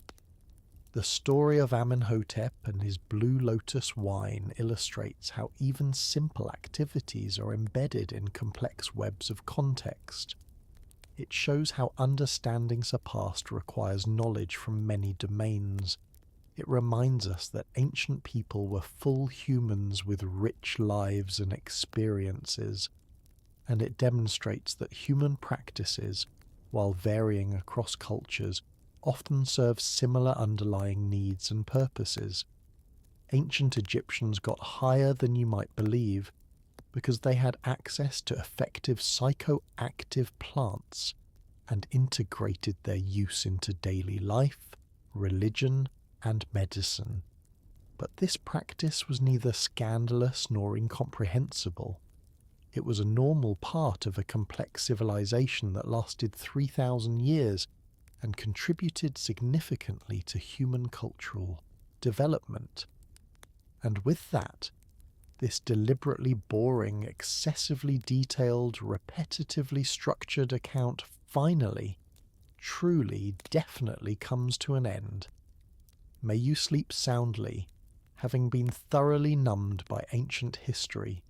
The story of Amenhotep and his Blue Lotus wine illustrates how even simple activities are embedded in complex webs of context. It shows how understanding surpassed requires knowledge from many domains. It reminds us that ancient people were full humans with rich lives and experiences, and it demonstrates that human practices, while varying across cultures, often serve similar underlying needs and purposes. Ancient Egyptians got higher than you might believe because they had access to effective psychoactive plants and integrated their use into daily life, religion, and medicine. But this practice was neither scandalous nor incomprehensible. It was a normal part of a complex civilization that lasted 3,000 years and contributed significantly to human cultural development. And with that, this deliberately boring, excessively detailed, repetitively structured account finally, truly, definitely comes to an end. May you sleep soundly, having been thoroughly numbed by ancient history